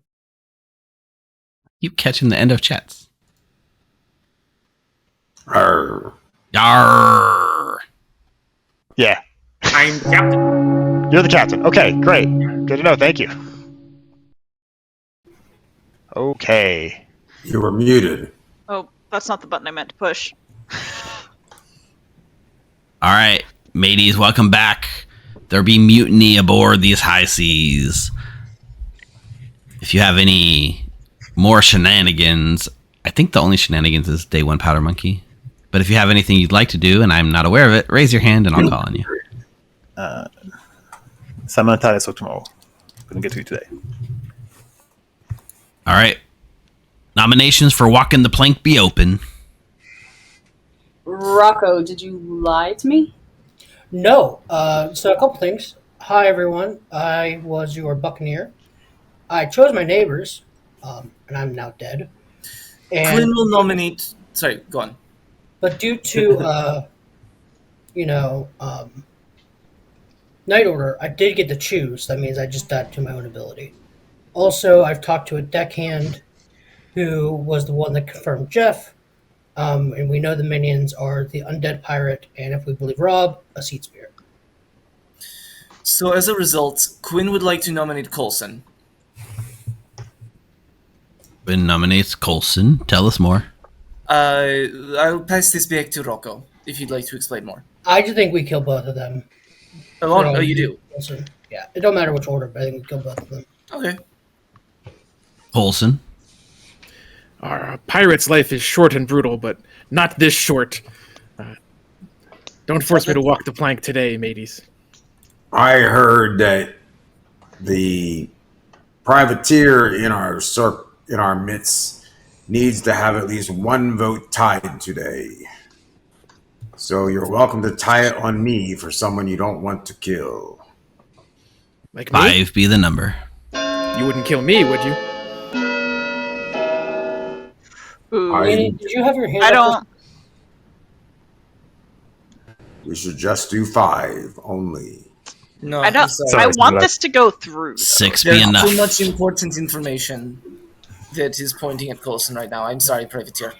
Keep catching the end of chats. Arr. Yarr. Yeah. I'm the captain. You're the captain. Okay, great. Good to know. Thank you. Okay. You were muted. Oh, that's not the button I meant to push. All right, mateys, welcome back. There be mutiny aboard these high seas. If you have any more shenanigans, I think the only shenanigans is day one powder monkey. But if you have anything you'd like to do and I'm not aware of it, raise your hand and I'll call on you. Simon Tyler, so tomorrow. Couldn't get to you today. All right. Nominations for Walking the Plank be open. Rocco, did you lie to me? No. So a couple things. Hi, everyone. I was your buccaneer. I chose my neighbors, and I'm now dead. And Quinn will nominate... Sorry, go on. But due to, Night Order, I did get to choose. That means I just died to my own ability. Also, I've talked to a deckhand who was the one that confirmed Jeff. And we know the minions are the undead pirate, and if we believe Rob, a seed spirit. So as a result, Quinn would like to nominate Coulson. Quinn nominates Coulson. Tell us more. I'll pass this back to Rocco, if you'd like to explain more. I just think we kill both of them. Oh, you do? Listen, yeah, it don't matter which order, but I think we kill both of them. Okay. Coulson. Our pirate's life is short and brutal, but not this short. Don't force me to walk the plank today, mateys. I heard that the privateer in our midst needs to have at least one vote tied today. So you're welcome to tie it on me for someone you don't want to kill. Like me? 5 be the number. You wouldn't kill me, would you? Did you have your hand I up? don't. We should just do 5 only. No, I don't. sorry. I want this to go through. 6 be There's enough. too much important information that is pointing at Coulson right now. I'm sorry, Privateer.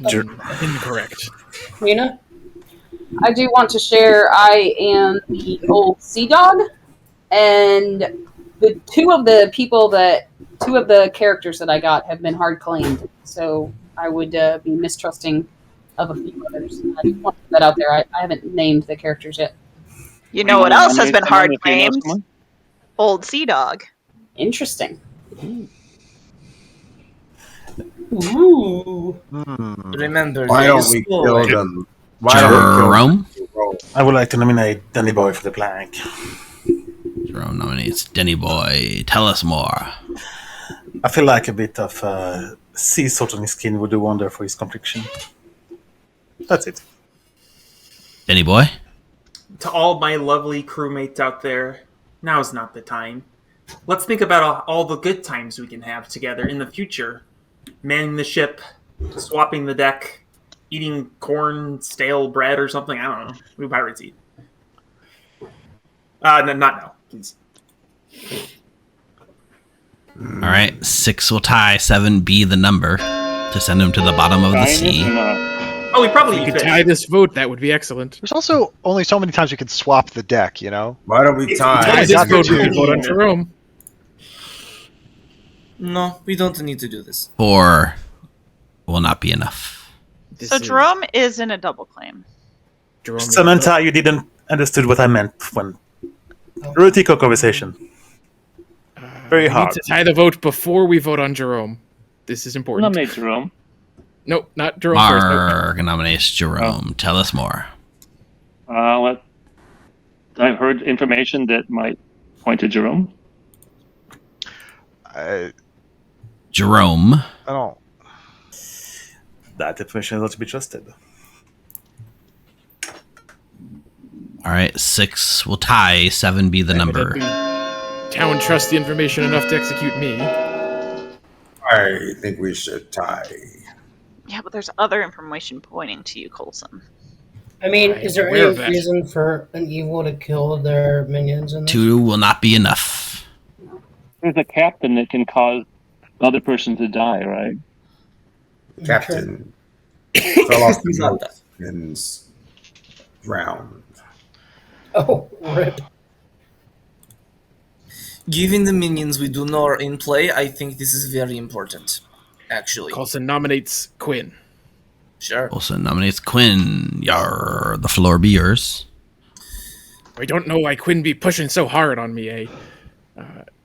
Incorrect. Mina? I do want to share. I am the old sea dog, and the two of the characters that I got have been hard claimed. So I would be mistrusting of a few others. I just want to put that out there. I haven't named the characters yet. You know what else has been hard If you know claimed? someone? Old Sea Dog. Interesting. Ooh. Remember, Why there don't is we no kill way. them? Why don't we kill Jerome. Jerome? I would like to nominate Danny Boy for the plank. Jerome nominates Denny Boy. Tell us more. I feel like a bit of sea salt on his skin would do wonder for his complexion. That's it. Denny Boy. To all my lovely crewmates out there, now's not the time. Let's think about all the good times we can have together in the future. Manning the ship, swapping the deck, eating corn, stale bread or something. I don't know. What do pirates eat? No, not now, please. All right. 6 will tie. 7 be the number to send him to the bottom of the sea. Oh, we probably If you eat could fish. tie this vote, that would be excellent. There's also only so many times you can swap the deck, you know? Why don't we Tie tie? this vote, we could vote on Jerome. No, we don't need to do this. 4 will not be enough. This So is- Jerome is in a double claim. Jerome Samantha, you didn't understood what I meant when Rutico conversation. Very we need hard. to tie the vote before we vote on Jerome. This is important. Nominate Jerome. Nope, not Jerome first. Nope. Mark nominates Jerome. Tell us more. I've heard information that might point to Jerome. I Jerome. don't. That information is not to be trusted. All right. 6 will tie. 7 be the number. Evidently, town trusts the information enough to execute me. I think we should tie. Yeah, but there's other information pointing to you, Coulson. I mean, I'm is there aware any of that. reason for an evil to kill their minions in this? 2 will not be enough. There's a captain that can cause the other person to die, right? Captain fell off the He's not boat and drowned. Oh, rip. Given the minions we do know are in play, I think this is very important, actually. Coulson nominates Quinn. Sure. Also nominates Quinn. Yar, the floor be yours. I don't know why Quinn be pushing so hard on me, eh?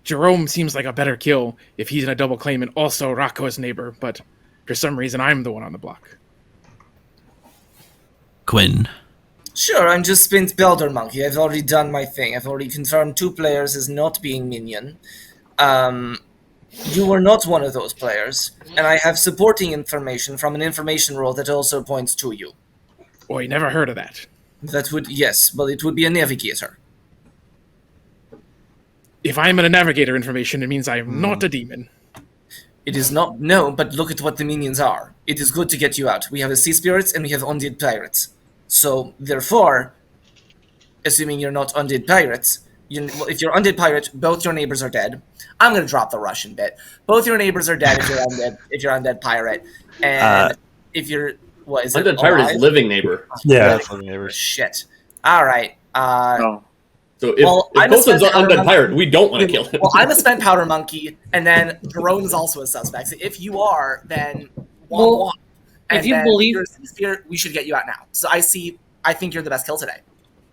Jerome seems like a better kill if he's in a double claim and also Rocco's neighbor, but for some reason I'm the one on the block. Quinn. Sure, I'm just spent Belder Monkey. I've already done my thing. I've already confirmed 2 players as not being minion. You were not one of those players, and I have supporting information from an information role that also points to you. Boy, never heard of that. That would, yes, but it would be a navigator. If I'm in a navigator information, it means I'm not a demon. It is not, no, but look at what the minions are. It is good to get you out. We have a sea spirits and we have undead pirates. So, therefore, assuming you're not undead pirates, if you're undead pirate, both your neighbors are dead. I'm gonna drop the Russian bit. Both your neighbors are dead if you're undead. If you're undead pirate, and if you're what is it? Undead pirate alive? is living neighbor. Yeah. Shit. All right. So if I'm a Colson's spent an powder undead pirate, we don't want to kill him. Well, I'm a spent powder monkey, and then Jerome's also a suspect. So if you are, then Well, and if you then believe- you're a sea spirit, we should get you out now. So I think you're the best kill today.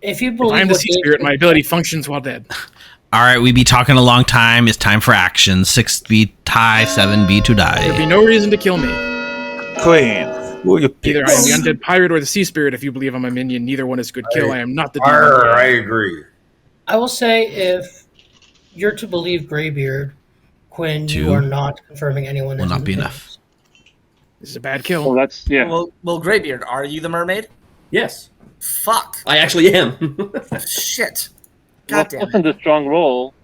If you If believe I'm the what sea Dave- spirit, my ability functions while dead. All right, we be talking a long time. It's time for action. 6 be tie, 7 be to There'd be die. no reason to kill me. Queen, who you pick? Either I am the undead pirate or the sea spirit. If you believe I'm a minion, neither one is good kill. I am not the demon. I agree. I will say, if you're to believe Greybeard, Quinn, you Two are not confirming anyone. will as not be independent. enough. This is a bad kill. Well, that's Well, Greybeard, are you the mermaid? Yes, Fuck. I actually am. Shit. Well, God damn Colson's a strong roll.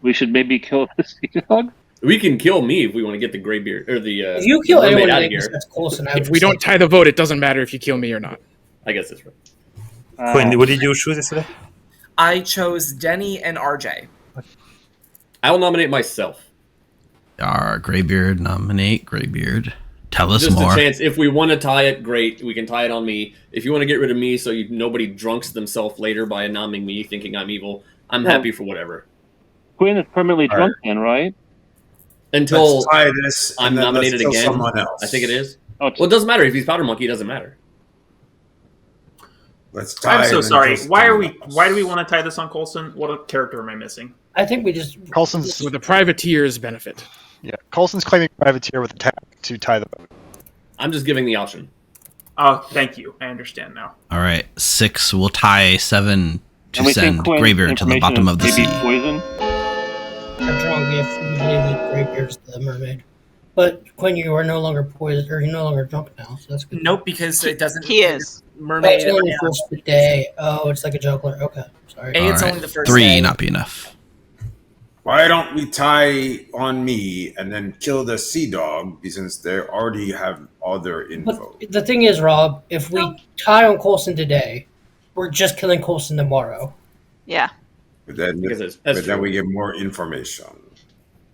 We should maybe kill the sea dog. We can kill me if we want to get the Greybeard or the. If you kill mermaid anyone out of that here. that's Coulson, I If would we say- don't tie the vote, it doesn't matter if you kill me or not. I guess that's right. Quinn, what did you choose yesterday? I chose Denny and RJ. I will nominate myself. Greybeard, nominate Greybeard. Tell us Just more. a chance. If we want to tie it, great. We can tie it on me. If you want to get rid of me so nobody drunks themselves later by nomming me thinking I'm evil, I'm No. happy for whatever. Quinn is permanently All drunk then, right? Until Let's tie this. I'm and then let's nominated kill again. Someone else. I think it is. Oh, Well, it doesn't matter. If he's Powder Monkey, it doesn't matter. Let's tie. I'm so and then sorry. kill Why someone else. do we want to tie this on Coulson? What character am I missing? I think we just Coulson's For the privateer's benefit. Coulson's claiming privateer with attack to tie the boat. I'm just giving the option. Oh, thank you. I understand now. All right, 6 will tie, 7 to And we think send Quinn's Greybeard to the information bottom is of the maybe sea. poison. I'm drunk if you believe that Greybeard's the mermaid. But Quinn, you are no longer poisoned, or you're no longer drunk now, so that's good. Nope, because it doesn't. He is. Mermaid. That's only the first day. Oh, it's like a juggler. Okay, sorry. A, it's All only the first 3 day. not be enough. Why don't we tie on me and then kill the sea dog since they already have all their info? But the thing is, Rob, if we tie on Coulson today, we're just killing Coulson tomorrow. Yeah. But then, Because that's but then true. we get more information.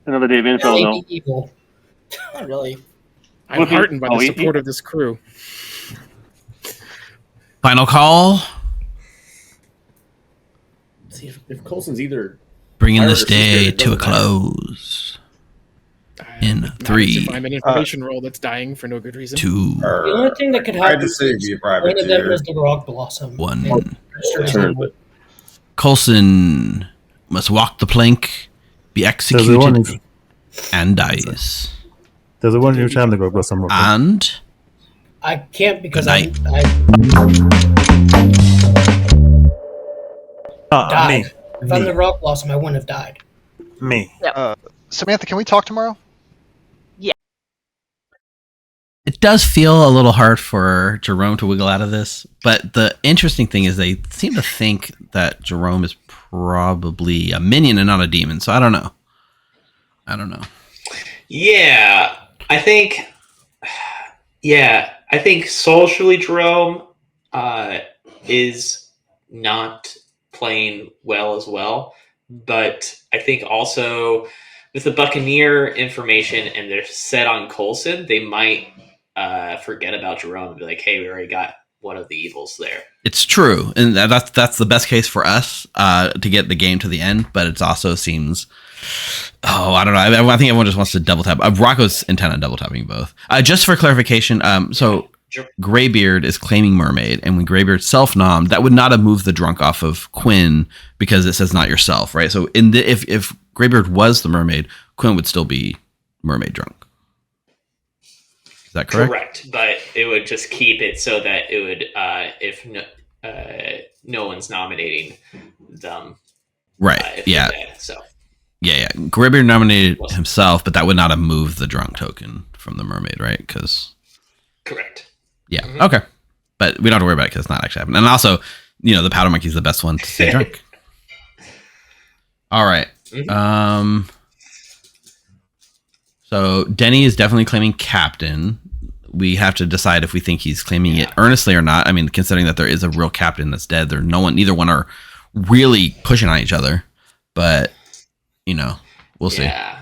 Another day of info, Maybe though. evil. Not really. I'm What if you- heartened by oh, the he- support of this crew. Final call. See, if Coulson's either Bringing Pirate this or sea spirit, day it to a doesn't matter. close. In Not 3, if I'm an information roll that's dying for no good reason. 2, The only thing that could I happen just say is be a one of them privateer. was the rock blossom. 1. Turn, but Coulson must walk the plank, be executed, and dies. There's a one new time to go blossom. Rock. And I can't because Good I Me. died. If I'm the rock blossom, I wouldn't have died. Me. Samantha, can we talk tomorrow? it does feel a little hard for Jerome to wiggle out of this. But the interesting thing is they seem to think that Jerome is probably a minion and not a demon. So I don't know. Yeah, I think. Yeah, I think socially Jerome is not playing well as well, but I think also with the Buccaneer information and they're set on Coulson, they might forget about Jerome and be like, "Hey, we already got one of the evils there." It's true, and that's the best case for us to get the game to the end. But it also seems, I don't know. I think everyone just wants to double tap. Rocco's intent on double tapping both. Just for clarification, so Greybeard is claiming mermaid, and when Greybeard self-nommed, that would not have moved the drunk off of Quinn because it says not yourself, right? So if Greybeard was the mermaid, Quinn would still be mermaid drunk. Is that correct? Correct, but it would just keep it so that it would, if no one's nominating them, Right. if they're Yeah. dead, so. Yeah. Greybeard nominated himself, but that would not have moved the drunk token from the mermaid, right? Because Correct. yeah, okay, but we don't have to worry about it because it's not actually happening. And also, the powder monkey is the best one to stay drunk. All right. So Denny is definitely claiming captain. We have to decide if we think he's claiming it earnestly or not. I mean, considering that there is a real captain that's dead, neither one are really pushing on each other. But we'll see. Yeah,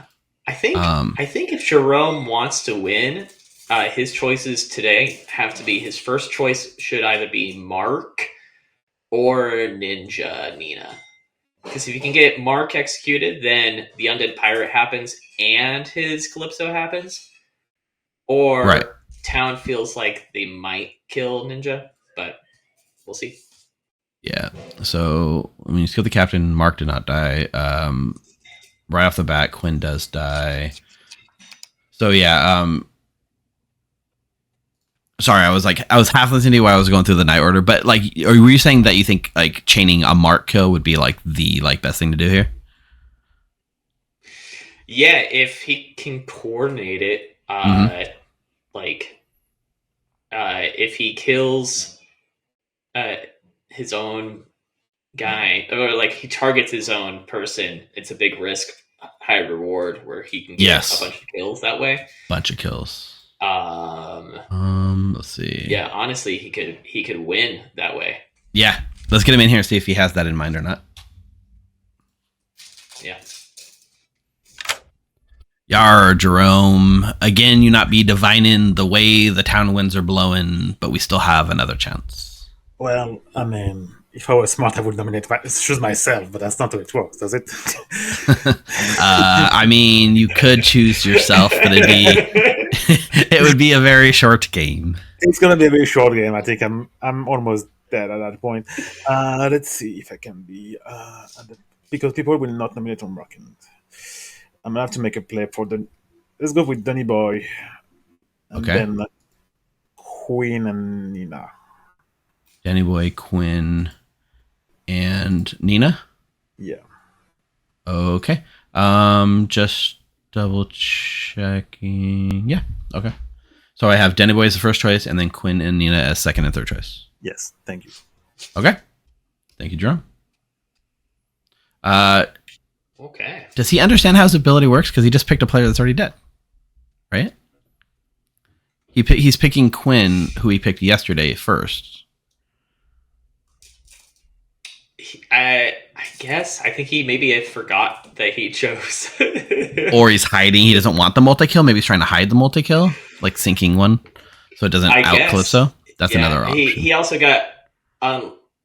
I think if Jerome wants to win, his choices today have to be his first choice should either be Mark or Ninja Nina. Because if you can get Mark executed, then the Undead Pirate happens and his Calypso happens. Or Right. town feels like they might kill Ninja, but we'll see. Yeah. So when you kill the captain, Mark did not die. Right off the bat, Quinn does die. So yeah. Sorry, I was half listening to you while I was going through the night order, but like, were you saying that you think like chaining a Mark kill would be like the best thing to do here? Yeah, if he can coordinate it, if he kills his own guy, or like he targets his own person, it's a big risk, high reward, where he can get a bunch of kills that way. Bunch of kills. Let's see. Yeah, honestly, he could win that way. Yeah, let's get him in here and see if he has that in mind or not. Yeah. Yar, Jerome. Again, you not be divining the way the town winds are blowing, but we still have another chance. Well, I mean, if I was smart, I would choose myself, but that's not how it works, does it? I mean, you could choose yourself, but it would be a very short game. It's gonna be a very short game. I think I'm almost dead at that point. Let's see if I can be because people will not nominate on Rockin'. I'm gonna have to make a play for let's go with Danny Boy. And then Queen and Nina. Danny Boy, Quinn, and Nina? Yeah. Okay. Just double checking. Yeah. Okay. So I have Danny Boy as the first choice, and then Quinn and Nina as second and third choice. Yes. Thank you. Okay. Thank you, Jerome. Okay. Does he understand how his ability works? Because he just picked a player that's already dead, right? He's picking Quinn, who he picked yesterday first. I guess. I think he maybe forgot that he chose. Or he's hiding. He doesn't want the multi-kill. Maybe he's trying to hide the multi-kill, like sinking one, so it doesn't out Calypso. That's another option. He also got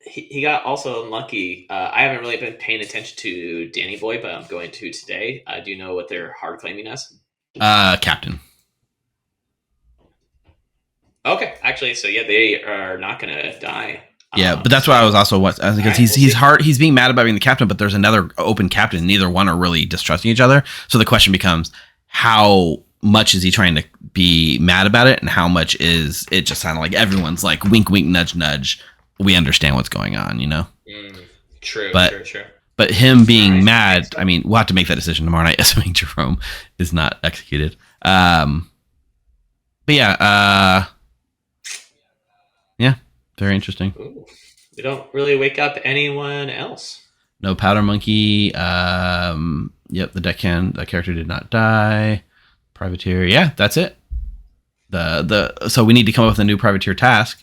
he got also unlucky. I haven't really been paying attention to Danny Boy, but I'm going to today. Do you know what they're hard claiming as? Captain. Okay, actually, so yeah, they are not going to die. Yeah, but that's why I was also because he's being mad about being the captain, but there's another open captain. Neither one are really distrusting each other. So the question becomes, how much is he trying to be mad about it, and how much is it just sounding like everyone's like wink, wink, nudge, nudge. We understand what's going on, you know. True. But him being mad, I mean, we'll have to make that decision tomorrow night, assuming Jerome is not executed. But yeah, very interesting. Ooh, we don't really wake up anyone else. No powder monkey. Yep, the deckhand. That character did not die. Privateer. Yeah, that's it. So we need to come up with a new privateer task.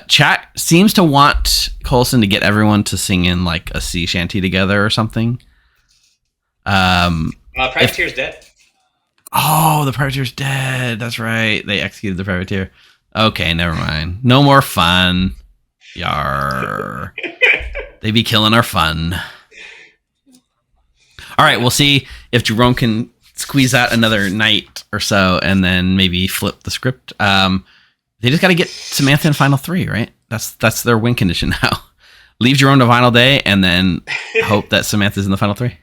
Chat seems to want Coulson to get everyone to sing in like a sea shanty together or something. Privateer's dead. Oh, the privateer's dead. That's right. They executed the privateer. Okay, never mind. No more fun. Yar. They be killing our fun. All right, we'll see if Jerome can squeeze out another night or so and then maybe flip the script. They just got to get Samantha in final 3, right? That's their win condition now. Leave Jerome to final day and then hope that Samantha's in the final 3.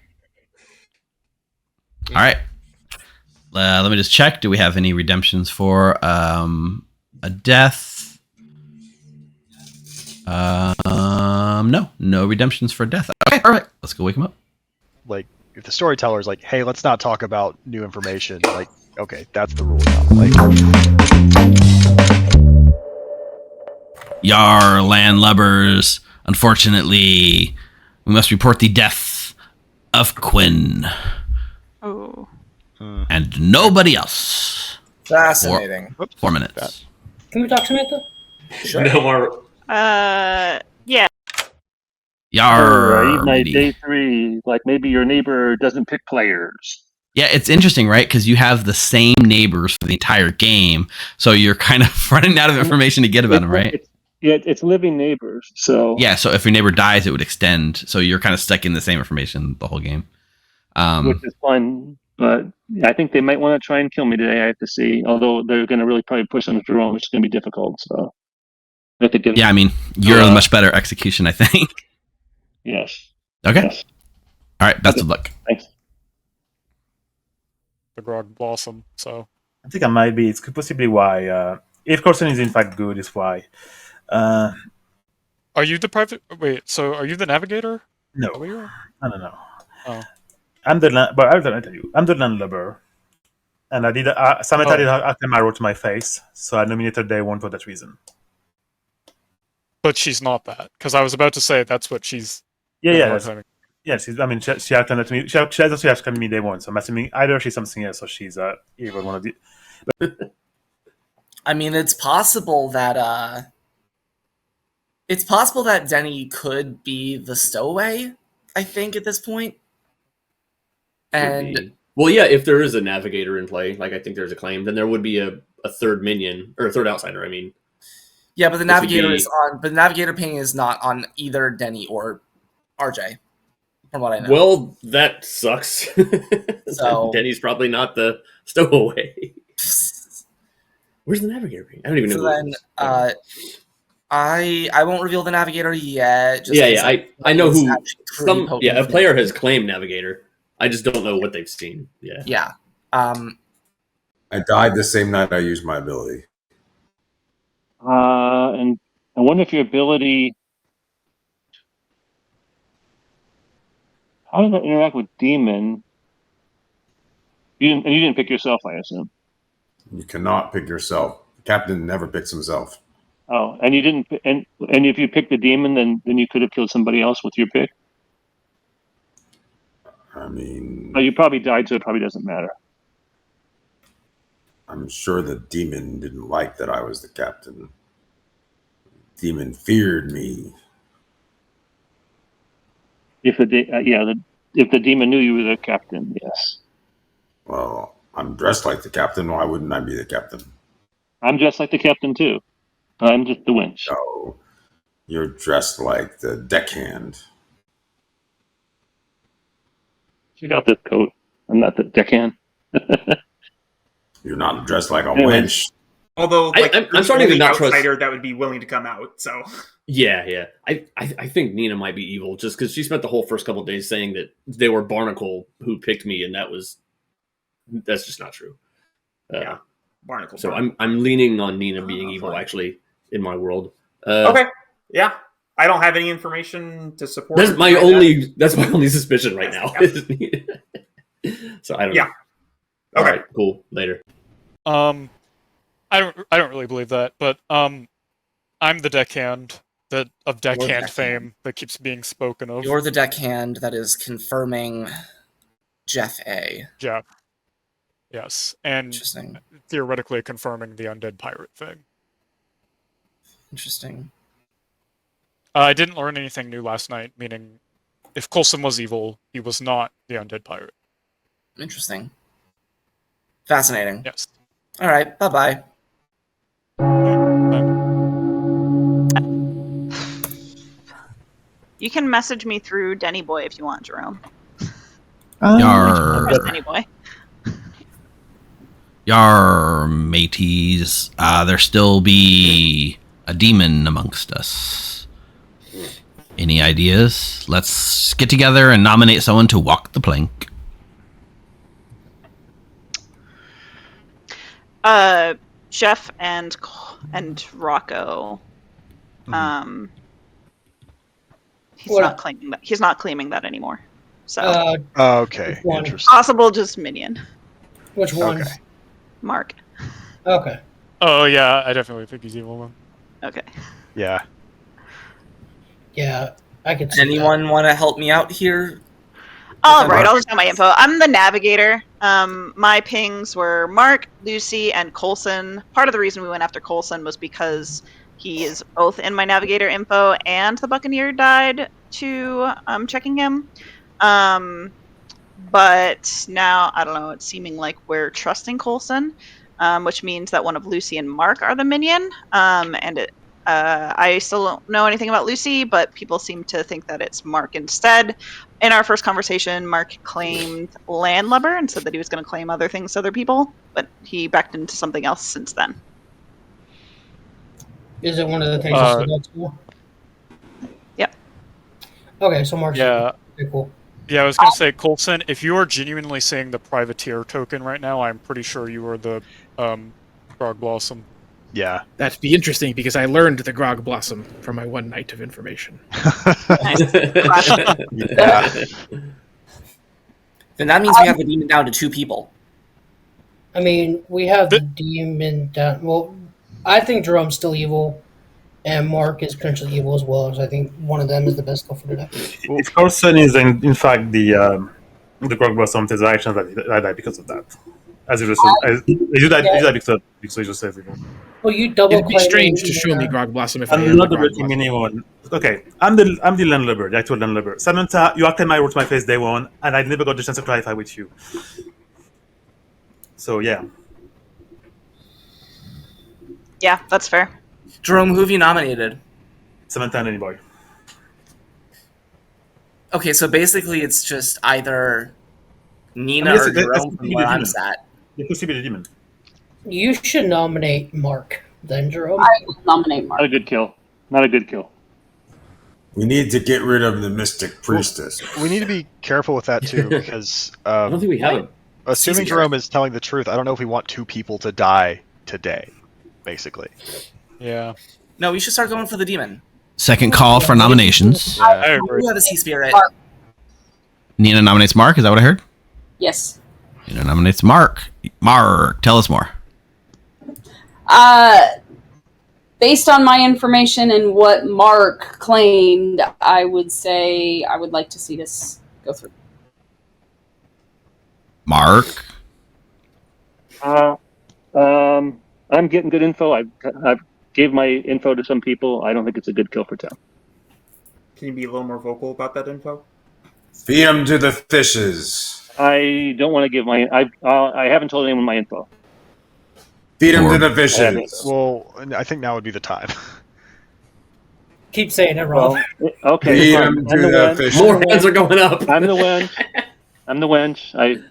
All right. Let me just check. Do we have any redemptions for a death? No redemptions for death. Okay, all right. Let's go wake him up. Like, if the storyteller's like, hey, let's not talk about new information, like, okay, that's the rule now. Like, Yar, landlubbers. Unfortunately, we must report the death of Quinn. Oh. And nobody else. Fascinating. 4 minutes. Can we talk Samantha? Sure. No more. Yeah. Yar. Right, like day 3, like maybe your neighbor doesn't pick players. Yeah, it's interesting, right? Because you have the same neighbors for the entire game, so you're kind of running out of information to get about them, right? Yeah, it's living neighbors. So Yeah, so if your neighbor dies, it would extend. So you're kind of stuck in the same information the whole game. which is fun. But yeah, I think they might want to try and kill me today. I have to see. Although they're going to really probably push on Jerome, which is going to be difficult. So I have to give. Yeah, I mean, you're a much better execution, I think. Yes. Okay. Yes. All right. Best of luck. Thanks. The grog blossom. So I think I might be. It's possibly why. If Corson is in fact good, is why. are you the private? Wait. So are you the navigator? No. Is that what you are? I don't know. Oh. I'm the but I'll tell you. I'm the landlubber, and I did. Samantha did an arrow to my face, so I nominated day one for that reason. But she's not that, because I was about to say that's what she's. Yeah. I mean, she acted to me. She actually me day one, so I'm assuming either she's something else or she's either one of the. I mean, it's possible that Denny could be the stowaway. I think at this point. And well, yeah, if there is a navigator in play, like I think there's a claim, then there would be a third minion or a third outsider. I mean, yeah, but the navigator is on. But the navigator ping is not on either Denny or RJ, from what I know. Well, that sucks. So Denny's probably not the stowaway. Where's the navigator ping? I don't even know. So then, I won't reveal the navigator yet. I know who. A player has claimed navigator. I just don't know what they've seen. Yeah. Yeah. I died the same night I used my ability. And I wonder if your ability. How does that interact with demon? You didn't pick yourself, I assume. You cannot pick yourself. The captain never picks himself. Oh, and you didn't. And if you picked the demon, then you could have killed somebody else with your pick. I mean, you probably died, so it probably doesn't matter. I'm sure the demon didn't like that I was the captain. Demon feared me. If the demon knew you were the captain, yes. Well, I'm dressed like the captain. Why wouldn't I be the captain? I'm dressed like the captain too. I'm just the winch. No, you're dressed like the deckhand. Check out this coat. I'm not the deckhand. You're not dressed like a winch. Although, I'm starting to not trust outsider that would be willing to come out. So yeah. I think Nina might be evil just because she spent the whole first couple of days saying that they were Barnacle who picked me, and that's just not true. Yeah, Barnacle. So I'm leaning on Nina being evil actually in my world. Okay, yeah. I don't have any information to support. That's my only suspicion right now. So I don't know. Okay. All right, cool. Later. I don't really believe that, but I'm the deckhand of deckhand fame that keeps being spoken of. You're the deckhand that is confirming Jeff A. Jeff. Yes, and theoretically confirming the undead pirate thing. Interesting. I didn't learn anything new last night, meaning if Coulson was evil, he was not the undead pirate. Interesting. Fascinating. Yes. All right, bye-bye. You can message me through Denny Boy if you want, Jerome. Yar. Denny Boy. Yar, mateys. There still be a demon amongst us. Any ideas? Let's get together and nominate someone to walk the plank. Jeff and Rocco. He's not claiming that anymore. So okay, interesting. Possible just minion. Which one? Okay. Mark. Okay. Oh yeah, I definitely think he's evil then. Okay. Yeah. Yeah, I could see Anyone want to help me out here? All right, I'll just have my info. I'm the navigator. My pings were Mark, Lucy, and Coulson. Part of the reason we went after Coulson was because he is both in my navigator info, and the Buccaneer died to checking him. But now, I don't know, it's seeming like we're trusting Coulson, which means that one of Lucy and Mark are the minion. And I still don't know anything about Lucy, but people seem to think that it's Mark instead. In our first conversation, Mark claimed landlubber and said that he was going to claim other things to other people, but he backed into something else since then. Is it one of the things you said at school? Yep. Okay, so Mark's Yeah. okay, cool. Yeah, I was going to say, Colson, if you are genuinely seeing the privateer token right now, I'm pretty sure you are the Grog Blossom. Yeah. That'd be interesting because I learned the Grog Blossom from my one night of information. Yeah. Then that means we have the demon down to 2 people. I mean, we have the demon down. Well, I think Jerome's still evil, and Mark is potentially evil as well. So I think one of them is the best kill for today. If Carlson is in fact the Grog Blossom, there's actions that I die because of that. As you just said, you died because you just said everything. Well, you double. It'd be strange to show me Grog Blossom if I I'm am not the the Grog breaking Blossom. anyone. Okay, I'm the landlubber, the actual landlubber. Samantha, you acted my role to my face day one, and I never got the chance to clarify with you. So yeah. Yeah, that's fair. Jerome, who have you nominated? Samantha and anybody. Okay, so basically it's just either Nina or Jerome from where I'm sat. You could be the demon. You should nominate Mark, then Jerome. I will nominate Mark. Not a good kill. Not a good kill. We need to get rid of the Mystic Priestess. We need to be careful with that too, because I don't think we have it. assuming Jerome is telling the truth, I don't know if we want 2 people to die today, basically. Yeah. No, we should start going for the demon. Second call for nominations. I agree. We have a sea spirit. Mark. Nina nominates Mark. Is that what I heard? Yes. Nina nominates Mark. Mark, tell us more. Based on my information and what Mark claimed, I would say I would like to see this go through. Mark. I'm getting good info. I've gave my info to some people. I don't think it's a good kill for town. Can you be a little more vocal about that info? Feed them to the fishes. I don't want to give my. I haven't told anyone my info. Feed them to the fishes. Well, I think now would be the time. Keep saying it wrong. Well, okay. Feed fine. them I'm to the the wench. fishes. More hands are going up. I'm the wench. I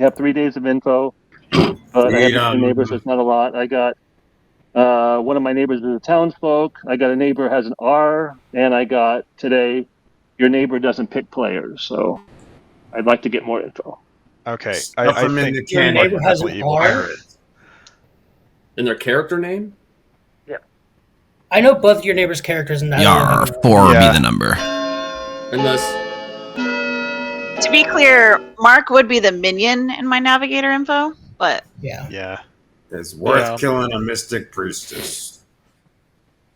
have 3 days of info, but I have 2 neighbors. So it's not a lot. I got one of my neighbors is a townsfolk. I got a neighbor who has an R, and I got today. Your neighbor doesn't pick players, so I'd like to get more info. Okay, Stuff I them in think the candy. Your neighbor has an evil. R? In their character name? I know both your neighbor's characters, and Yar, 4 Yeah. be the number. Unless To be clear, Mark would be the minion in my navigator info, but yeah, It's worth Yeah. killing a Mystic Priestess.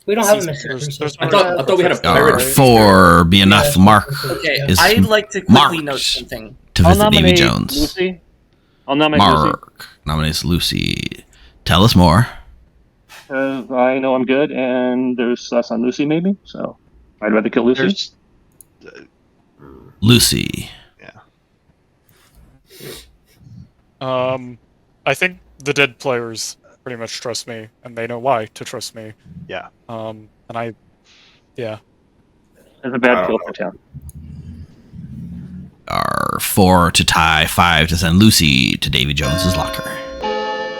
we don't have a See, Mystic there's- Priestess. there's We no- have- I thought we had a Yar, pirate. 4 be enough. Yeah, Mark Okay, is I'd like to quickly marked. note something. to I'll visit Davy nominate Jones. Lucy. I'll nominate Lucy. Mark nominates Lucy. Tell us more. I know I'm good, and there's less on Lucy, maybe. So I'd rather kill Lucy. There's, Lucy. I think the dead players pretty much trust me, and they know why to trust me. yeah. And I, yeah. It's a bad kill for town. Are 4 to tie, 5 to send Lucy to Davy Jones's locker.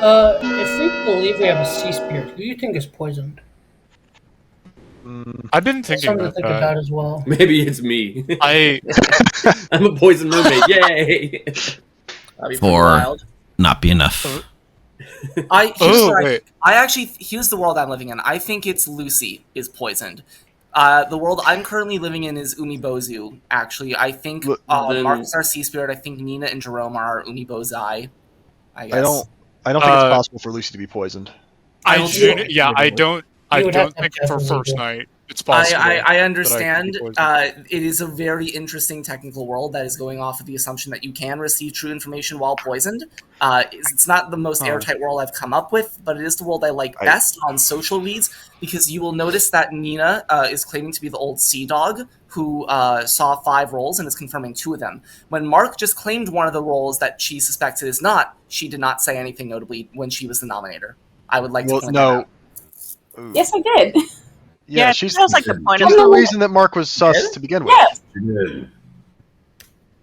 If we believe we have a sea spirit, who do you think is poisoned? I've been thinking Something to about think that. about as well. maybe it's me. I I'm a poison roommate. Yay! That'd be pretty 4 wild. not be enough. Here's Oh, what wait. I actually here's the world I'm living in. I think it's Lucy is poisoned. The world I'm currently living in is Umibozu. Actually, I think then- Mark is our sea spirit. I think Nina and Jerome are our Umibozai. I guess. I don't think it's possible for Lucy to be poisoned. I I don't do, think- yeah, I don't would have to think have for Jeff first illegal. night it's possible. I that understand. could be poisoned. It is a very interesting technical world that is going off of the assumption that you can receive true information while poisoned. It's not the most airtight world I've come up with, but it is the world I like best on social reads, because you will notice that Nina is claiming to be the old sea dog who saw 5 roles and is confirming 2 of them. When Mark just claimed one of the roles that she suspected is not, she did not say anything notably when she was the nominator. I would like to point that out. Yes, I did. Yeah, she's that was like the point of she's the it. reason that Mark was sus to begin with. Yes.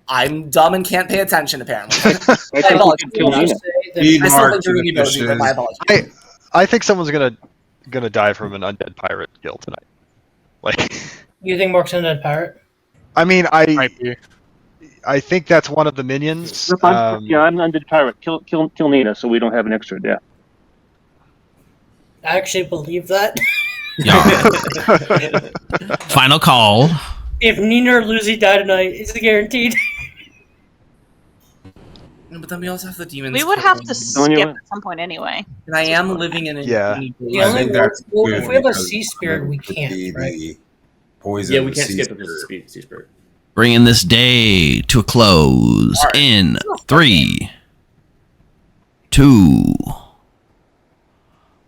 I'm dumb and can't pay attention, apparently. I think we apologies. could kill Nina. Feed I still Mark think to you're the an emoji, but my fishes. apologies. I think someone's gonna die from an undead pirate kill tonight. Like, You think Mark's an undead pirate? I mean, Might be. I think that's one of the minions. If I'm an undead pirate. Kill Nina, so we don't have an extra death. I actually believe that. Yeah. Final call. If Nina or Lucy die tonight, it's guaranteed. No, but then we also have the demons. We would have to skip Anyway. at some point anyway. And I am living in a Yeah. The only well, if we have a sea spirit, we can't, right? Poison. Yeah, we can't sea skip it because spirit. of sea spirit. Bringing this day to a close All right. in 3, 2,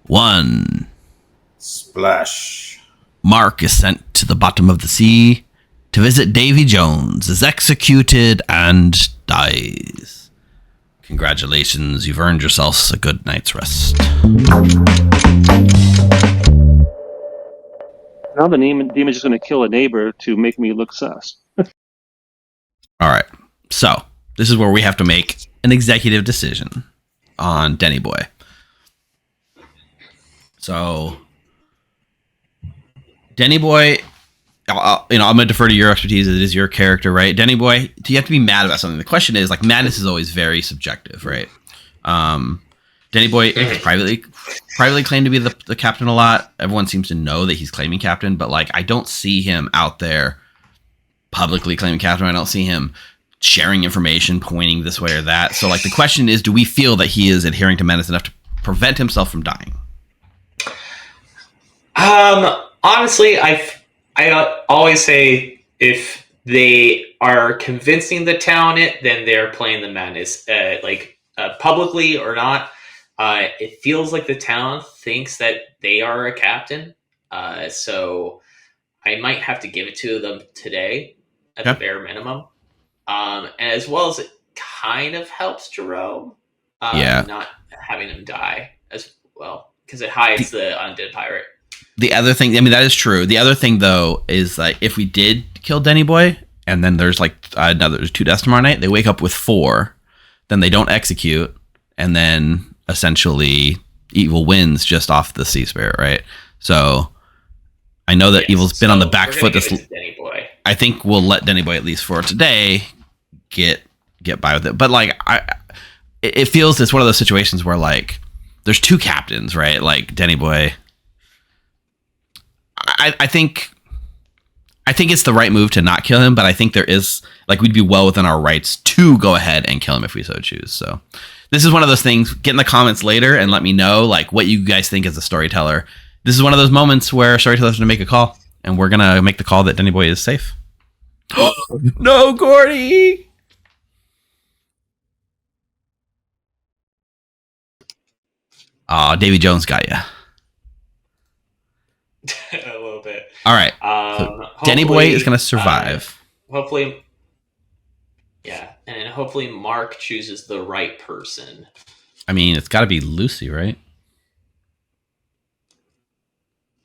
1. Splash. Mark is sent to the bottom of the sea to visit Davy Jones, is executed and dies. Congratulations, you've earned yourselves a good night's rest. Now the demon's just going to kill a neighbor to make me look sus. All right, so this is where we have to make an executive decision on Denny Boy. So, Denny Boy, I'm going to defer to your expertise. It is your character, right? Denny Boy, do you have to be mad about something? The question is, like, madness is always very subjective, right? Denny Boy privately claimed to be the captain a lot. Everyone seems to know that he's claiming captain, but, like, I don't see him out there publicly claiming captain. I don't see him sharing information, pointing this way or that. So, like, the question is, do we feel that he is adhering to madness enough to prevent himself from dying? Honestly, I always say if they are convincing the town then they're playing the madness, publicly or not. It feels like the town thinks that they are a captain, so I might have to give it to them today at the bare minimum. As well as it kind of helps Jerome, not having him die as well, because it hides the undead pirate. The other thing, I mean, that is true. The other thing, though, is that if we did kill Denny Boy, and then there's like there's 2 deaths tomorrow night, they wake up with 4, then they don't execute, and then essentially evil wins just off the sea spirit, right? So I know that evil's been on the back foot. Denny Boy. I think we'll let Denny Boy, at least for today, get by with it. But like, it feels it's one of those situations where like there's 2 captains, right? Like Denny Boy. I think it's the right move to not kill him, but I think there is, like, we'd be well within our rights to go ahead and kill him if we so choose. So this is one of those things. Get in the comments later and let me know, like, what you guys think as a storyteller. This is one of those moments where storytellers are going to make a call, and we're going to make the call that Denny Boy is safe. No, Gordy! Aw, Davy Jones got you. A little bit. All right. So Denny Boy is going to survive. Hopefully, yeah, and hopefully Mark chooses the right person. I mean, it's got to be Lucy, right?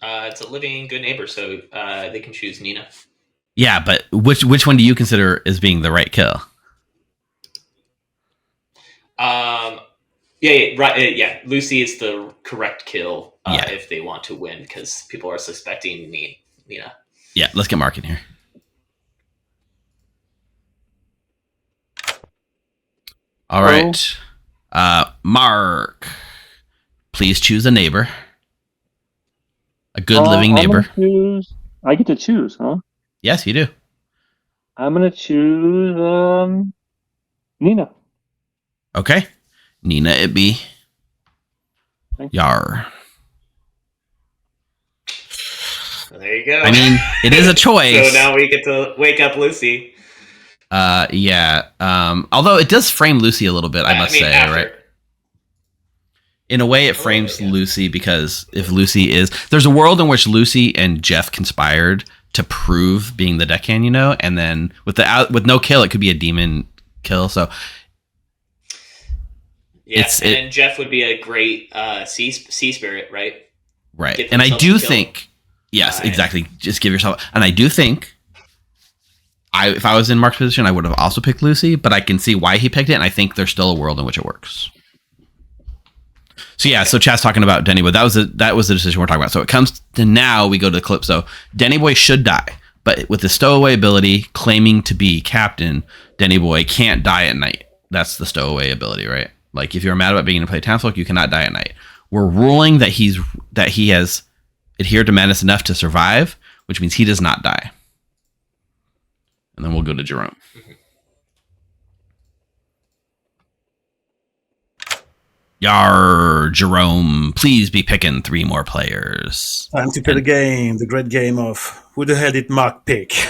It's a living good neighbor, so they can choose Nina. Yeah, but which one do you consider as being the right kill? Yeah. Lucy is the correct kill if they want to win, because people are suspecting Nina. Yeah, let's get Mark in here. All right. Mark, please choose a neighbor. A good living neighbor. I get to choose, huh? Yes, you do. I'm going to choose Nina. Okay. Nina it be. Yar. There you go. I mean, it is a choice. So now we get to wake up Lucy. Yeah. Although it does frame Lucy a little bit, I must say, after. Right? In a way, it frames Lucy, because if Lucy is... There's a world in which Lucy and Jeff conspired to prove being the deckhand, you know? And then with no kill, it could be a demon kill, so... Yes, and Jeff would be a great sea spirit, right? Right. get And I themselves do killed. think, yes, exactly. Just give yourself, and I do think, if I was in Mark's position, I would have also picked Lucy, but I can see why he picked it, and I think there's still a world in which it works. So yeah, so Chad's talking about Denny Boy. That was the decision we're talking about. So it comes to now, we go to the Calypso. Denny Boy should die, but with the stowaway ability, claiming to be captain, Denny Boy can't die at night. That's the stowaway ability, right? Like if you're mad about being in a play townsfolk, you cannot die at night. We're ruling that he has adhered to madness enough to survive, which means he does not die. And then we'll go to Jerome. Yar, Jerome, please be picking 3 more players. Time to play the game, the great game of who the hell did Mark pick? Yar.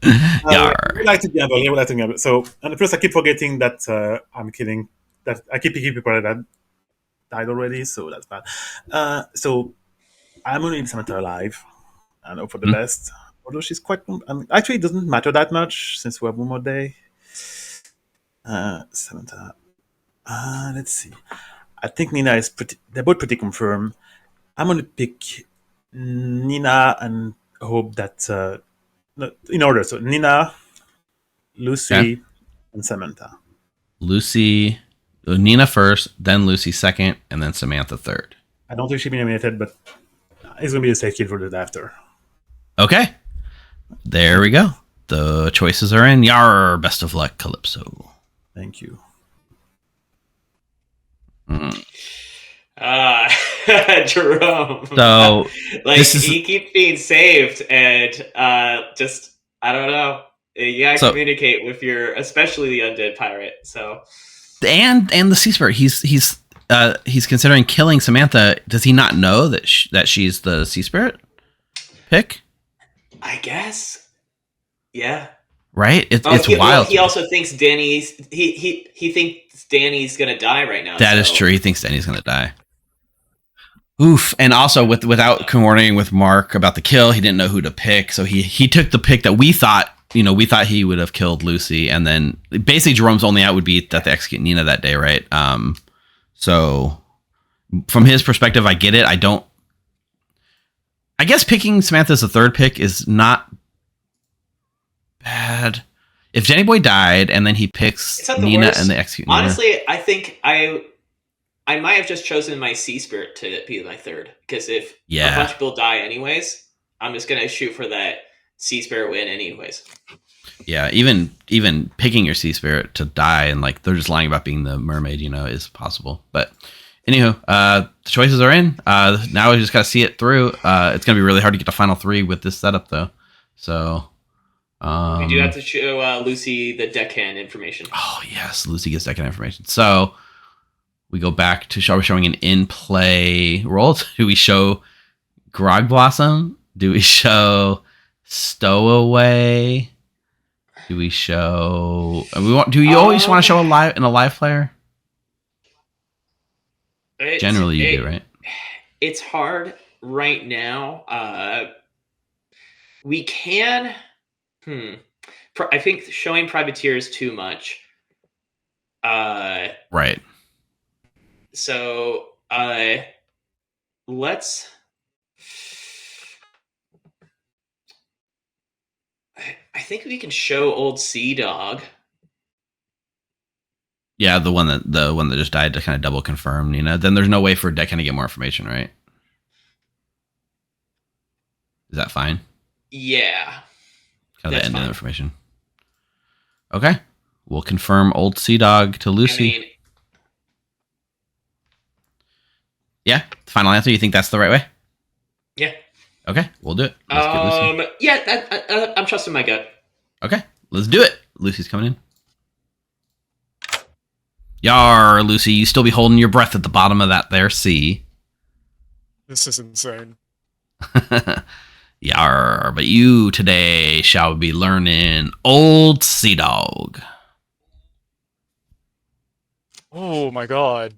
I would like to gamble. So, and plus I keep forgetting that I'm killing, that I keep picking people that died already, so that's bad. So I'm going to leave Samantha alive and hope for the best. Although she's quite, actually it doesn't matter that much since we have one more day. Samantha. Let's see. I think Nina is they're both pretty confirmed. I'm going to pick Nina and hope that, in order. So Nina, Lucy, and Samantha. Lucy, Nina first, then Lucy second, and then Samantha third. I don't think she'll be nominated, but it's going to be a safe kill for the after. Okay. There we go. The choices are in. Yar, best of luck, Calypso. Thank you. Jerome. So like he keeps being saved, and just I don't know. You gotta communicate with especially the undead pirate. So and the sea spirit. He's considering killing Samantha. Does he not know that she's the sea spirit pick? I guess. Yeah. Right. It's wild. Well, he also thinks Danny's. He thinks Danny's gonna die right now. That is true. He thinks Danny's gonna die. Oof. And also without coordinating with Mark about the kill, he didn't know who to pick. So he took the pick that we thought he would have killed Lucy, and then basically Jerome's only out would be that they execute Nina that day, right? So from his perspective, I get it. I guess picking Samantha as a third pick is not bad. If Jenny Boy died and then he picks Nina and they execute Nina. Honestly, I think I might have just chosen my sea spirit to be my third, because if a bunch of people die anyways, I'm just gonna shoot for that sea spirit win anyways. Yeah, even picking your sea spirit to die and like they're just lying about being the mermaid, is possible. But anywho, the choices are in. Now we just gotta see it through. It's gonna be really hard to get to final 3 with this setup though. So we do have to show Lucy the deckhand information. Oh yes, Lucy gets deckhand information. So we go back to showing an in-play role. Do we show Grog Blossom? Do we show Stowaway? Do we show? Do you always want to show a live player? Generally, you do, right? It's hard right now. We can. I think showing Privateer is too much. Right. So let's. I think we can show Old Sea Dog. Yeah, the one that just died to kind of double confirm, Then there's no way for Deccan to get more information, right? Is that fine? Yeah. Kind of the end of the information. Okay. We'll confirm Old Sea Dog to Lucy. Yeah. Final answer. You think that's the right way? Yeah. Okay. We'll do it. Let's get Lucy. Yeah. I'm trusting my gut. Okay. Let's do it. Lucy's coming in. Yar, Lucy, you still be holding your breath at the bottom of that there sea. This is insane. Yar, but you today shall be learning Old Sea Dog. Oh my god.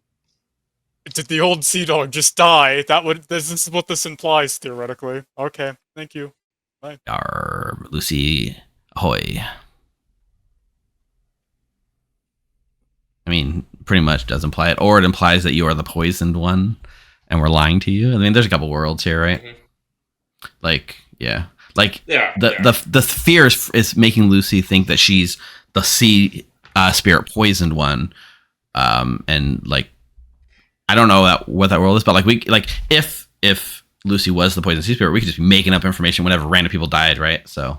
Did the old sea dog just die? This is what this implies, theoretically. Okay, thank you. Bye. Yar, Lucy, ahoy. I mean, pretty much does imply it, or it implies that you are the poisoned one. and we're lying to you. I mean, there's a couple worlds here, right? Mm-hmm. Like, yeah, like Yeah, the fear is making Lucy think that she's the sea spirit poisoned one, and like I don't know what that world is, but like if Lucy was the poison sea spirit, we could just be making up information whenever random people died, right? So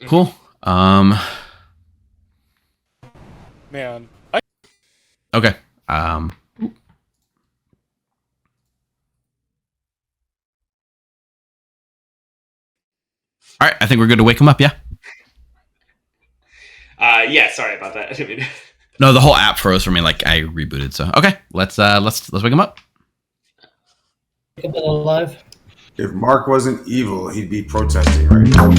cool. Man, Okay. All right, I think we're good to wake him up. Yeah. Yeah, sorry about that. I didn't mean to- No, the whole app froze for me. Like I rebooted. So okay, let's wake him up. Alive. If Mark wasn't evil, he'd be protesting right now.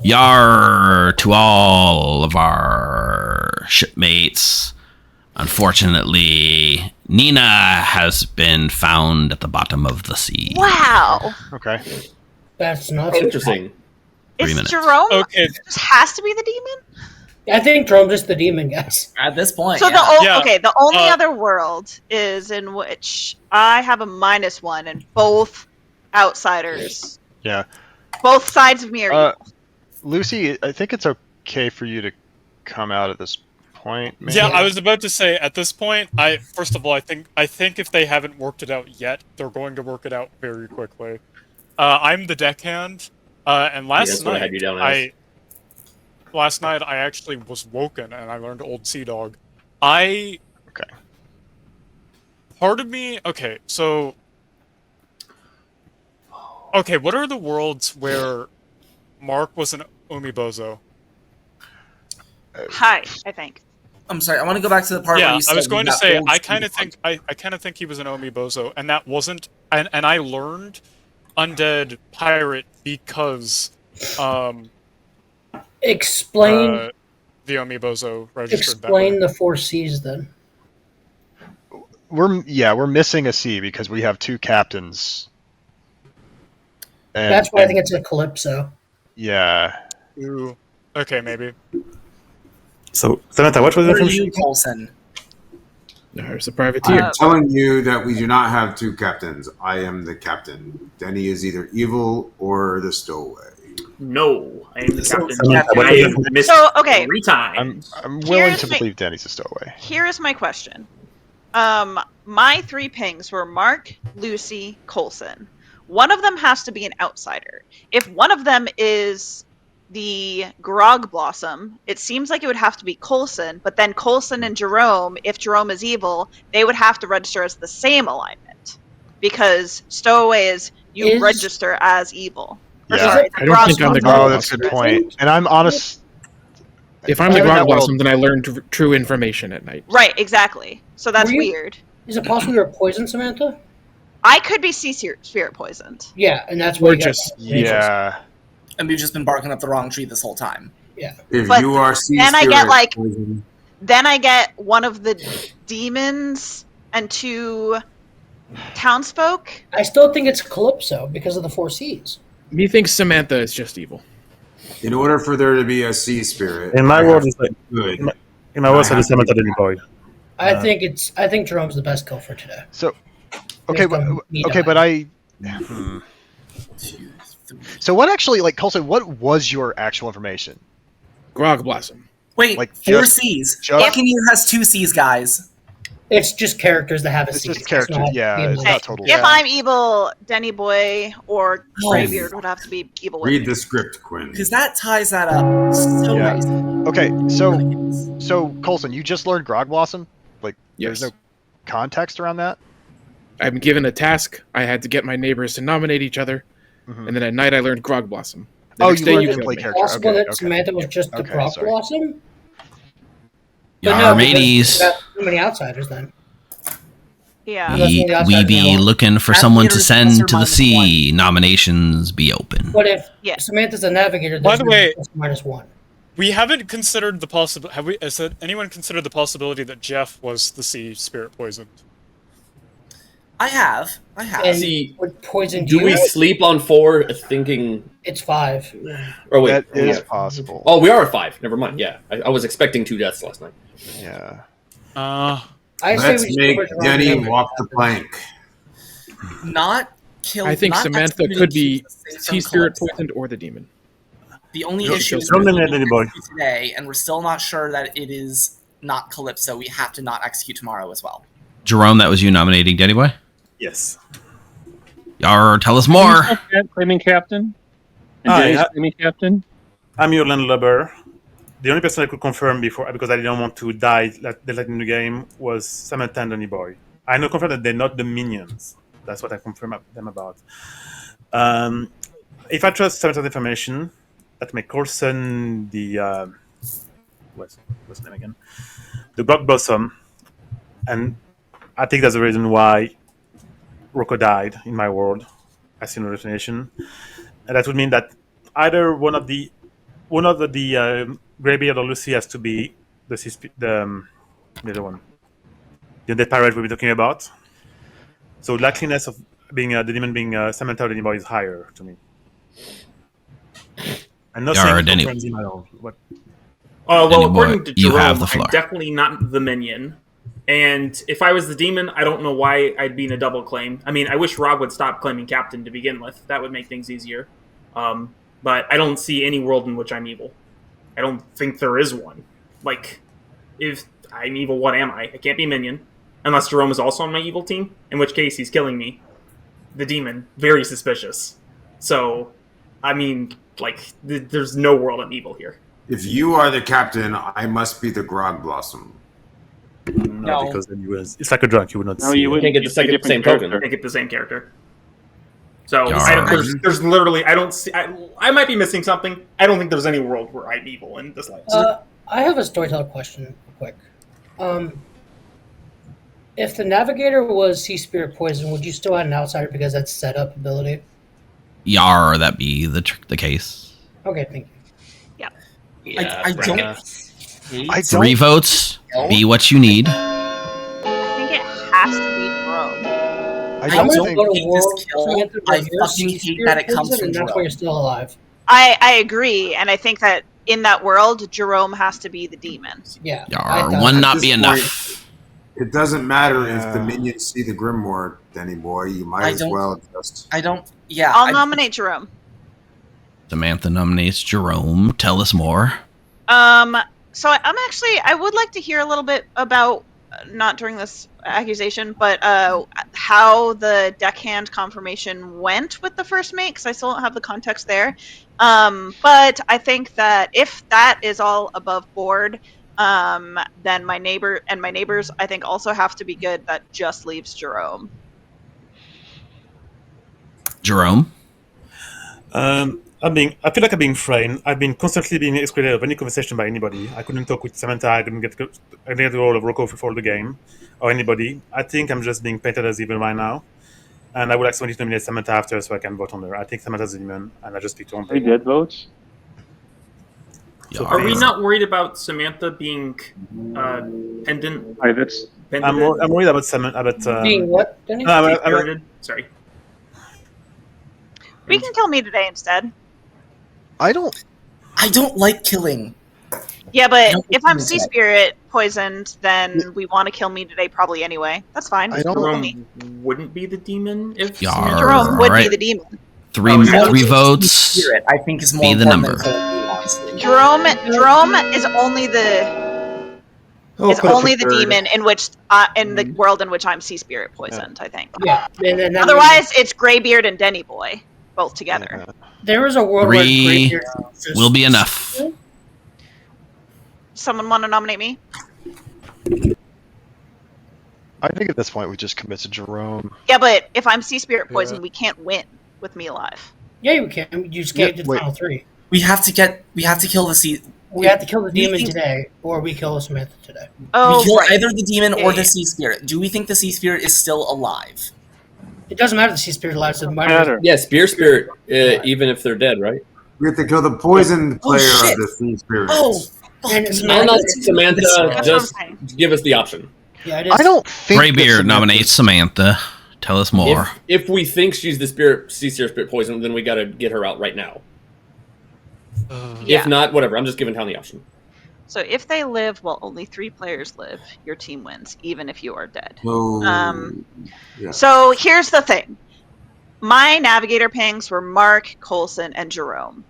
Yar to all of our shipmates. Unfortunately, Nina has been found at the bottom of the sea. Wow. Okay. That's not Interesting. 3 Is minutes. Jerome Okay. just has to be the demon? I think Jerome's just the demon, guys. At this point, So yeah. the only other world is in which I have a -1 and both outsiders. Yeah. Both sides of me are evil. Lucy, I think it's okay for you to come out at this point. Maybe? Yeah, I was about to say at this point, first of all, I think if they haven't worked it out yet, they're going to work it out very quickly. I'm the deckhand, and that's what I had you down as. last night I actually was woken and I learned Old Sea Dog. Part of me, so what are the worlds where Mark was an Omibozo? Hi, I think. I'm sorry. I want to go back to the part where you said I was going to that say old I sea kind of think he was an Omibozo, and that wasn't. And I learned Undead Pirate because Explain the Omibozo registered that explain way. the 4 C's then. We're missing a C because we have 2 captains. That's why I think it's a Calypso. Yeah. Ooh. Okay, maybe. So, Samantha, what was the Who are information? you, Coulson? There's a privateer. I'm telling you that we do not have 2 captains. I am the captain. Denny is either evil or the stowaway. No, I am the captain. Samantha, what I was the have information? missed So, okay. 3 times. I'm willing Here's to my- believe Danny's a stowaway. Here is my question. My 3 pings were Mark, Lucy, Coulson. One of them has to be an outsider. If one of them is the Grog Blossom, it seems like it would have to be Coulson, but then Coulson and Jerome, if Jerome is evil, they would have to register as the same alignment. Because Stowaway is you register as evil. Or Yeah. sorry, I don't think I'm the Grog Oh, Grog that's a good Blossom. point. And I'm honest. If I'm the in that Grog world- Blossom, then I learned true information at night. Right, exactly. So that's Were you- weird. Is it possible you're poisoned, Samantha? I could be sea spirit poisoned. Yeah, and that's where Or you got just- that information. Yeah. And we've just been barking up the wrong tree this whole time. Yeah. If But you are sea then I get, spirit like- poison, Then I get one of the demons and 2 townsfolk. I still think it's Calypso because of the 4 C's. Me thinks Samantha is just evil. in order for there to be a sea spirit, In my I world, have it's like, to be good. in my world, I have it's to Samantha be the boy. I think Jerome's the best kill for today. So, okay, Based on me but dying. So what actually, like, Coulson, what was your actual information? Grog Blossom. Wait, Like, 4 just- C's. just- Fucking you has 2 C's, guys. It's just characters that have a It's C. just characters, yeah, it's Okay, not total. If I'm evil, Denny Boy or Greybeard would have to be evil with Read me. the script, Quinn. Because that ties that up so Yeah. nicely. Okay, so Coulson, you just learned Grog Blossom? Like, Yes. there's no context around that? I'm given a task. I had to get my neighbors to nominate each other, Mhm. and then at night I learned Grog Blossom. The Oh, next you day learned you to killed play me. character. Possible Okay, that okay. Samantha was just the Okay, Grog sorry. Blossom? Yar because mateys. we got too many outsiders then. Yeah. We be looking for someone to send to the sea. Nominations be open. But if Yeah. Samantha's a navigator, By there's the way- -1. We haven't considered the possibility. Has anyone considered the possibility that Jeff was the sea spirit poisoned? I have. And See, would poison do we sleep on 4 thinking... It's 5. Oh, wait. That is possible. Oh, we are at 5. Never mind. Yeah. I was expecting 2 deaths last night. Yeah. Let's make Denny walk the plank. Not kill. I think not Samantha executing could be Keith from sea spirit Calypso. poisoned or the demon. The only Sure, issue is sure. we're Don't nominate anybody. today, and we're still not sure that it is not Calypso. We have to not execute tomorrow as well. Jerome, that was you nominating Denny Boy? Yes. Yar, tell us more. Claiming captain. And Hi, Denny's claiming captain. I'm your landlubber. The only person I could confirm before, because I didn't want to die late in the game, was Samantha and Danny Boy. I know confirm that they're not the minions. That's what I confirm them about. If I trust Samantha's information, that make Coulson the what's the name again? The Block Blossom, and I think that's the reason why Rocco died in my world. I see no explanation, and that would mean that either one of the Greybeard or Lucy has to be the other one, the undead pirate we'll be talking about. So likeliness of being the demon being Samantha or Danny Boy is higher to me. And Yar, nothing Denny. confirms in my own. What? Well, Danny according Boy, to you Jerome, have the floor. I'm definitely not the minion. And if I was the demon, I don't know why I'd be in a double claim. I mean, I wish Rob would stop claiming captain to begin with. That would make things easier. But I don't see any world in which I'm evil. I don't think there is one. Like, if I'm evil, what am I? I can't be minion. Unless Jerome is also on my evil team, in which case he's killing me. The demon. Very suspicious. So, I mean, like, there's no world I'm evil here. If you are the captain, I must be the Grog Blossom. No, because then it's like a drunk. You would not. No, see you it. wouldn't. Can't get the second same token. I get the same character. So Yar. there's literally I don't see. I might be missing something. I don't think there's any world where I'm evil in this life. I have a storyteller question, real quick. If the navigator was sea spirit poison, would you still add an outsider because that's setup ability? Yar, that be the case. Okay, thank you. I don't. I 3 don't. votes. Be what you need. I think it has to be Jerome. I I don't don't think. go to hate war. this kill. Samantha, I but you're fucking sea hate spirit that it comes poison, from and that's why Jerome. you're still alive. I agree, and I think that in that world, Jerome has to be the demon. Yeah. Yar, one not be At this enough. It doesn't matter if the Yeah. minions see the Grimoire, Denny Boy. You might I as don't- well just. I don't. Yeah. I'll nominate Jerome. Samantha nominates Jerome. Tell us more. So I would like to hear a little bit about, not during this accusation, but how the deckhand confirmation went with the first mate, because I still don't have the context there. But I think that if that is all above board, then my neighbors, I think, also have to be good. That just leaves Jerome. Jerome. I feel like I'm being framed. I've been constantly being excluded of any conversation by anybody. I couldn't talk with Samantha. I didn't get the role of Rocco before the game, or anybody. I think I'm just being painted as evil right now, and I would like somebody to nominate Samantha after so I can vote on her. I think Samantha's a demon, and I just picked on her. 3 dead votes. Are we not worried about Samantha being pendant? Privates. I'm worried about Samantha. Being what, Denny? Sorry. We can kill me today instead. I don't. I don't like killing. Yeah, but don't if think I'm it's sea right. spirit poisoned, then we want to kill me today probably anyway. That's fine. I don't- Kill me. Jerome wouldn't be the demon if Yar. Samantha- Jerome would Alright. be the demon. Three Oh, three yeah. votes. Spirit, I think, is more Be the important number. than killing, honestly. Jerome is only the demon in which in the world in which I'm sea spirit poisoned. I think. Yeah. And then that Otherwise, it's Greybeard and Denny Boy both together. there is a world where 3 Greybeard exists. will be enough. Someone want to nominate me? I think at this point we just commit to Jerome. Yeah, but if I'm sea spirit poisoned, we can't win with me alive. Yeah, you can. You just can't do the wait. final 3. We have to kill the sea. We have to kill the We demon think- today, or we kill Samantha today. Oh, we kill right. either the demon or Yeah, the yeah. sea spirit. Do we think the sea spirit is still alive? It doesn't matter if the sea spirit alive. So Matter. Yeah, Spear Spirit, even if they're dead, right? We have to kill the poisoned Oh, player shit. of the sea spirit. Oh, And it's fuck. not- Samantha, That's what I'm just saying. give us the option. Yeah, it is. I don't think. that Greybeard Samantha- nominates Samantha. Tell us more. If we think she's the sea spirit poison, then we got to get her out right now. Yeah. If not, whatever. I'm just giving town the option. So if they live while only 3 players live, your team wins, even if you are dead. Yeah. So here's the thing. My navigator pings were Mark, Coulson, and Jerome.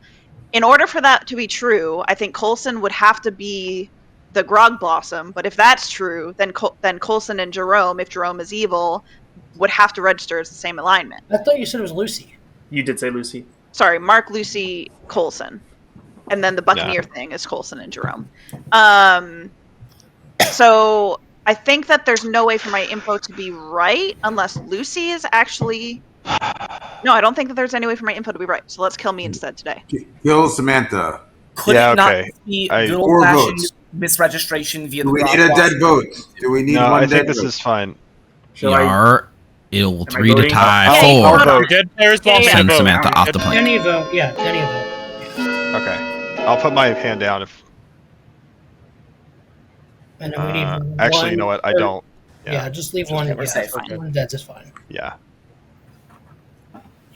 In order for that to be true, I think Coulson would have to be the Grog Blossom. But if that's true, then Coulson and Jerome, if Jerome is evil, would have to register as the same alignment. I thought you said it was Lucy. You did say Lucy. Sorry, Mark, Lucy, Coulson. And then the Buccaneer thing is Coulson and Jerome. So I think that there's no way for my info to be right unless Lucy is actually... No, I don't think that there's any way for my info to be right. So let's kill me instead today. Kill Samantha. Could Yeah, it not okay. be I- good Four old-fashioned votes. misregistration via Do the we Grog need a dead Blossom? vote? Do we need No, one I dead think this vote? is fine. Shall I? Yar, it'll Am I 3 to voting? tie. Yeah, 4. I'll vote. Dead players Yeah, lost yeah. their Send vote. Samantha off the plane. Denny vote. Yeah, Denny vote. Okay. I'll put my hand down if. And then we need Actually, one, you know what? I or- don't. Yeah, just leave one. we're safe. One dead is fine. Yeah.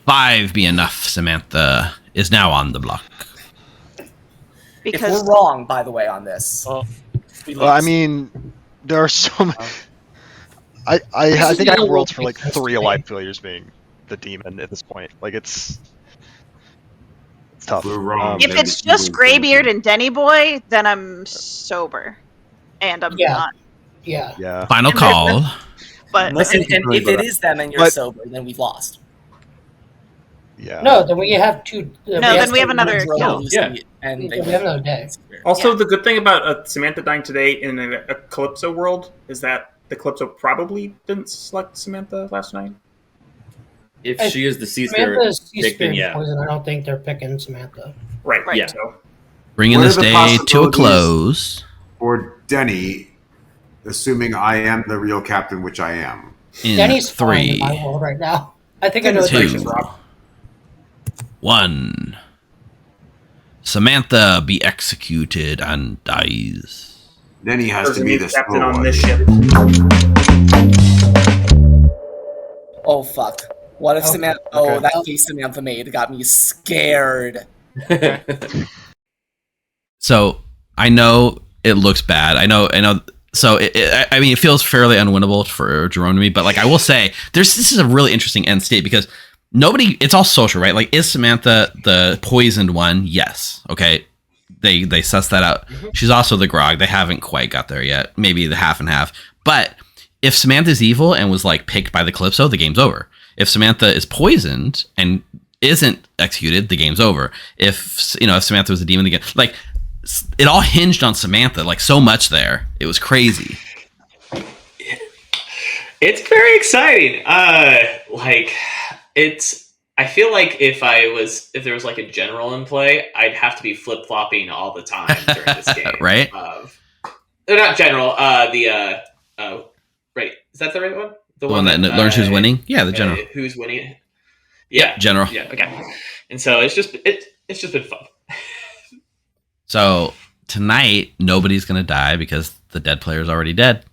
5 be enough. Samantha is now on the block. If Because we're wrong, by the way, on this, we Well, I lose. mean, there are so many. I is think I the have worlds for only like one 3 to alive me. players being the demon at this point. Like it's tough. We're wrong. if it's just Greybeard and Denny Boy, then I'm sober. And I'm Yeah. not. Yeah. Yeah. Final call. But and if it is them and you're But- sober, then we've lost. Yeah. No, then we have two. No, then we have another Jerome, kill. Lucy, Yeah. and We they have another day. Also, Yeah. the good thing about Samantha dying today in a Calypso world is that the Calypso probably didn't select Samantha last night. If Hey, she is the sea spirit, Samantha's sea pick, then spirit yeah. poison. I don't think they're picking Samantha. Right. Right. Yeah. So Bringing What are this the day to a possibilities? close. For Denny, assuming I am the real captain, which I am. In Denny's fine in 3, my world right now. I think I know. what 2, Denny's doing. 1. Samantha be executed and dies. Denny has there's to a be new the captain slow on one. this ship. Oh fuck! What if Okay. Samantha? Oh, that face Samantha made got me scared. So I know it looks bad. I know. So I mean, it feels fairly unwinnable for Jerome to me. But like, I will say, this is a really interesting end state because nobody. It's all social, right? Like, is Samantha the poisoned one? Yes. Okay. They suss that out. She's also the grog. They haven't quite got there yet. Maybe the half and half. But if Samantha's evil and was like picked by the Calypso, the game's over. If Samantha is poisoned and isn't executed, the game's over. If Samantha was a demon again, like it all hinged on Samantha, like so much there. It was crazy. It's very exciting. I feel like if there was like a general in play, I'd have to be flip flopping all the time during this game. Right? They're not general. Right? Is that the right one? The one that learns who's winning. Yeah, the general. Who's winning? Yeah, general. Yeah. Okay. And so it's just been fun. So tonight, nobody's gonna die because the dead player is already dead,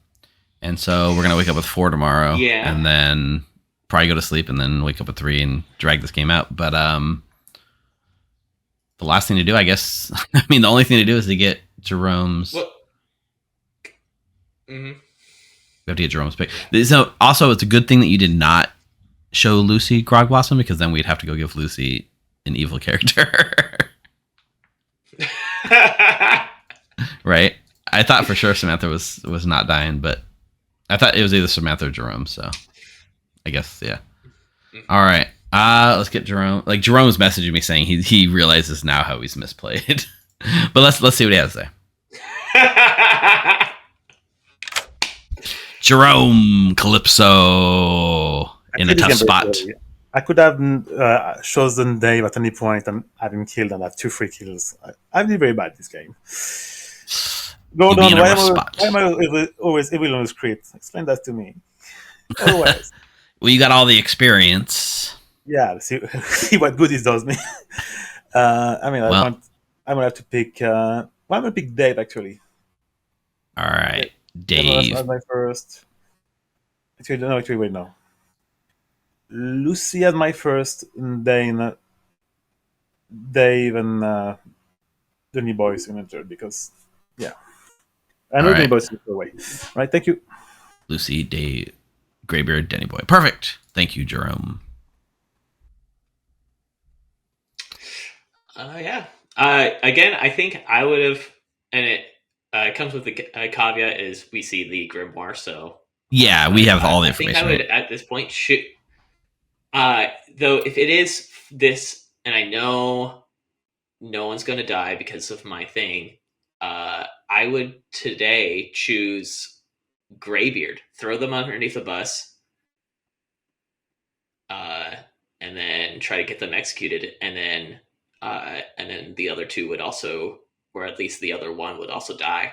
and so we're gonna wake up with 4 tomorrow. Yeah. And then probably go to sleep and then wake up at 3 and drag this game out. But the last thing to do, I guess, I mean, the only thing to do is to get Jerome's. What? Mm-hmm. We have to get Jerome's pick. So also, it's a good thing that you did not show Lucy Grog Blossom because then we'd have to go give Lucy an evil character. Right? I thought for sure Samantha was not dying, but I thought it was either Samantha or Jerome. So I guess yeah. All right. Let's get Jerome. Like Jerome's messaging me saying he realizes now how he's misplayed. But let's see what he has to say. Jerome Calypso in a tough spot. I could have chosen Dave at any point and have him killed and have 2 free kills. I did very bad this game. Gordon, You'd be in a why rough am spot. I always evil on the script? Explain that to me. Always. Well, you got all the experience. Yeah, see what good it does me. I mean, I'm gonna have to pick. I'm gonna pick Dave actually. All right, Dave. Dave. My first. Actually, no. Actually, wait, no. Lucy had my first, and then Dave and Danny Boy signature because I know Danny Boy's away. Right, thank you. Lucy, Dave, Greybeard, Danny Boy. Perfect. Thank you, Jerome. Yeah. Again, I think I would have, and it comes with the caveat is we see the Grimoire, so yeah, we have all the information. I think I would at this point shoot. Though if it is this, and I know no one's going to die because of my thing, I would today choose Greybeard, throw them underneath the bus, and then try to get them executed, and then the other two would also, or at least the other one would also die.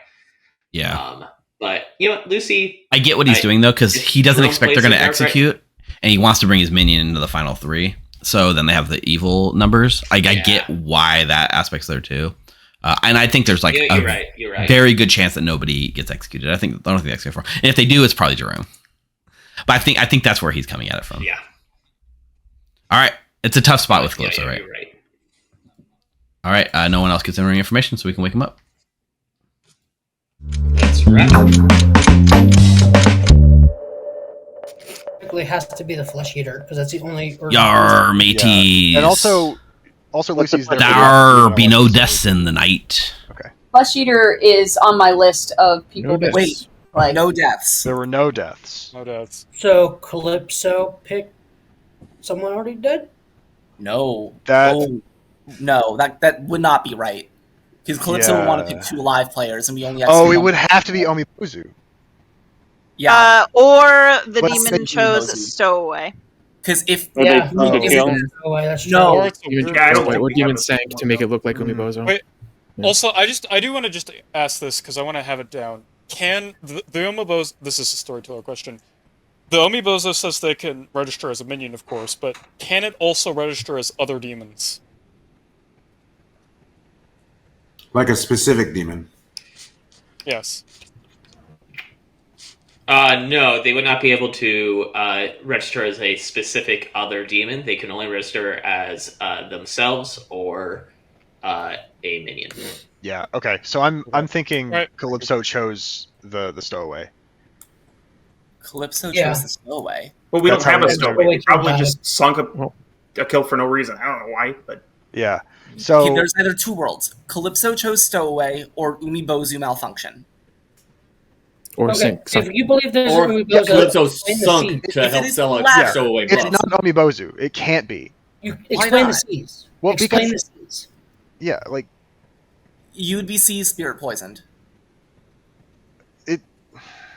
Yeah. But you know, Lucy, I get what he's doing though, because he doesn't expect they're going to execute, and he wants to bring his minion into the final 3. So then they have the evil numbers. I get why that aspect's there too, and I think there's like you're right. Very good chance that nobody gets executed. I don't think that's going for. And if they do, it's probably Jerome. But I think that's where he's coming at it from. Yeah. Mm-hmm. All right, it's a tough spot with Calypso, right? You're right. All right, no one else gets any information, so we can wake him up. That's right. It has to be the flesh eater because that's the only. Yar, mateys. And also Lucy's there. There be no deaths in the night. Okay. Flesh eater is on my list of people that Wait, like no deaths. There were no deaths. No deaths. So Calypso picked someone already dead. No. That no, that would not be right. Because Calypso would want to pick 2 live players, and we only have. Oh, it would have to be Omibozu. Yeah. Or the Let's demon say chose Omibozu. Stowaway. Because if Yeah, that's no, I don't think or we Demon have a- Sank to make it look like Umibozo. Wait. Also, I do want to just ask this because I want to have it down. Can the Omibozo? This is a storyteller question. The Omibozo says they can register as a minion, of course, but can it also register as other demons? Like a specific demon. Yes. No, they would not be able to register as a specific other demon. They can only register as themselves or a minion. Yeah. Okay. So I'm thinking Calypso chose the stowaway. Calypso Yeah. chose the stowaway. Well, we That's don't have how a it stowaway. They is. probably just sunk a kill for no reason. I don't know why, but Yeah. So Okay, there's either 2 worlds. Calypso chose stowaway or Umibozu malfunction. Or Okay, Sink. if you believe there's Or Umibozo, Calypso explain the sunk seeds. to If help it is sell the a latter, stowaway it's bus. not Omibozu. It can't be. You Why explain the not? seeds. Well, Explain because the seeds. yeah, like You'd be sea spirit poisoned.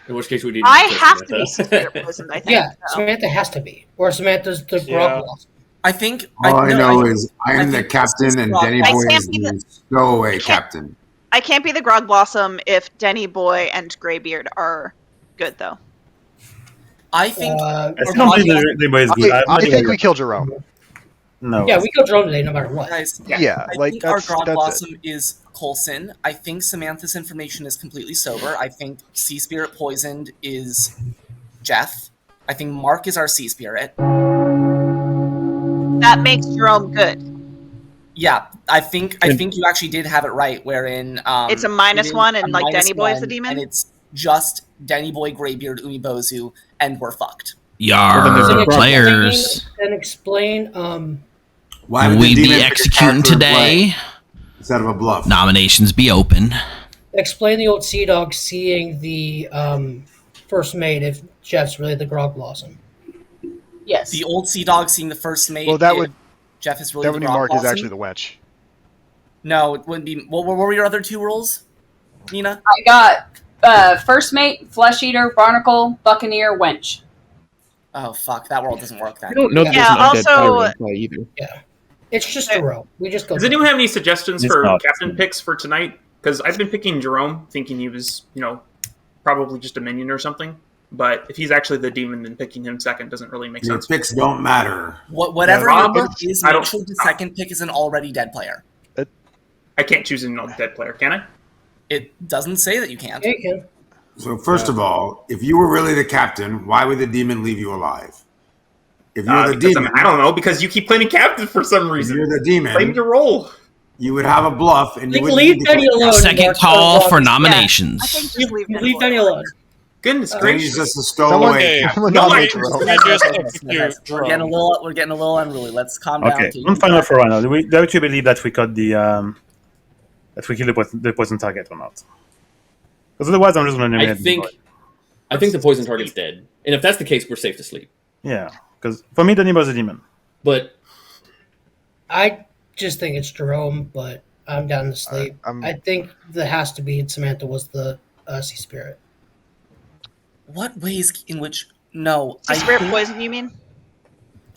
In which case we need. I kill have to be Samantha. spirit poisoned, I think. Yeah, so. Samantha has to be, or Samantha's the Yeah. grog blossom. I think. All I know is I I'm the think captain this is and wrong. Denny I Boy can't is be the stowaway can't- captain. I can't be the Grog Blossom if Denny Boy and Greybeard are good, though. I think. I or still believe Grog- the boy is good. I think we killed Jerome. No. Yeah, we killed Jerome today, no matter what. Guys, Yeah, I like think our that's Grog it. Blossom is Coulson. I think Samantha's information is completely sober. I think Sea Spirit poisoned is Jeff. I think Mark is our Sea Spirit. That makes Jerome good. Yeah, I think you actually did have it right. Wherein It's a -1 and, a like, Denny Boy is -1, the demon? and it's just Denny Boy, Greybeard, Umibozu, and we're fucked. Yar, players. And explain. Why Will would the we be demon pick a executing character in today? play instead of a bluff? Nominations be open. Explain the old Sea Dog seeing the first mate if Jeff's really the Grog Blossom. Yes. The old Sea Dog seeing the first mate. Well, that if would Jeff is really that the would mean Grog Mark is Blossom. actually the wench. No, it wouldn't be. What were your other 2 rules, Nina? I got first mate, flesh eater, barnacle, buccaneer, wench. Oh fuck, that world doesn't work then. I don't know if Yeah, there's an undead also- pirate in play either. Yeah, it's just a row. We just go. Does anyone have any suggestions It's for not. captain picks for tonight? Because I've been picking Jerome, thinking he was, probably just a minion or something. But if he's actually the demon, then picking him second doesn't really make Your sense. picks don't matter. Whatever Yeah, your Rob, pick is, I don't- make sure the second pick is an already dead player. I can't choose a dead player, can I? It doesn't say that you can't. Yeah, you can. So first of all, if you were really the captain, why would the demon leave you alive? If you're the demon, I don't know, because you keep playing captain for some reason. If you're the demon, claim your role. You would have a bluff, and you would leave Denny alone. Second call for nominations. I think just leave Denny alone. Goodness gracious! Just a stowaway. We're getting a little unruly. Let's calm down. Okay, one final for right now. Do you believe that we got that we kill the poison target or not? Because otherwise, I'm just going to nominate. I think the poison target's dead, and if that's the case, we're safe to sleep. Yeah, because for me, Denny was a demon. But I just think it's Jerome, but I'm down to sleep. I think that has to be Samantha was the sea spirit. What ways in which no sea spirit poison? You mean?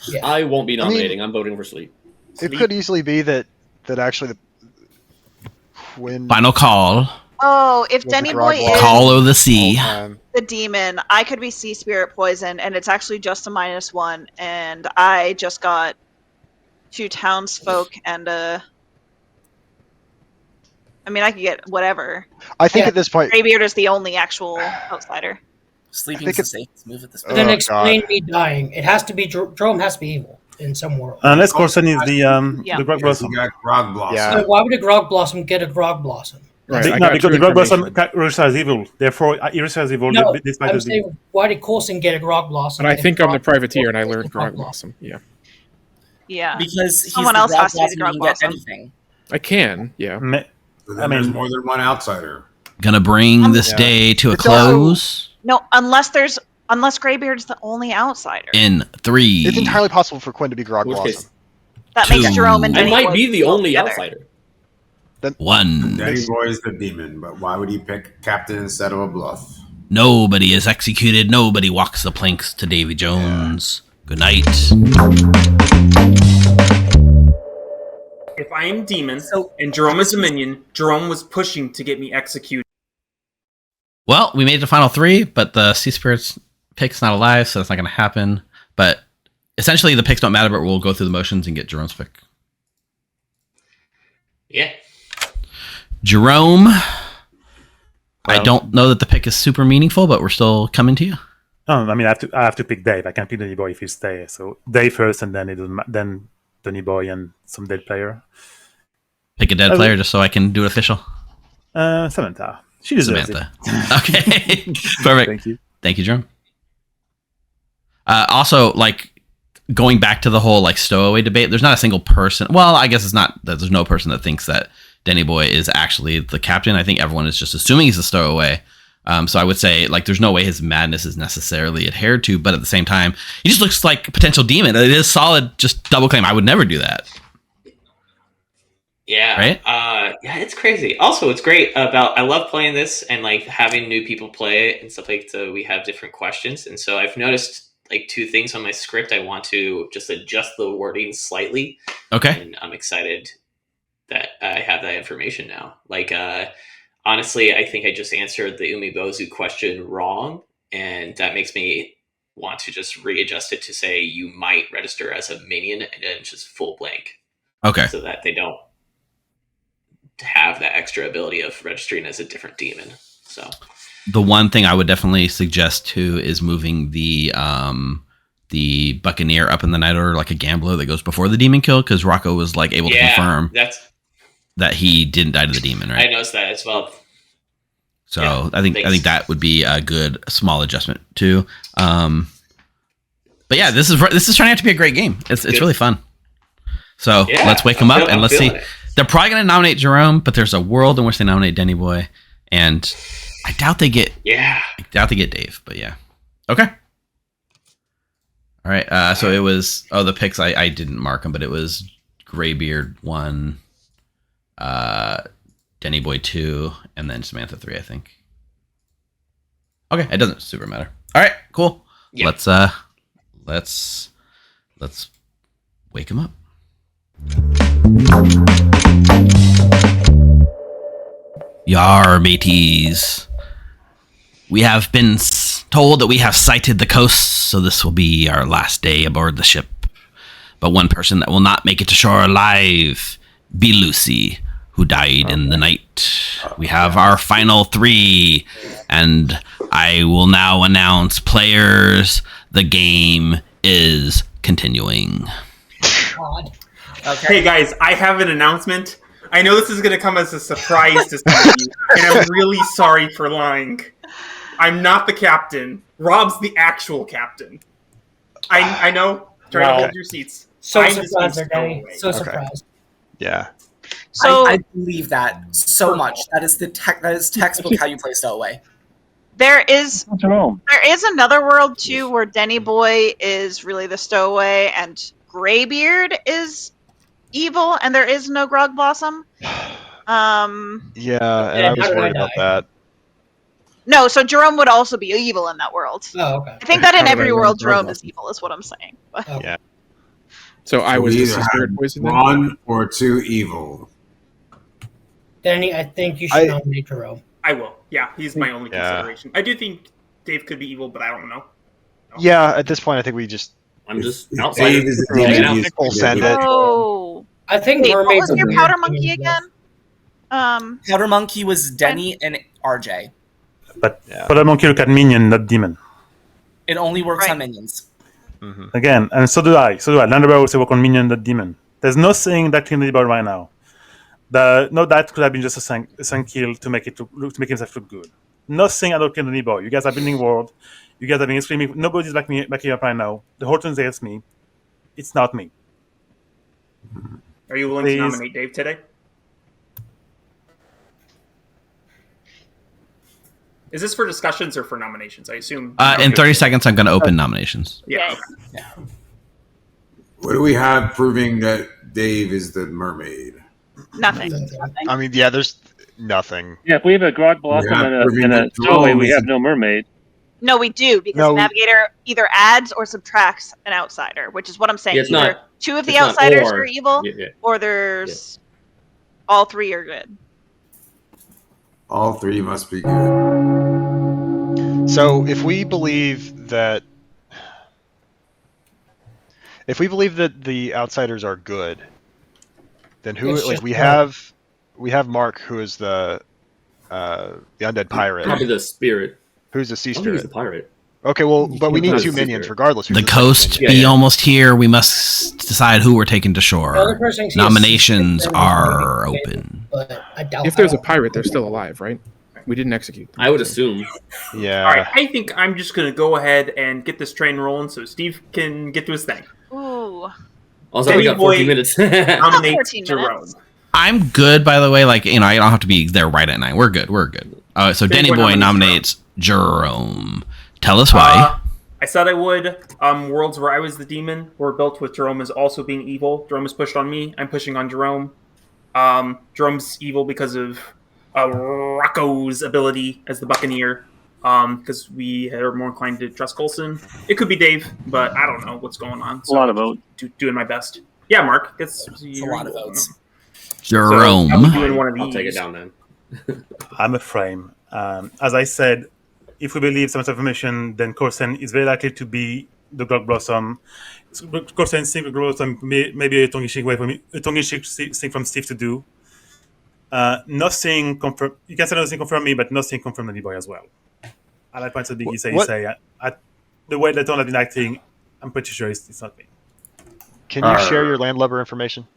Yeah. I won't be nominating. I'm voting for sleep. It could easily be that actually final call. Oh, if Denny Boy is Call of the Sea, the demon, I could be sea spirit poison, and it's actually just a -1, and I just got 2 townsfolk and I mean, I could get whatever. I think at this point, Greybeard is the only actual outsider. Sleeping is the safest move at this point. Then explain me dying. It has to be Jerome has to be evil in some world. Unless Corson is the Grog Blossom. Grog Blossom. So why would a Grog Blossom get a Grog Blossom? Right. No, because the Grog Blossom Irisa is evil. Therefore, Irisa is evil. No, despite I'm saying, why did Coulson get a Grog Blossom? And I think I'm the privateer, and I learned Grog Blossom. Yeah. Yeah. Because he's someone else has to be the Grog Blossom. I can. Yeah. There's more than one outsider. Gonna bring this day to a close. No, unless Greybeard's the only outsider. In 3. It's entirely possible for Quinn to be Grog Blossom. That makes Jerome and Denny I might Boy be the only together. outsider. 1. Denny Boy is the demon, but why would he pick captain instead of a bluff? Nobody is executed. Nobody walks the planks to Davy Jones. Good night. If I am demon and Jerome is a minion, Jerome was pushing to get me executed. Well, we made it to final 3, but the Sea Spirits pick's not alive, so that's not going to happen. But essentially, the picks don't matter, but we'll go through the motions and get Jerome's pick. Yeah. Jerome, I don't know that the pick is super meaningful, but we're still coming to you. Oh, I mean, I have to pick Dave. I can't pick Denny Boy if he stays. So Dave first, and then Denny Boy and some dead player. Pick a dead player just so I can do it official. Samantha. She deserves Samantha. Okay. Perfect. Thank you, Jerome. Also, going back to the whole stowaway debate, there's not a single person. Well, I guess it's not that there's no person that thinks that Denny Boy is actually the captain. I think everyone is just assuming he's a stowaway. So I would say there's no way his madness is necessarily adhered to, but at the same time, he just looks like a potential demon. It is solid, just double claim. I would never do that. Yeah. Right? Yeah, it's crazy. Also, it's great I love playing this and having new people play it and stuff so we have different questions. And so I've noticed 2 things on my script. I want to just adjust the wording slightly. Okay. And I'm excited that I have that information now. Honestly, I think I just answered the Umibozu question wrong, and that makes me want to just readjust it to say you might register as a minion and then just full blank. Okay. So that they don't have that extra ability of registering as a different demon. So the one thing I would definitely suggest too is moving the Buccaneer up in the night order like a gambler that goes before the demon kill, because Rocco was able to confirm that he didn't die to the demon, right? I noticed that as well. So yeah, I think that would be a good small adjustment too. But yeah, this is turning out to be a great game. It's really fun. So let's wake them up and let's see. They're probably going to nominate Jerome, but there's a world in which they nominate Denny Boy, and I doubt they get. Yeah. I doubt they get Dave, but yeah. Okay. All right. So it was. Oh, the picks I didn't mark them, but it was Greybeard 1, Denny Boy 2, and then Samantha 3, I think. Okay, it doesn't super matter. All right, cool. Yeah. Let's wake him up. Yar, mateys. We have been told that we have sighted the coast, so this will be our last day aboard the ship. But one person that will not make it to shore alive, be Lucy, who died in the night. We have our final 3, and I will now announce players. The game is Continuing. God. Okay. Hey guys, I have an announcement. I know this is going to come as a surprise to some of you, and I'm really sorry for lying. I'm not the captain. Rob's the actual captain. I know. Try to hold your seats. So I'm just surprised, being Danny. stowaway. So Okay. surprised. Yeah. So I believe that so much. That is that is textbook how you play stowaway. there is Jerome. another world too where Denny Boy is really the stowaway and Greybeard is evil, and there is no Grog Blossom. Yeah, and I was how did I worried about die? that. No, so Jerome would also be evil in that world. Oh, okay. I think that in How did every I world learn Grog Jerome is evil, is what I'm saying. But Okay. Yeah. So I was we the either sea spirit have poison then? one or two evil. Danny, I think you should nominate Jerome. I will. Yeah, he's my only Yeah. consideration. I do think Dave could be evil, but I don't know. Yeah, at this point, I think we just I'm just If outside. Dave is the hanging demon, out. he's full send it. oh, I think wait, what mermaids was are your weird powder demons, monkey though. again? Powder Monkey was Denny and RJ. But Yeah. Powder Monkey look at minion, not demon. It only works Right. on minions. Again, and so do I. Landerbear also work on minion, not demon. There's no saying that cleanable right now. That could have been just a sank kill to make make himself look good. Nothing at all clean any boy. You guys are building world. You guys are being screaming. Nobody's backing up right now. The whole thing's against me. It's not me. Are you willing Please. to nominate Dave today? Is this for discussions or for nominations? I assume. In 30 seconds, I'm going to open nominations. Yeah. Yay. What do we have proving that Dave is the mermaid? Nothing. I mean, yeah, there's nothing. Yeah, if we have a Grog Blossom Yeah, and a Jerome stowaway, we is- have no mermaid. No, we do, because No. Navigator either adds or subtracts an outsider, which is what I'm saying. Yeah, it's Either not- two of the it's not outsiders or. are evil, Yeah. or there's all three are good. All three must be good. So if we believe that the outsiders are good, then who It's like just we Mark. have Mark, who is the undead pirate, Probably the spirit. who's the sea I don't think he's spirit. the pirate. Okay, well, but we need He's two the minions spirit. regardless. Who's The second coast minion? be Yeah. almost here. We must decide who we're taking to The other shore. person sees Nominations them as are maybe, open. But I doubt If there's a I don't- pirate, they're still alive, right? We didn't execute them. I would assume. Yeah. All right. I think I'm just going to go ahead and get this train rolling so Steve can get to his thing. Ooh. Also, we got Danny Boy 14 minutes. Nominate 14 Jerome. minutes. I'm good, by the way. Like, you know, I don't have to be there right at 9. We're good. We're good. So Danny Denny Boy Boy nominates Jerome. Tell us why. I said I would. Worlds where I was the demon were built with Jerome as also being evil. Jerome is pushed on me. I'm pushing on Jerome. Jerome's evil because of Rocco's ability as the Buccaneer. Because we are more inclined to trust Coulson. It could be Dave, but I don't know what's going on. A lot of votes. Doing my best. Yeah, Mark. It's a lot of votes. Jerome. I'll be doing one of these. I'll take it down then. I'm a frame. As I said, if we believe some information, then Corsen is very likely to be the Grog Blossom. Corsen single Blossom maybe a tongue-in-cheek way for me, a tongue-in-cheek thing from Steve to do. Nothing confirm. You can say nothing confirm me, but nothing confirm Danny Boy as well. I like points of big. You say. The way that Don has been acting, I'm pretty sure it's not me. Can you share your landlubber information?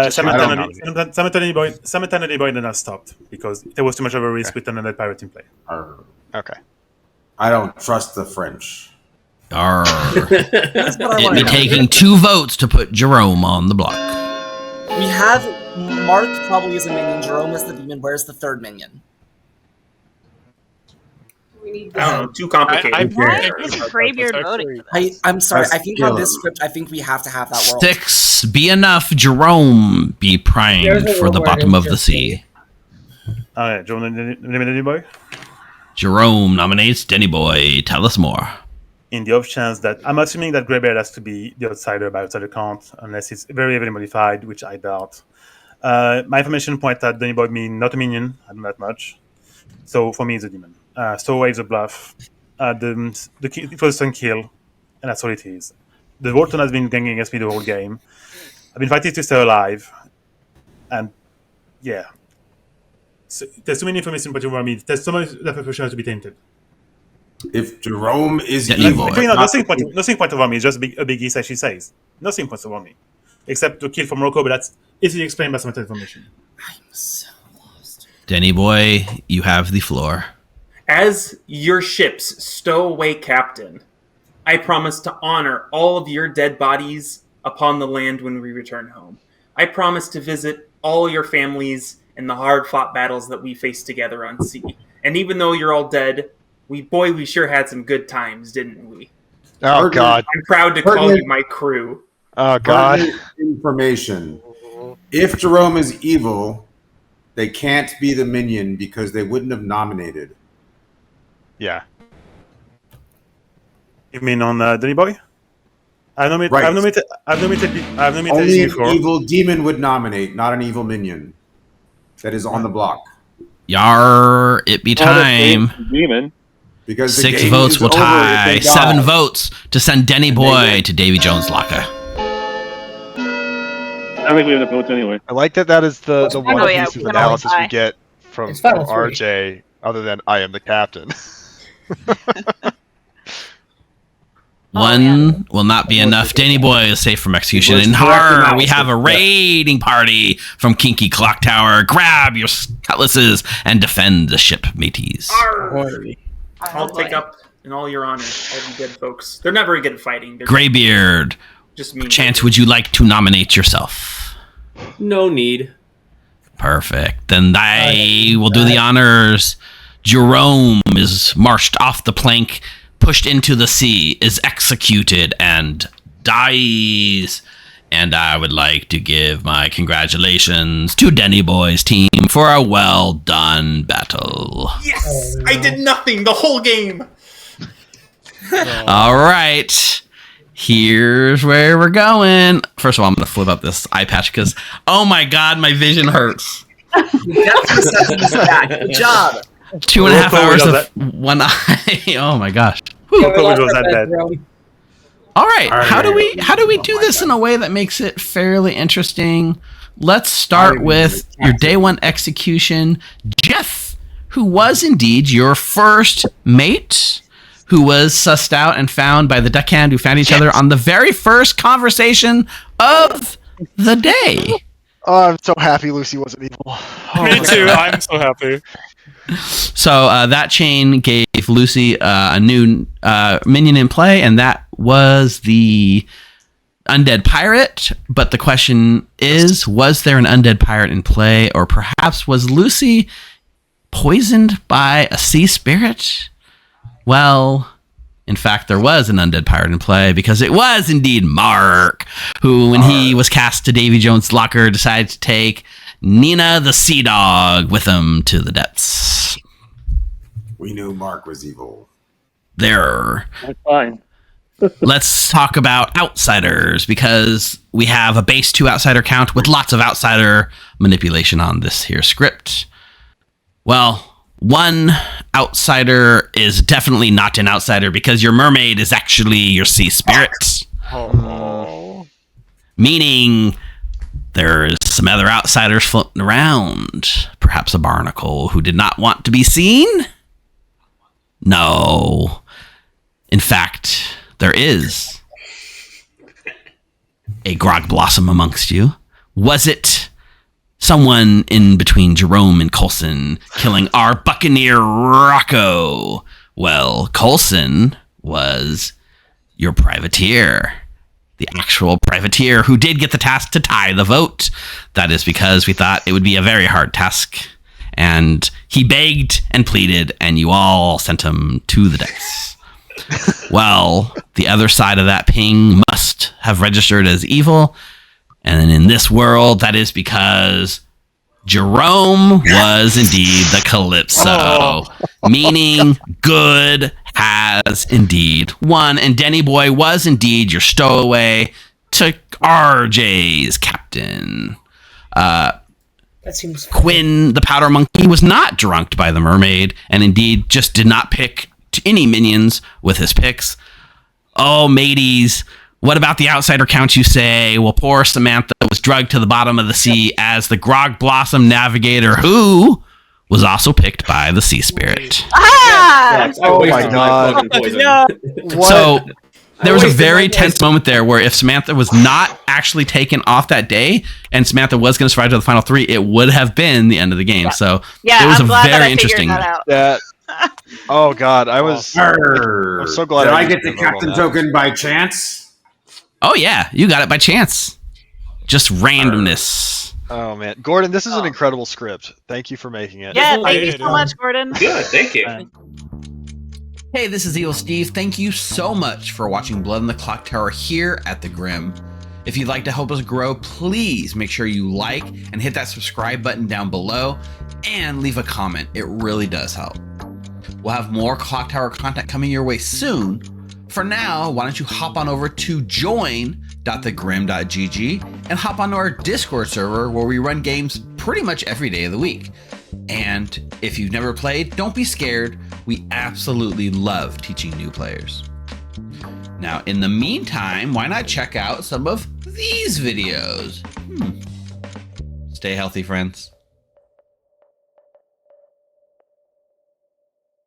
Samantha Danny Boy then I stopped because there was too much of a risk with another pirate in play. Okay. I don't trust the French. Arr. That's what I It'd want be to know. taking 2 votes to put Jerome on the block. We have Mark probably is a minion. Jerome is the demon. Where's the third minion? We need I don't know. Too complicated. Why isn't Greybeard voting for this? I'm sorry. Let's I think kill on this him. script, I think we have to have that world. 6 be enough. Jerome be There's primed a for the world where bottom it's of the just Oh sea. yeah, Jerome Danny Boy. Jerome nominates Denny Boy. Tell us more. In the off chance that I'm assuming that Greybeard has to be the outsider by outsider count, unless it's very heavily modified, which I doubt. My information point at Danny Boy being not a minion, I don't know that much. So for me, it's a demon. Stowaway is a bluff. It was a stun kill, and that's all it is. The Walton has been ganging against me the whole game. I've been fighting to stay alive, and yeah. So, there's too many information, but you want me. There's so much that information has to be tainted. If Jerome is Denny evil, boy. Nothing point over me. Just a biggie, as she says. Nothing points over me, except to kill from Rocco. But that's easily explained by some information. I'm so lost. Denny boy, you have the floor. As your ship's stowaway captain, I promise to honor all of your dead bodies upon the land when we return home. I promise to visit all your families in the hard-fought battles that we faced together on sea. And even though you're all dead, we sure had some good times, didn't we? Oh God! I'm proud to call you my crew. Oh God! Information. If Jerome is evil, they can't be the minion because they wouldn't have nominated. Yeah. You mean on Denny Boy? I've nominated. Right. I've nominated Only you an before. evil demon would nominate, not an evil minion that is on the block. Yar, it be time. Demon. Because the 6 game votes is will over if tie. they 7 die. votes to send Denny Boy to Davy Jones' locker. I think we have the votes anyway. I like that is the one Oh, yeah, piece of we can analysis all we get from It's final three. RJ, other than I am the captain. One will not be enough. Danny Boy is safe from execution. Was And correct har, we have a analysis, raiding party from Kinky Clocktower. Grab your cutlasses and defend the ship, mateys. I'll take up in all your honor, all you good folks. They're not very good at fighting. They're Graybeard, just mean. Chance, would you like to nominate yourself? No need. Perfect. Then I will do the honors. Jerome is marched off the plank, pushed into the sea, is executed, and dies. And I would like to give my congratulations to Denny Boy's team for a well done battle. Yes! I did nothing the whole game! All right. Here's where we're going. First of all, I'm going to flip up this eye patch because, oh my God, my vision hurts. Good job. 2.5 hours of one eye. Oh my gosh. All right. How do we do this in a way that makes it fairly interesting? Let's start with your day one execution. Jeff, who was indeed your first mate, who was sussed out and found by the deckhand who found each other on the very first conversation of the day. Oh, I'm so happy Lucy wasn't evil. Oh, Me too. I'm so happy. So that chain gave Lucy a new minion in play, and that was the undead pirate. But the question is, was there an undead pirate in play, or perhaps was Lucy poisoned by a sea spirit? Well, in fact, there was an undead pirate in play because it was indeed Mark, who, when he was cast to Davy Jones' locker, decided to take Nina the Sea Dog with him to the depths. We knew Mark was evil. There. That's fine. Let's talk about outsiders, because we have a base 2 outsider count with lots of outsider manipulation on this here script. Well, one outsider is definitely not an outsider because your mermaid is actually your sea spirit. Oh. Meaning there's some other outsiders floating around. Perhaps a barnacle who did not want to be seen? No. In fact, there is a grog blossom amongst you. Was it someone in between Jerome and Coulson killing our buccaneer Rocco? Well, Coulson was your privateer. The actual privateer who did get the task to tie the vote. That is because we thought it would be a very hard task. And he begged and pleaded, and you all sent him to the dice. Well, the other side of that ping must have registered as evil. And in this world, that is because Jerome was indeed the Calypso, meaning good has indeed won, and Denny Boy was indeed your stowaway to RJ's captain. That seems funny. Quinn, the powder monkey, was not drunked by the mermaid, and indeed just did not pick any minions with his picks. Oh, mateys, what about the outsider count, you say? Well, poor Samantha was drugged to the bottom of the sea as the Grog Blossom navigator, who was also picked by the Sea Spirit. Ah! Oh my god. No. So there was a very tense moment there where if Samantha was not actually taken off that day and Samantha was going to survive to the final 3, it would have been the end of the game. Yeah. So Yeah, it was I'm a glad that very I figured interesting. that out. That. Oh god, I'm so glad. Did I used get the to vote on captain that. token by chance? Oh yeah, you got it by chance. Just randomness. Oh man, Gordon, this is an incredible script. Thank you for making it. Yeah, thank you so much, Gordon. Good, thank you. Hey, this is Evil Steve. Thank you so much for watching Blood in the Clocktower here at the Grim. If you'd like to help us grow, please make sure you like and hit that subscribe button down below and leave a comment. It really does help. We'll have more Clocktower content coming your way soon. For now, why don't you hop on over to join.thegrim.gg and hop onto our Discord server where we run games pretty much every day of the week. And if you've never played, don't be scared. We absolutely love teaching new players. Now, in the meantime, why not check out some of these videos? Stay healthy, friends.